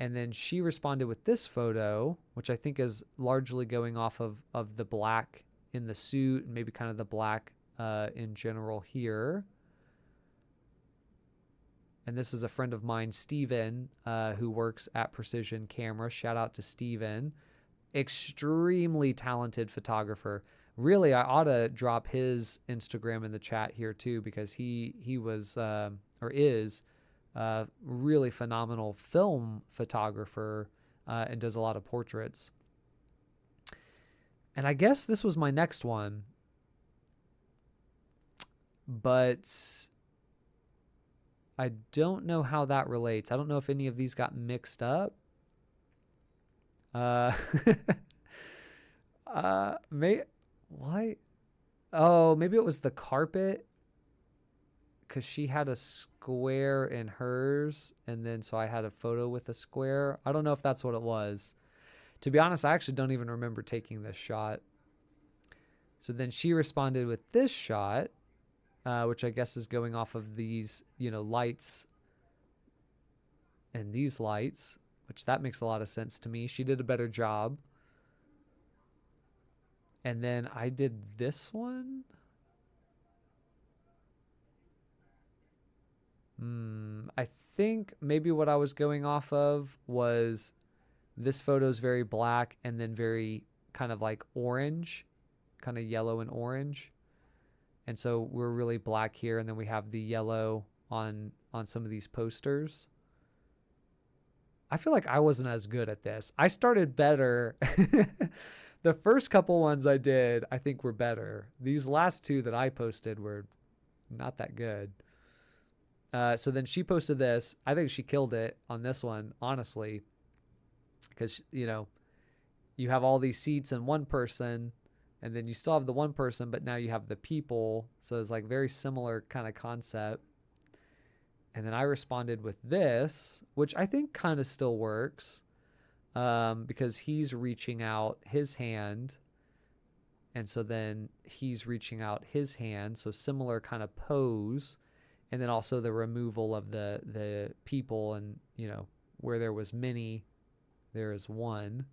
S1: And then she responded with this photo, which I think is largely going off of the black in the suit and maybe kind of the black in general here. And this is a friend of mine, Steven, who works at Precision Camera. Shout out to Steven. extremely talented photographer. Really, I ought to drop his Instagram in the chat here too, because he was or is a really phenomenal film photographer and does a lot of portraits. And I guess this was my next one, but I don't know how that relates. I don't know if any of these got mixed up. Why? Oh, maybe it was the carpet, because she had a square in hers, and then so I had a photo with a square. I don't know if that's what it was. To be honest, I actually don't even remember taking this shot. So then she responded with this shot, which I guess is going off of these, lights and these lights, which that makes a lot of sense to me. She did a better job. And then I did this one. I think maybe what I was going off of was this photo is very black and then very kind of like orange, kind of yellow and orange. And so we're really black here, and then we have the yellow on some of these posters. I feel like I wasn't as good at this. I started better. The first couple ones I did, I think were better. These last two that I posted were not that good. So then she posted this. I think she killed it on this one, honestly, because, you have all these seats and one person, and then you still have the one person, but now you have the people. So it's like very similar kind of concept. And then I responded with this, which I think kind of still works, because he's reaching out his hand. And so then he's reaching out his hand. So similar kind of pose. And then also the removal of the people, and, where there was many, there is one.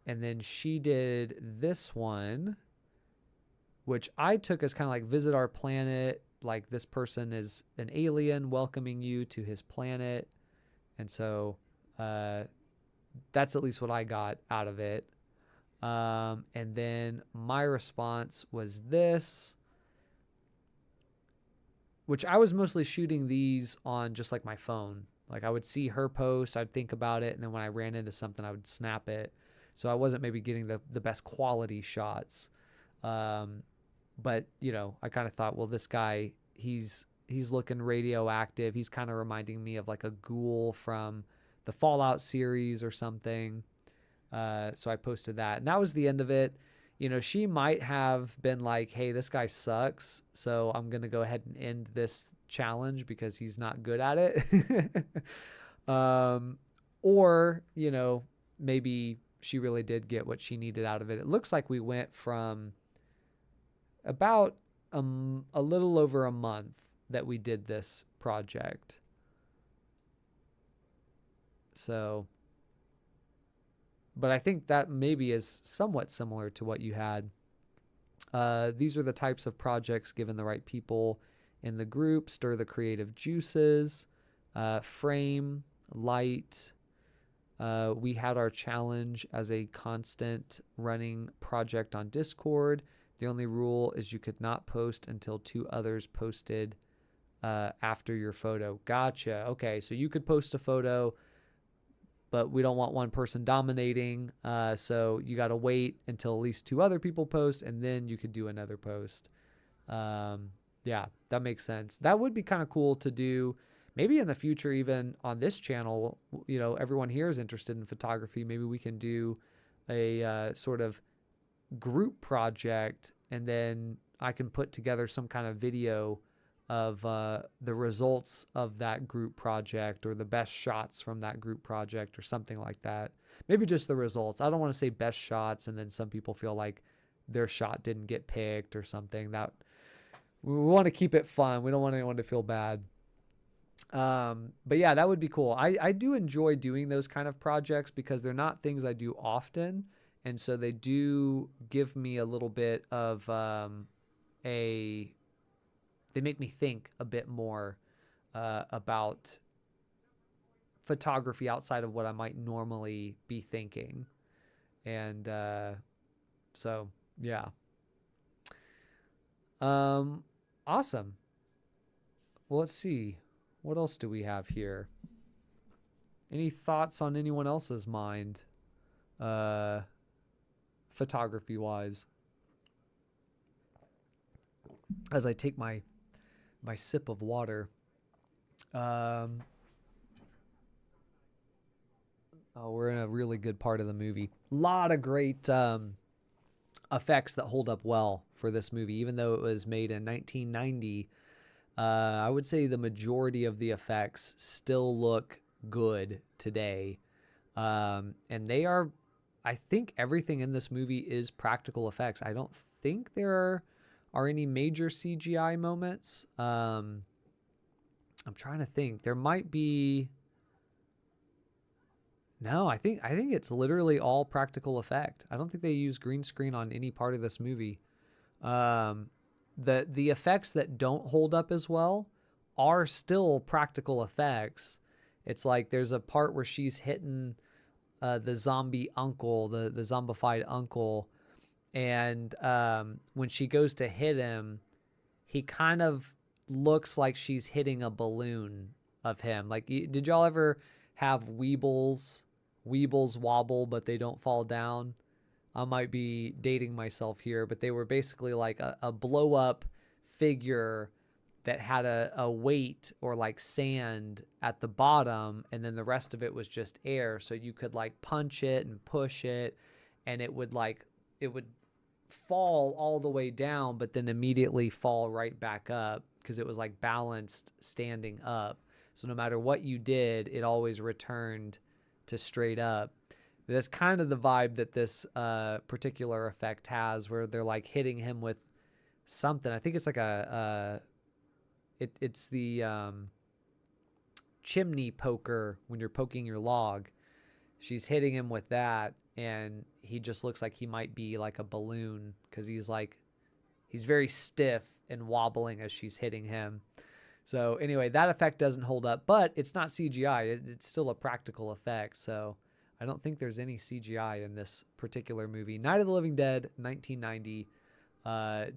S1: And then she did this one, which I took as kind of like visit our planet. Like, this person is an alien welcoming you to his planet. And so that's at least what I got out of it. And then my response was this, which I was mostly shooting these on just like my phone. Like, I would see her post, I'd think about it, and then when I ran into something, I would snap it. So I wasn't maybe getting the best quality shots. But, I kind of thought, well, this guy, he's looking radioactive. He's kind of reminding me of like a ghoul from the Fallout series or something. So I posted that, and that was the end of it. She might have been like, hey, this guy sucks, so I'm going to go ahead and end this challenge because he's not good at it. Or, maybe she really did get what she needed out of it. It looks like we went from about a little over a month that we did this project. So, but I think that maybe is somewhat similar to what you had. These are the types of projects given the right people in the group: stir the creative juices, frame, light. We had our challenge as a constant running project on Discord. The only rule is you could not post until 2 others posted after your photo. Gotcha. Okay, so you could post a photo, but we don't want one person dominating. So you got to wait until at least 2 other people post, and then you could do another post. Yeah, that makes sense. That would be kind of cool to do. Maybe in the future, even on this channel, everyone here is interested in photography. Maybe we can do a sort of group project, and then I can put together some kind of video of the results of that group project, or the best shots from that group project, or something like that. Maybe just the results. I don't want to say best shots and then some people feel like their shot didn't get picked or something. That we want to keep it fun. We don't want anyone to feel bad. But yeah, that would be cool. I do enjoy doing those kind of projects because they're not things I do often. And so they do give me a little bit of they make me think a bit more about photography outside of what I might normally be thinking. And so, yeah. Awesome. Well, let's see. What else do we have here? Any thoughts on anyone else's mind, photography-wise? As I take my sip of water. Oh, we're in a really good part of the movie. A lot of great effects that hold up well for this movie, even though it was made in 1990. I would say the majority of the effects still look good today. And they are, I think everything in this movie is practical effects. I don't think there are any major CGI moments. I'm trying to think. There might be. No, I think it's literally all practical effect. I don't think they use green screen on any part of this movie. The effects that don't hold up as well are still practical effects. It's like there's a part where she's hitting the zombie uncle, the zombified uncle, and when she goes to hit him, he kind of looks like she's hitting a balloon of him. Like, did y'all ever have Weebles wobble, but they don't fall down? I might be dating myself here, but they were basically like a blow up figure that had a weight or like sand at the bottom, and then the rest of it was just air. So you could like punch it and push it, and it would fall all the way down, but then immediately fall right back up because it was like balanced standing up. So no matter what you did, it always returned to straight up. That's kind of the vibe that this particular effect has, where they're like hitting him with something. I think it's like it's the chimney poker when you're poking your log. She's hitting him with that, and he just looks like he might be like a balloon because he's very stiff and wobbling as she's hitting him. So anyway, that effect doesn't hold up, but it's not CGI. It's still a practical effect. So I don't think there's any CGI in this particular movie. Night of the Living Dead, 1990.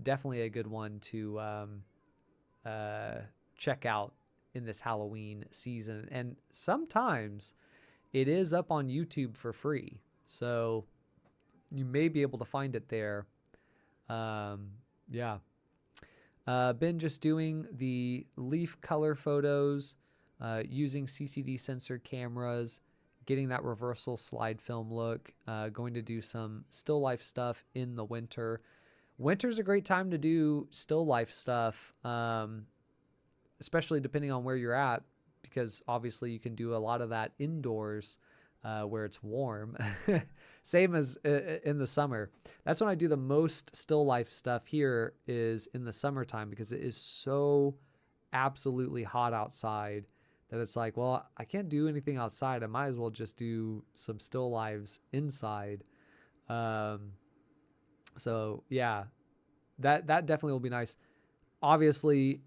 S1: Definitely a good one to check out in this Halloween season. And sometimes it is up on YouTube for free. So you may be able to find it there. Yeah. Been just doing the leaf color photos, using CCD sensor cameras, getting that reversal slide film look, going to do some still life stuff in the winter. Winter's a great time to do still life stuff, especially depending on where you're at, because obviously you can do a lot of that indoors where it's warm. Same as in the summer. That's when I do the most still life stuff here, is in the summertime, because it is so absolutely hot outside that it's like, well, I can't do anything outside. I might as well just do some still lives inside. So yeah, that definitely will be nice. Obviously,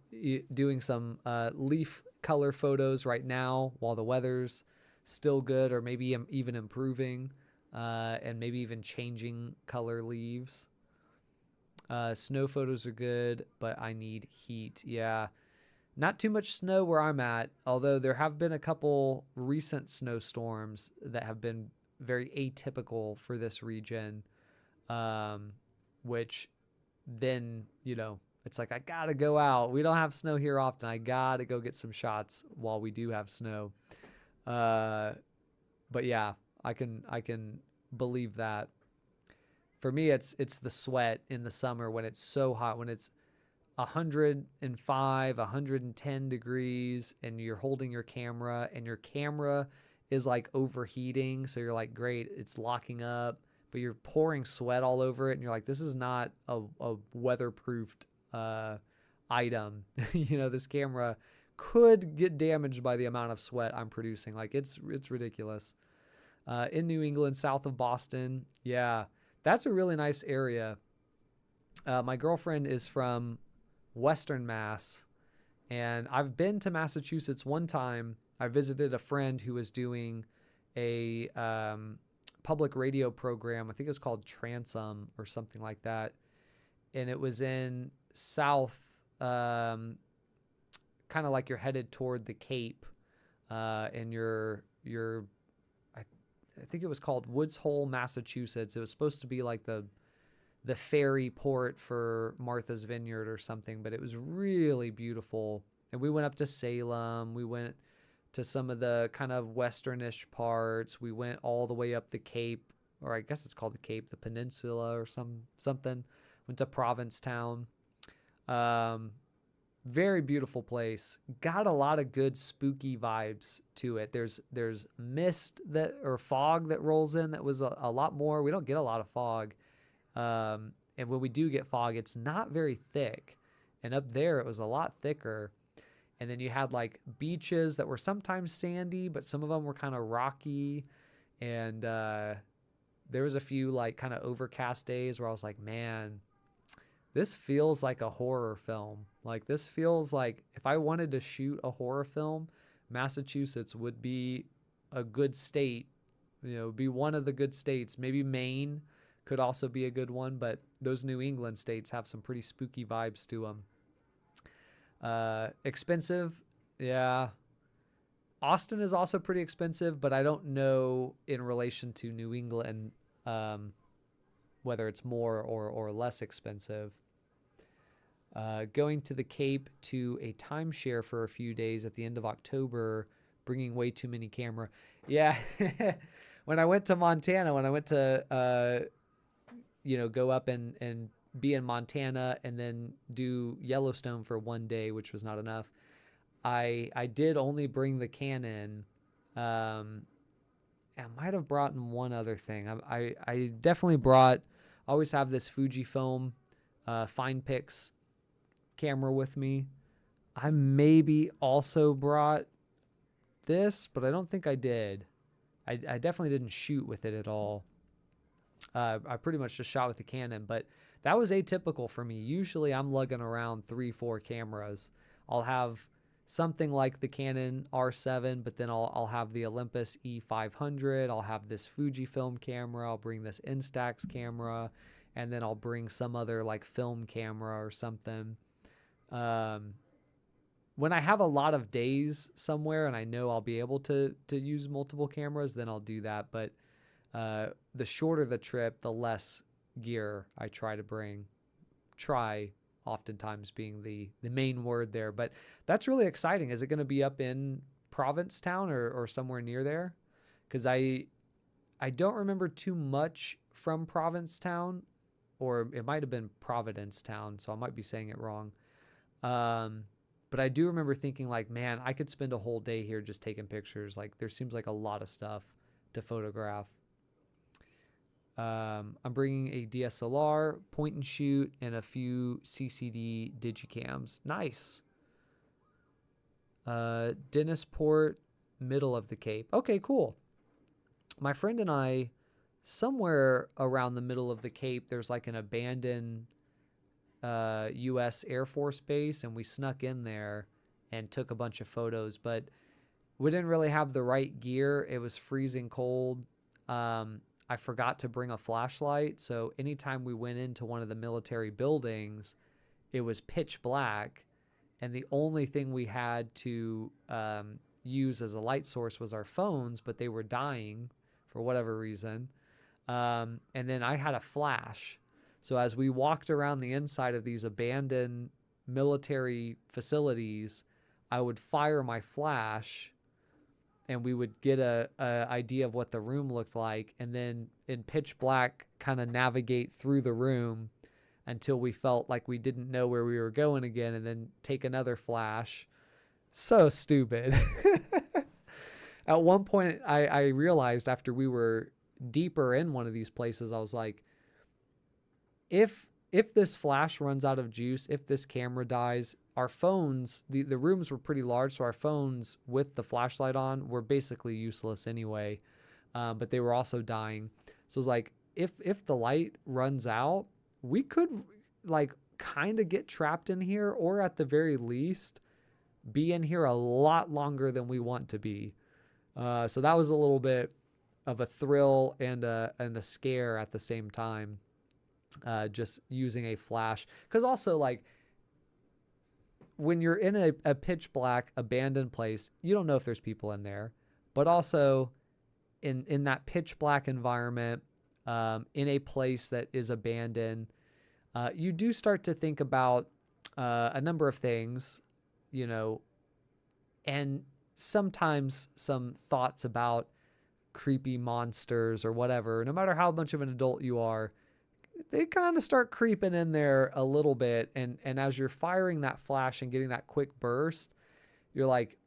S1: doing some leaf color photos right now while the weather's still good, or maybe even improving, and maybe even changing color leaves. Snow photos are good, but I need heat. Yeah, not too much snow where I'm at, although there have been a couple recent snowstorms that have been very atypical for this region, which then, it's like, I gotta go out. We don't have snow here often. I gotta go get some shots while we do have snow. But yeah, I can believe that. For me, it's the sweat in the summer when it's so hot, when it's 105, 110 degrees, and you're holding your camera, and your camera is like overheating. So you're like, great, it's locking up, but you're pouring sweat all over it, and you're like, this is not a weatherproofed item. This camera could get damaged by the amount of sweat I'm producing. Like, it's ridiculous. In New England, south of Boston. Yeah, that's a really nice area. My girlfriend is from Western Mass, and I've been to Massachusetts one time. I visited a friend who was doing a public radio program. I think it was called Transom or something like that. And it was in South, kind of like you're headed toward the Cape, and I think it was called Woods Hole, Massachusetts. It was supposed to be like the ferry port for Martha's Vineyard or something, but it was really beautiful. And we went up to Salem. We went to some of the kind of westernish parts. We went all the way up the Cape, or I guess it's called the Cape, the Peninsula or something. Went to Provincetown. Very beautiful place. Got a lot of good spooky vibes to it. There's mist or fog that rolls in that was a lot more. We don't get a lot of fog. And when we do get fog, it's not very thick. And up there, it was a lot thicker. And then you had like beaches that were sometimes sandy, but some of them were kind of rocky. And there was a few like kind of overcast days where I was like, man, this feels like a horror film. Like this feels like if I wanted to shoot a horror film, Massachusetts would be a good state, be one of the good states. Maybe Maine could also be a good one, but those New England states have some pretty spooky vibes to them. Expensive. Yeah. Austin is also pretty expensive, but I don't know in relation to New England, whether it's more or less expensive. Going to the Cape to a timeshare for a few days at the end of October, bringing way too many camera. Yeah. When I went to Montana, when I went to, go up and be in Montana and then do Yellowstone for one day, which was not enough. I did only bring the Canon. I might have brought in one other thing. I definitely brought, always have this Fujifilm Fine Pix camera with me. I maybe also brought this, but I don't think I did. I definitely didn't shoot with it at all. I pretty much just shot with the Canon, but that was atypical for me. Usually I'm lugging around 3-4 cameras. I'll have something like the Canon R7, but then I'll have the Olympus E500. I'll have this Fujifilm camera. I'll bring this Instax camera, and then I'll bring some other like film camera or something. When I have a lot of days somewhere and I know I'll be able to use multiple cameras, then I'll do that. But the shorter the trip, the less gear I try to bring. Try oftentimes being the main word there. But that's really exciting. Is it going to be up in Provincetown or somewhere near there? Because I don't remember too much from Provincetown, or it might have been Providencetown, so I might be saying it wrong. But I do remember thinking like, man, I could spend a whole day here just taking pictures. Like there seems like a lot of stuff to photograph. I'm bringing a DSLR, point and shoot, and a few CCD digicams. Nice. Dennisport, middle of the Cape. Okay, cool. My friend and I, somewhere around the middle of the Cape, there's like an abandoned U.S. Air Force base, and we snuck in there and took a bunch of photos, but we didn't really have the right gear. It was freezing cold. I forgot to bring a flashlight, so anytime we went into one of the military buildings, it was pitch black, and the only thing we had to use as a light source was our phones, but they were dying for whatever reason. And then I had a flash. So as we walked around the inside of these abandoned military facilities, I would fire my flash and we would get a idea of what the room looked like, and then in pitch black kind of navigate through the room until we felt like we didn't know where we were going again, and then take another flash. So stupid. At one point, I realized after we were deeper in one of these places, I was like, if this flash runs out of juice, if this camera dies, our phones, the rooms were pretty large, so our phones with the flashlight on were basically useless anyway, but they were also dying. So it's like, if the light runs out, we could like kind of get trapped in here, or at the very least be in here a lot longer than we want to be. So that was a little bit of a thrill and a scare at the same time, just using a flash. Because also, like, when you're in a pitch black abandoned place, you don't know if there's people in there. But also, in that pitch black environment, in a place that is abandoned, you do start to think about a number of things, you know, and sometimes some thoughts about creepy monsters or whatever. No matter how much of an adult you are, they kind of start creeping in there a little bit. And as you're firing that flash and getting that quick burst, you're like,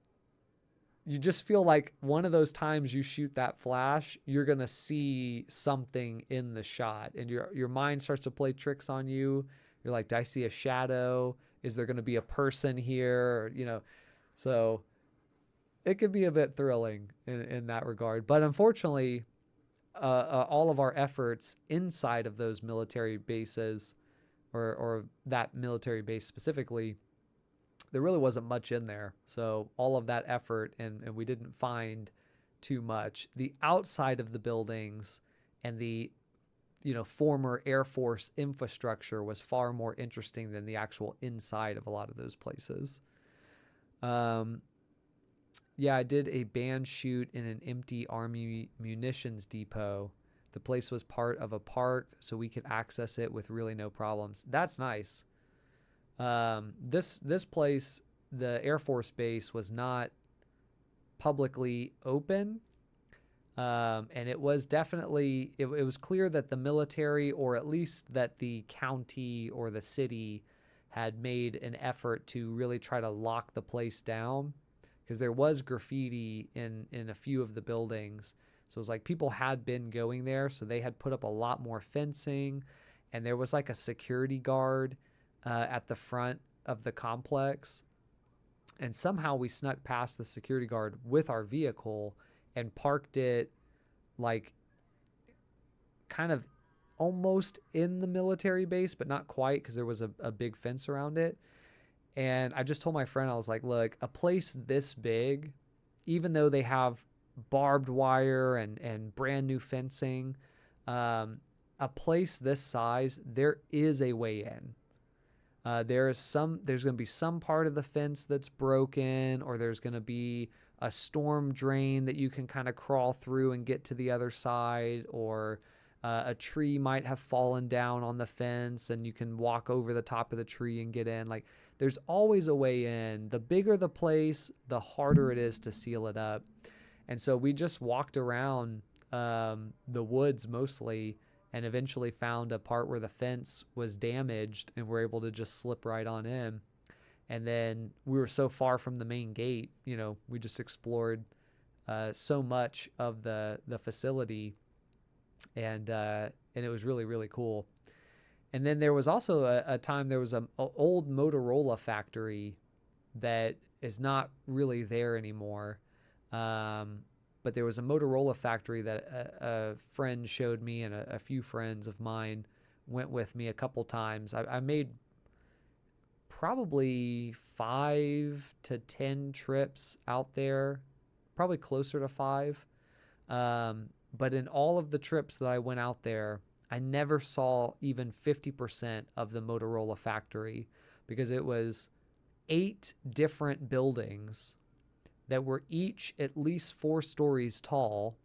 S1: you just feel like one of those times you shoot that flash, you're going to see something in the shot, and your mind starts to play tricks on you. You're like, do I see a shadow? Is there going to be a person here? You know, so it could be a bit thrilling in that regard. But unfortunately, all of our efforts inside of those military bases, or that military base specifically, there really wasn't much in there. So all of that effort, and we didn't find too much. The outside of the buildings and the, you know, former Air Force infrastructure was far more interesting than the actual inside of a lot of those places. Yeah, I did a band shoot in an empty Army munitions depot. The place was part of a park, so we could access it with really no problems. That's nice. This place, the Air Force base, was not publicly open. And it was definitely, it was clear that the military, or at least that the county or the city, had made an effort to really try to lock the place down, because there was graffiti in a few of the buildings. So it was like people had been going there, so they had put up a lot more fencing, and there was like a security guard at the front of the complex. And somehow we snuck past the security guard with our vehicle and parked it like kind of almost in the military base, but not quite, because there was a big fence around it. And I just told my friend, I was like, look, a place this big, even though they have barbed wire and brand new fencing, a place this size, there is a way in. There's going to be some part of the fence that's broken, or there's going to be a storm drain that you can kind of crawl through and get to the other side, or a tree might have fallen down on the fence and you can walk over the top of the tree and get in. Like, there's always a way in. The bigger the place, the harder it is to seal it up. And so we just walked around the woods mostly, and eventually found a part where the fence was damaged and were able to just slip right on in. And then we were so far from the main gate, you know, we just explored so much of the facility, and it was really, really cool. And then there was also a time there was an old Motorola factory that is not really there anymore. But there was a Motorola factory that a friend showed me, and a few friends of mine went with me a couple times. I made probably 5 to 10 trips out there, probably closer to 5. But in all of the trips that I went out there, I never saw even 50% of the Motorola factory, because it was 8 different buildings that were each at least 4 stories tall,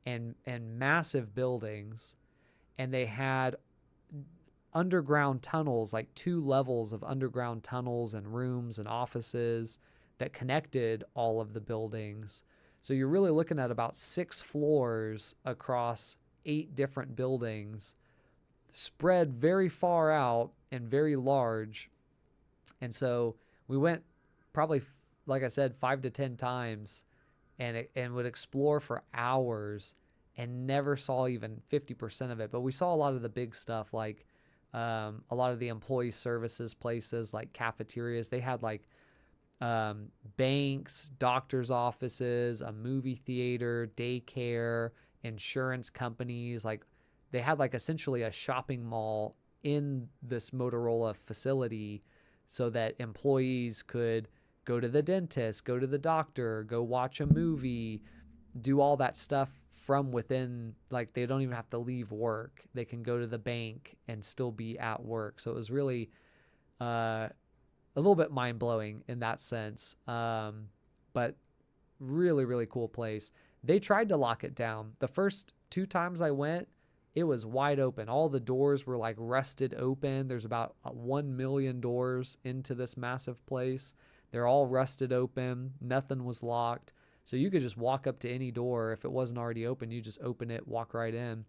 S1: and massive buildings. And they had underground tunnels, like 2 levels of underground tunnels and rooms and offices that connected all of the buildings. So you're really looking at about 6 floors across 8 different buildings, spread very far out and very large. And so we went probably, like I said, 5 to 10 times, and would explore for hours and never saw even 50% of it. But we saw a lot of the big stuff, like a lot of the employee services places, like cafeterias. They had like banks, doctor's offices, a movie theater, daycare, insurance companies. Like, they had like essentially a shopping mall in this Motorola facility, so that employees could go to the dentist, go to the doctor, go watch a movie, do all that stuff from within. Like, they don't even have to leave work. They can go to the bank and still be at work. So it was really a little bit mind-blowing in that sense. But really, really cool place. They tried to lock it down. The first 2 times I went, it was wide open. All the doors were like rusted open. There's about 1 million doors into this massive place. They're all rusted open. Nothing was locked. So you could just walk up to any door. If it wasn't already open, you just open it, walk right in.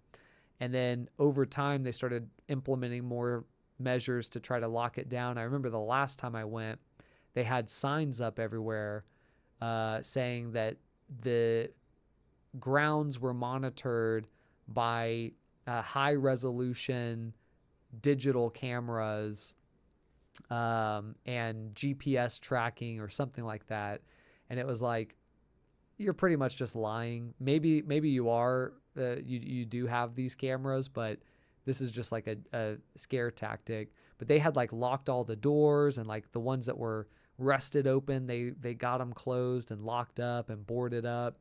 S1: And then over time, they started implementing more measures to try to lock it down. I remember the last time I went, they had signs up everywhere saying that the grounds were monitored by high resolution digital cameras and GPS tracking or something like that. And it was like, you're pretty much just lying. Maybe you are, you do have these cameras, but this is just like a scare tactic. But they had like locked all the doors, and like the ones that were rusted open, they got them closed and locked up and boarded up.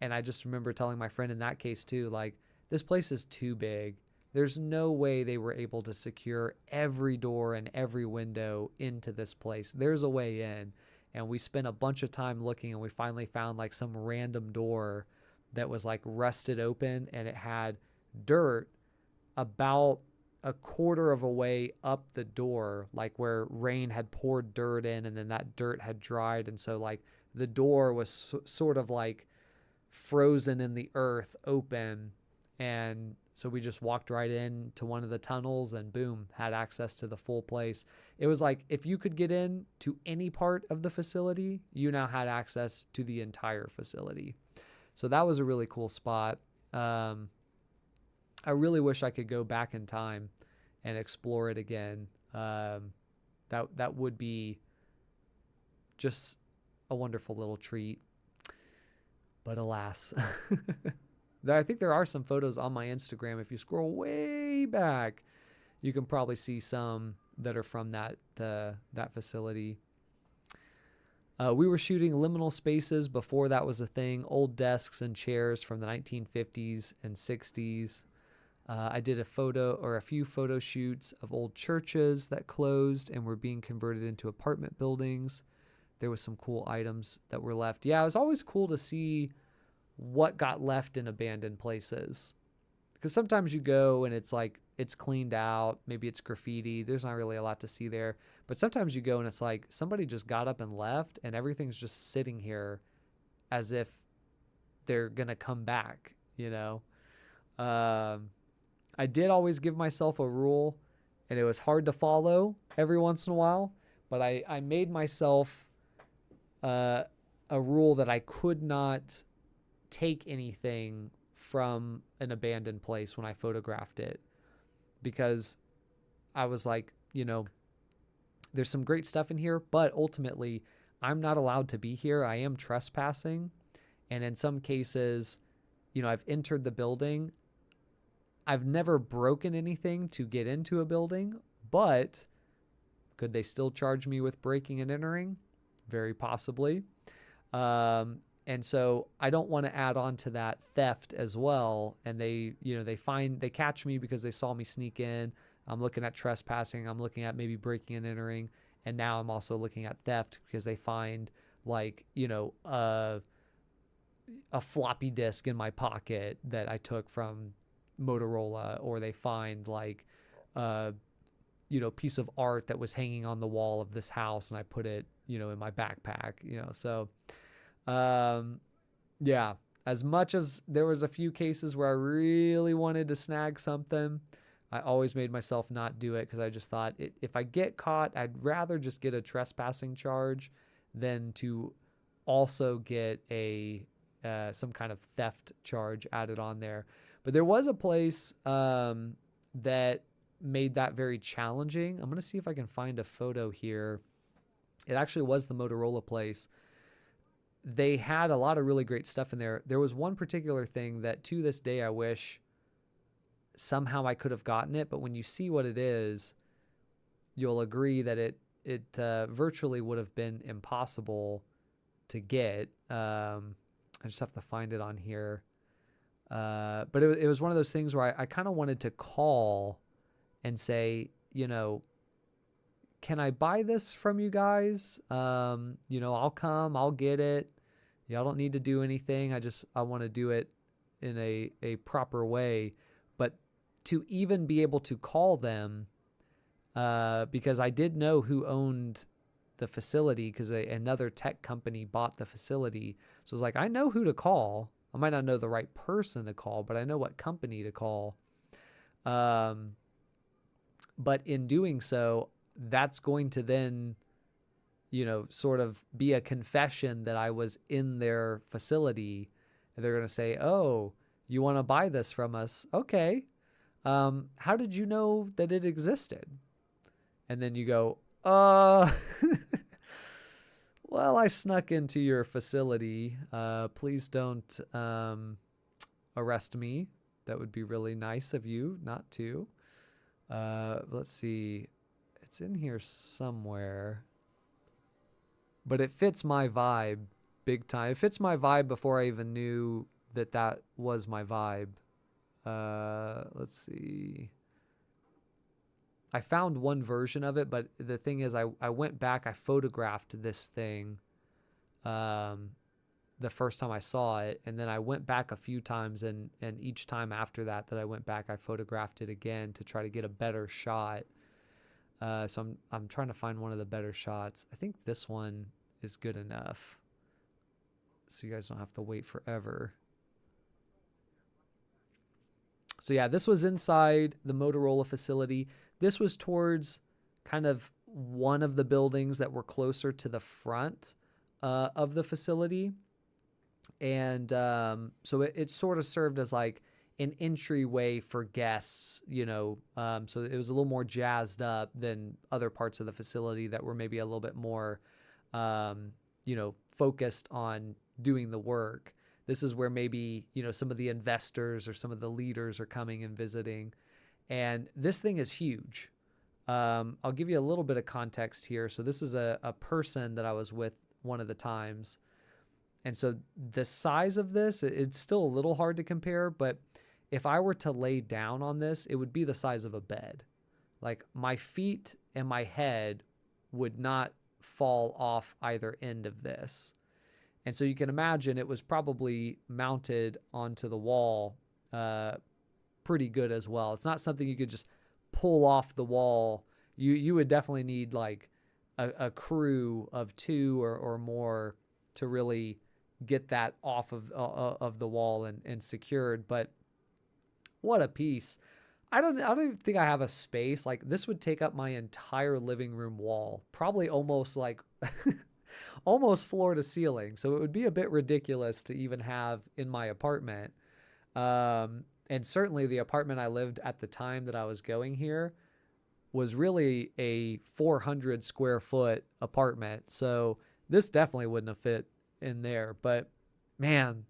S1: And I just remember telling my friend in that case too, like, this place is too big. There's no way they were able to secure every door and every window into this place. There's a way in. And we spent a bunch of time looking, and we finally found like some random door that was like rusted open, and it had dirt about a quarter of a way up the door, like where rain had poured dirt in, and then that dirt had dried. And so like the door was sort of like frozen in the earth open. And so we just walked right into one of the tunnels and boom, had access to the full place. It was like, if you could get in to any part of the facility, you now had access to the entire facility. So that was a really cool spot. I really wish I could go back in time and explore it again. That would be just a wonderful little treat. But alas, I think there are some photos on my Instagram. If you scroll way back, you can probably see some that are from that facility. We were shooting liminal spaces before that was a thing. Old desks and chairs from the 1950s and 60s. I did a few photo shoots of old churches that closed and were being converted into apartment buildings. There was some cool items that were left. Yeah, it was always cool to see what got left in abandoned places, because sometimes you go and it's like it's cleaned out, maybe it's graffiti, there's not really a lot to see there. But sometimes you go and it's like somebody just got up and left, and everything's just sitting here as if they're gonna come back, you know. I did always give myself a rule, and it was hard to follow every once in a while, but I made myself a rule that I could not take anything from an abandoned place when I photographed it, because I was like, you know, there's some great stuff in here, but ultimately I'm not allowed to be here. I am trespassing. And in some cases, you know, I've entered the building. I've never broken anything to get into a building, but could they still charge me with breaking and entering? Very possibly. And so I don't want to add on to that theft as well. And they catch me because they saw me sneak in. I'm looking at trespassing. I'm looking at maybe breaking and entering. And now I'm also looking at theft because they find like, you know, a floppy disk in my pocket that I took from Motorola, or they find like, you know, piece of art that was hanging on the wall of this house, and I put it, you know, in my backpack, you know. So, yeah, as much as there was a few cases where I really wanted to snag something, I always made myself not do it, because I just thought if I get caught, I'd rather just get a trespassing charge than to also get some kind of theft charge added on there. But there was a place that made that very challenging. I'm going to see if I can find a photo here. It actually was the Motorola place. They had a lot of really great stuff in there. There was one particular thing that to this day I wish somehow I could have gotten it, but when you see what it is, you'll agree that virtually would have been impossible to get. I just have to find it on here. But it was one of those things where I kind of wanted to call and say, can I buy this from you guys? I'll come, I'll get it. Y'all don't need to do anything. I want to do it in a proper way. But to even be able to call them, because I did know who owned the facility, because another tech company bought the facility. So I was like, I know who to call. I might not know the right person to call, but I know what company to call. But in doing so, that's going to then, sort of be a confession that I was in their facility. And they're going to say, oh, you want to buy this from us? Okay. How did you know that it existed? And then you go, well, I snuck into your facility. Please don't arrest me. That would be really nice of you not to. Let's see. It's in here somewhere. But it fits my vibe big time. It fits my vibe before I even knew that was my vibe. Let's see. I found one version of it, but the thing is I went back, I photographed this thing the first time I saw it, and then I went back a few times, and each time after that I went back, I photographed it again to try to get a better shot. So I'm trying to find one of the better shots. I think this one is good enough, so you guys don't have to wait forever. So yeah, this was inside the Motorola facility. This was towards kind of one of the buildings that were closer to the front of the facility. And so it sort of served as like an entryway for guests, so it was a little more jazzed up than other parts of the facility that were maybe a little bit more, focused on doing the work. This is where maybe, some of the investors or some of the leaders are coming and visiting. And this thing is huge. I'll give you a little bit of context here. So this is a person that I was with one of the times. And so the size of this, it's still a little hard to compare, but if I were to lay down on this, it would be the size of a bed. Like my feet and my head would not fall off either end of this. And so you can imagine it was probably mounted onto the wall pretty good as well. It's not something you could just pull off the wall. You would definitely need like a crew of two or more to really get that off of the wall and secured. But what a piece. I don't even think I have a space. Like this would take up my entire living room wall, probably almost like almost floor to ceiling. So it would be a bit ridiculous to even have in my apartment. And certainly the apartment I lived at the time that I was going here was really a 400 square foot apartment. So this definitely wouldn't have fit in there. But man,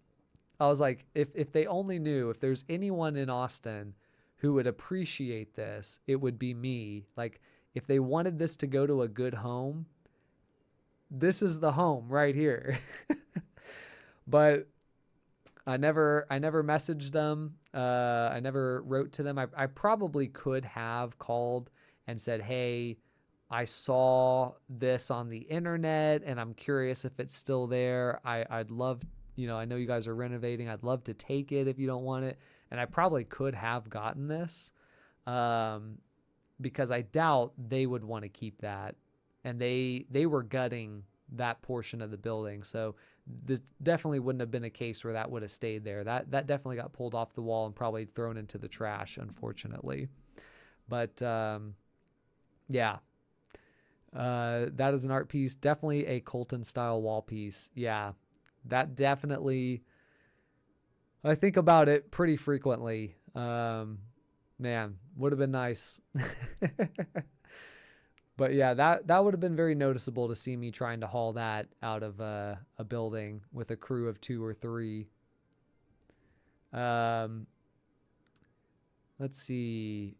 S1: I was like, if they only knew, if there's anyone in Austin who would appreciate this, it would be me. Like if they wanted this to go to a good home, this is the home right here. But I never messaged them. I never wrote to them. I probably could have called and said, hey, I saw this on the internet and I'm curious if it's still there. I'd love, I know you guys are renovating. I'd love to take it if you don't want it. And I probably could have gotten this because I doubt they would want to keep that. And they were gutting that portion of the building. So this definitely wouldn't have been a case where that would have stayed there. That definitely got pulled off the wall and probably thrown into the trash, unfortunately. But yeah, that is an art piece. Definitely a Colton style wall piece. Yeah, that definitely, I think about it pretty frequently. Man, would have been nice. But yeah, that would have been very noticeable to see me trying to haul that out of a building with a crew of 2 or 3. Let's see.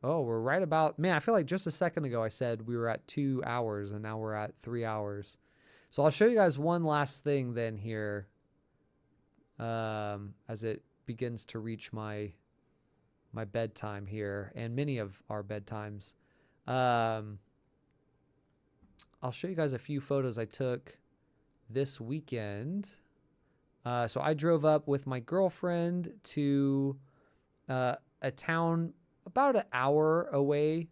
S1: Oh, we're right about, man, I feel like just a second ago I said we were at 2 hours and now we're at 3 hours. So I'll show you guys one last thing then here, as it begins to reach my bedtime here and many of our bedtimes. I'll show you guys a few photos I took this weekend. So I drove up with my girlfriend to a town about an hour away. It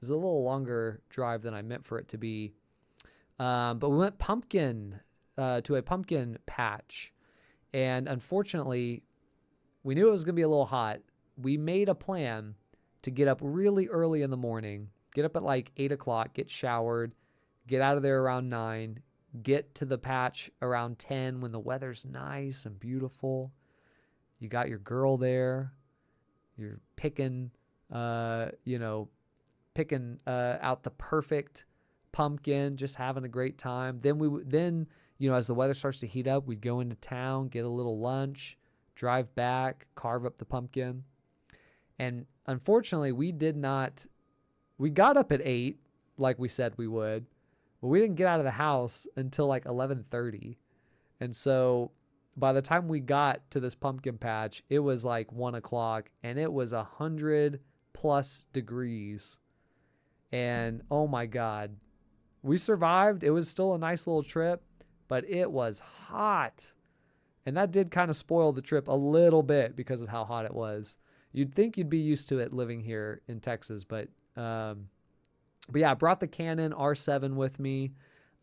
S1: was a little longer drive than I meant for it to be. But we went to a pumpkin patch. And unfortunately, we knew it was going to be a little hot. We made a plan to get up really early in the morning, get up at like 8 o'clock, get showered, get out of there around 9, get to the patch around 10 when the weather's nice and beautiful. You got your girl there. You're picking out the perfect pumpkin, just having a great time. Then as the weather starts to heat up, we'd go into town, get a little lunch, drive back, carve up the pumpkin. And unfortunately, we got up at 8 like we said we would, but we didn't get out of the house until like 11:30. And so by the time we got to this pumpkin patch, it was like 1 o'clock and it was 100+ degrees. And oh my God, we survived. It was still a nice little trip, but it was hot. And that did kind of spoil the trip a little bit because of how hot it was. You'd think you'd be used to it living here in Texas, but yeah, I brought the Canon R7 with me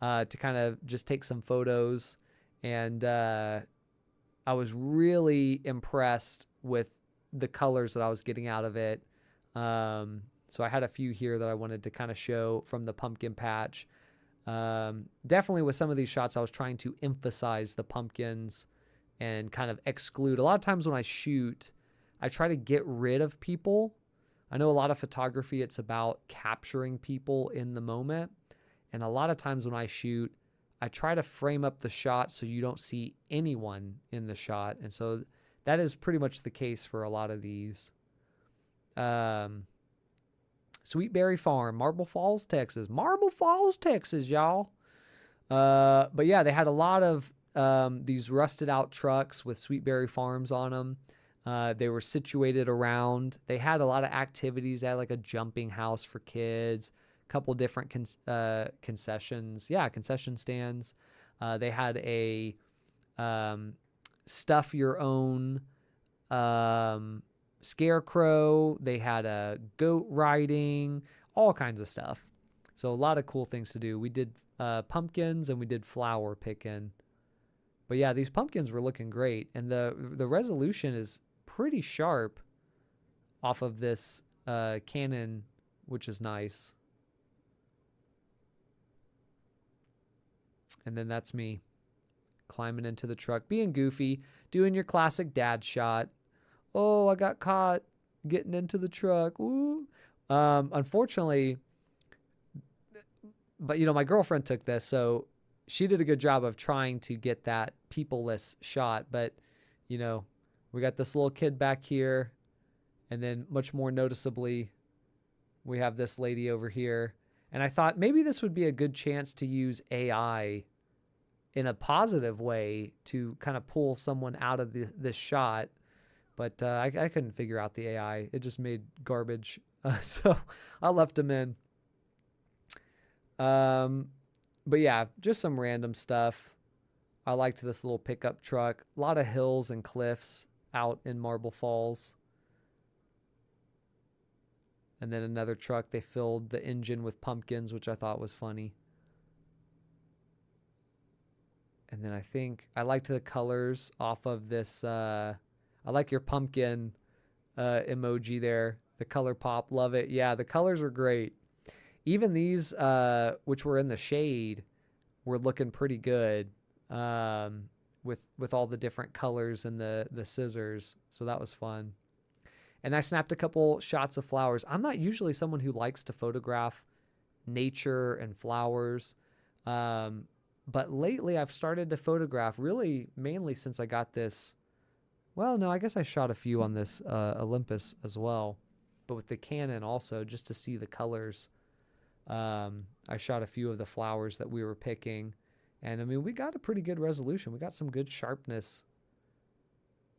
S1: to kind of just take some photos. And I was really impressed with the colors that I was getting out of it. So I had a few here that I wanted to kind of show from the pumpkin patch. Definitely with some of these shots, I was trying to emphasize the pumpkins and kind of exclude. A lot of times when I shoot, I try to get rid of people. I know a lot of photography, it's about capturing people in the moment. And a lot of times when I shoot, I try to frame up the shot so you don't see anyone in the shot. And so that is pretty much the case for a lot of these. Sweetberry Farm, Marble Falls, Texas. Marble Falls, Texas, y'all. But yeah, they had a lot of these rusted out trucks with Sweetberry Farms on them. They were situated around. They had a lot of activities. They had like a jumping house for kids, a couple different concessions. Yeah, concession stands. They had a stuff your own scarecrow. They had a goat riding, all kinds of stuff. So a lot of cool things to do. We did pumpkins and we did flower picking. But yeah, these pumpkins were looking great. And the resolution is pretty sharp off of this Canon, which is nice. And then that's me climbing into the truck, being goofy, doing your classic dad shot. Oh, I got caught getting into the truck. Woo. Unfortunately, but my girlfriend took this, so she did a good job of trying to get that people-less shot. But, we got this little kid back here. And then much more noticeably, we have this lady over here. And I thought maybe this would be a good chance to use AI in a positive way to kind of pull someone out of this shot. But I couldn't figure out the AI. It just made garbage. So I left him in. But yeah, just some random stuff. I liked this little pickup truck. A lot of hills and cliffs out in Marble Falls. And then another truck, they filled the engine with pumpkins, which I thought was funny. And then I think I liked the colors off of this. I like your pumpkin emoji there. The color pop, love it. Yeah, the colors were great. Even these, which were in the shade, were looking pretty good with all the different colors and the scissors. So that was fun. And I snapped a couple shots of flowers. I'm not usually someone who likes to photograph nature and flowers. But lately I've started to photograph really mainly since I got this. Well, no, I guess I shot a few on this Olympus as well. but with the Canon also, just to see the colors. I shot a few of the flowers that we were picking, and I mean, we got a pretty good resolution. We got some good sharpness.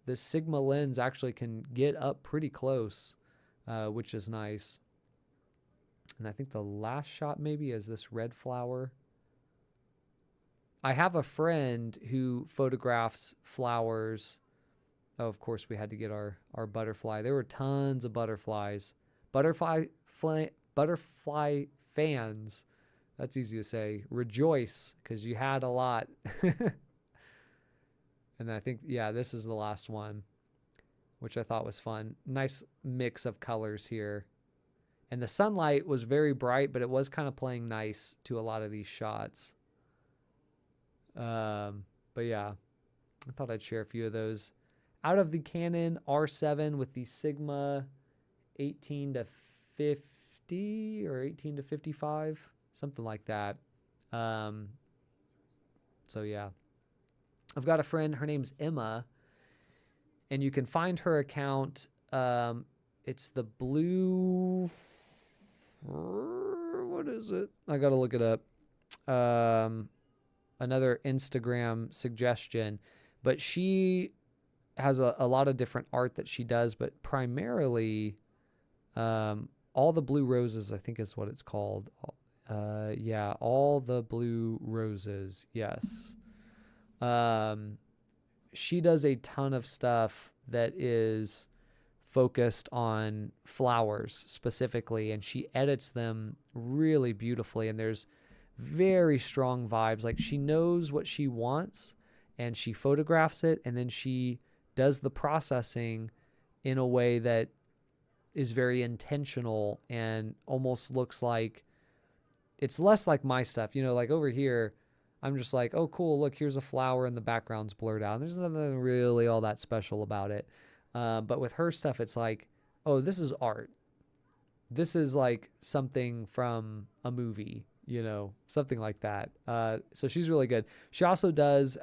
S1: This Sigma lens actually can get up pretty close, which is nice. And I think the last shot maybe is this red flower. I have a friend who photographs flowers. Oh, of course, we had to get our butterfly. There were tons of butterflies. Butterfly fans, that's easy to say, rejoice, because you had a lot. And I think, yeah, this is the last one, which I thought was fun. Nice mix of colors here. And the sunlight was very bright, but it was kind of playing nice to a lot of these shots. But yeah, I thought I'd share a few of those. Out of the Canon R7 with the Sigma 18 to 50 or 18 to 55, something like that. So yeah, I've got a friend, her name's Emma, and you can find her account. It's the blue, what is it? I got to look it up. Another Instagram suggestion, but she has a lot of different art that she does, but primarily, All the Blue Roses, I think is what it's called. Yeah, All the Blue Roses. Yes. She does a ton of stuff that is focused on flowers specifically, and she edits them really beautifully. And there's very strong vibes. Like, she knows what she wants and she photographs it, and then she does the processing in a way that is very intentional and almost looks like it's less like my stuff. You know, like over here, I'm just like, oh, cool, look, here's a flower and the background's blurred out. And there's nothing really all that special about it. But with her stuff, it's like, oh, this is art. This is like something from a movie, you know, something like that. So she's really good. She also does,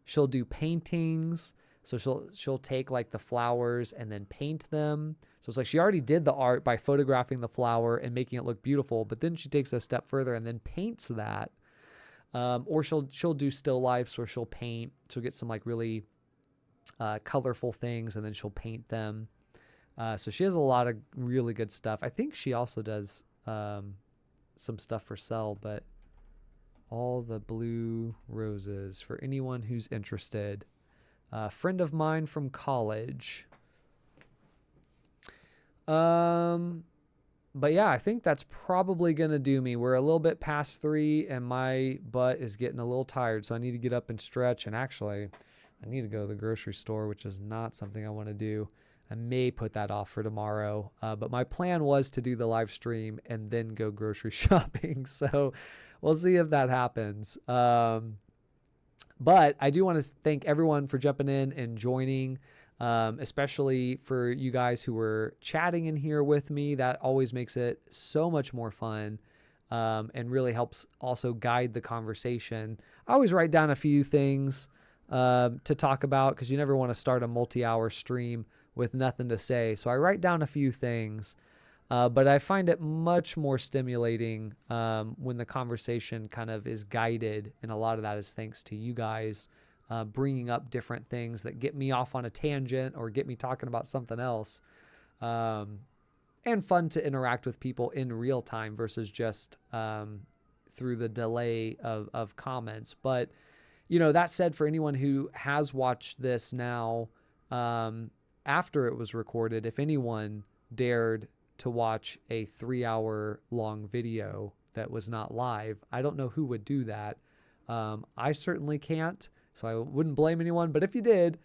S1: she'll do paintings. So she'll take like the flowers and then paint them. So it's like she already did the art by photographing the flower and making it look beautiful, but then she takes it a step further and then paints that. Or she'll do still lifes where she'll paint. She'll get some like really colorful things and then she'll paint them. So she has a lot of really good stuff. I think she also does some stuff for sale, but All the Blue Roses for anyone who's interested. Friend of mine from college. But yeah, I think that's probably going to do me. We're a little bit past 3 and my butt is getting a little tired. So I need to get up and stretch. And actually, I need to go to the grocery store, which is not something I want to do. I may put that off for tomorrow. But my plan was to do the live stream and then go grocery shopping. So we'll see if that happens. But I do want to thank everyone for jumping in and joining, especially for you guys who were chatting in here with me. That always makes it so much more fun and really helps also guide the conversation. I always write down a few things to talk about because you never want to start a multi-hour stream with nothing to say. So I write down a few things. But I find it much more stimulating when the conversation kind of is guided. And a lot of that is thanks to you guys bringing up different things that get me off on a tangent or get me talking about something else. And fun to interact with people in real time versus just through the delay of comments. But, you know, that said, for anyone who has watched this now after it was recorded, if anyone dared to watch a 3-hour long video that was not live, I don't know who would do that. I certainly can't, so I wouldn't blame anyone. But if you did,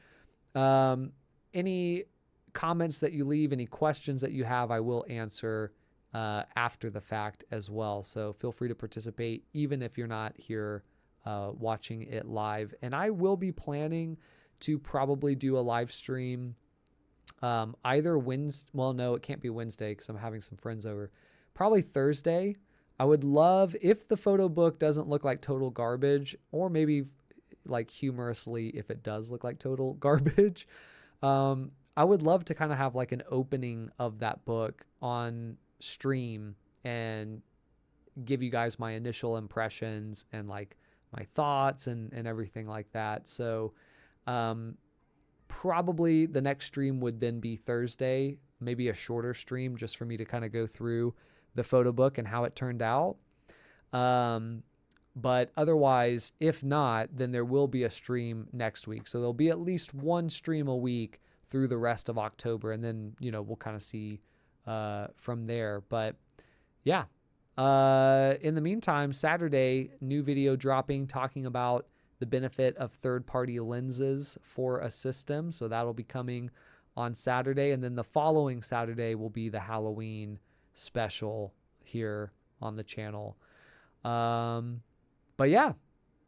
S1: any comments that you leave, any questions that you have, I will answer after the fact as well. So feel free to participate, even if you're not here watching it live. And I will be planning to probably do a live stream either Wednesday. Well, no, it can't be Wednesday because I'm having some friends over. Probably Thursday. I would love if the photo book doesn't look like total garbage, or maybe like humorously if it does look like total garbage. I I would love to kind of have like an opening of that book on stream and give you guys my initial impressions and like my thoughts and everything like that. So probably the next stream would then be Thursday, maybe a shorter stream just for me to kind of go through the photo book and how it turned out. But otherwise, if not, then there will be a stream next week. So there'll be at least one stream a week through the rest of October. And then, we'll kind of see from there. But yeah, in the meantime, Saturday, new video dropping talking about the benefit of third-party lenses for a system. So that'll be coming on Saturday. And then the following Saturday will be the Halloween special here on the channel. But yeah,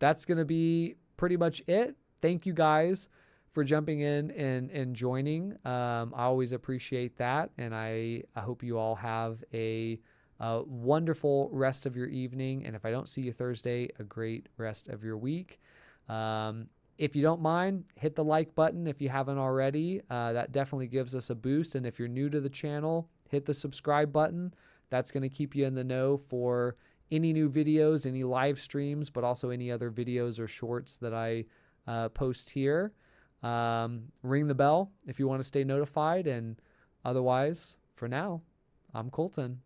S1: that's going to be pretty much it. Thank you guys for jumping in and joining. I always appreciate that. And I hope you all have a wonderful rest of your evening. And if I don't see you Thursday, a great rest of your week. If you don't mind, hit the like button if you haven't already. That definitely gives us a boost. And if you're new to the channel, hit the subscribe button. That's going to keep you in the know for any new videos, any live streams, but also any other videos or shorts that I post here. Ring the bell if you want to stay notified. And otherwise, for now, I'm Colton.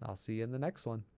S1: I'll see you in the next one.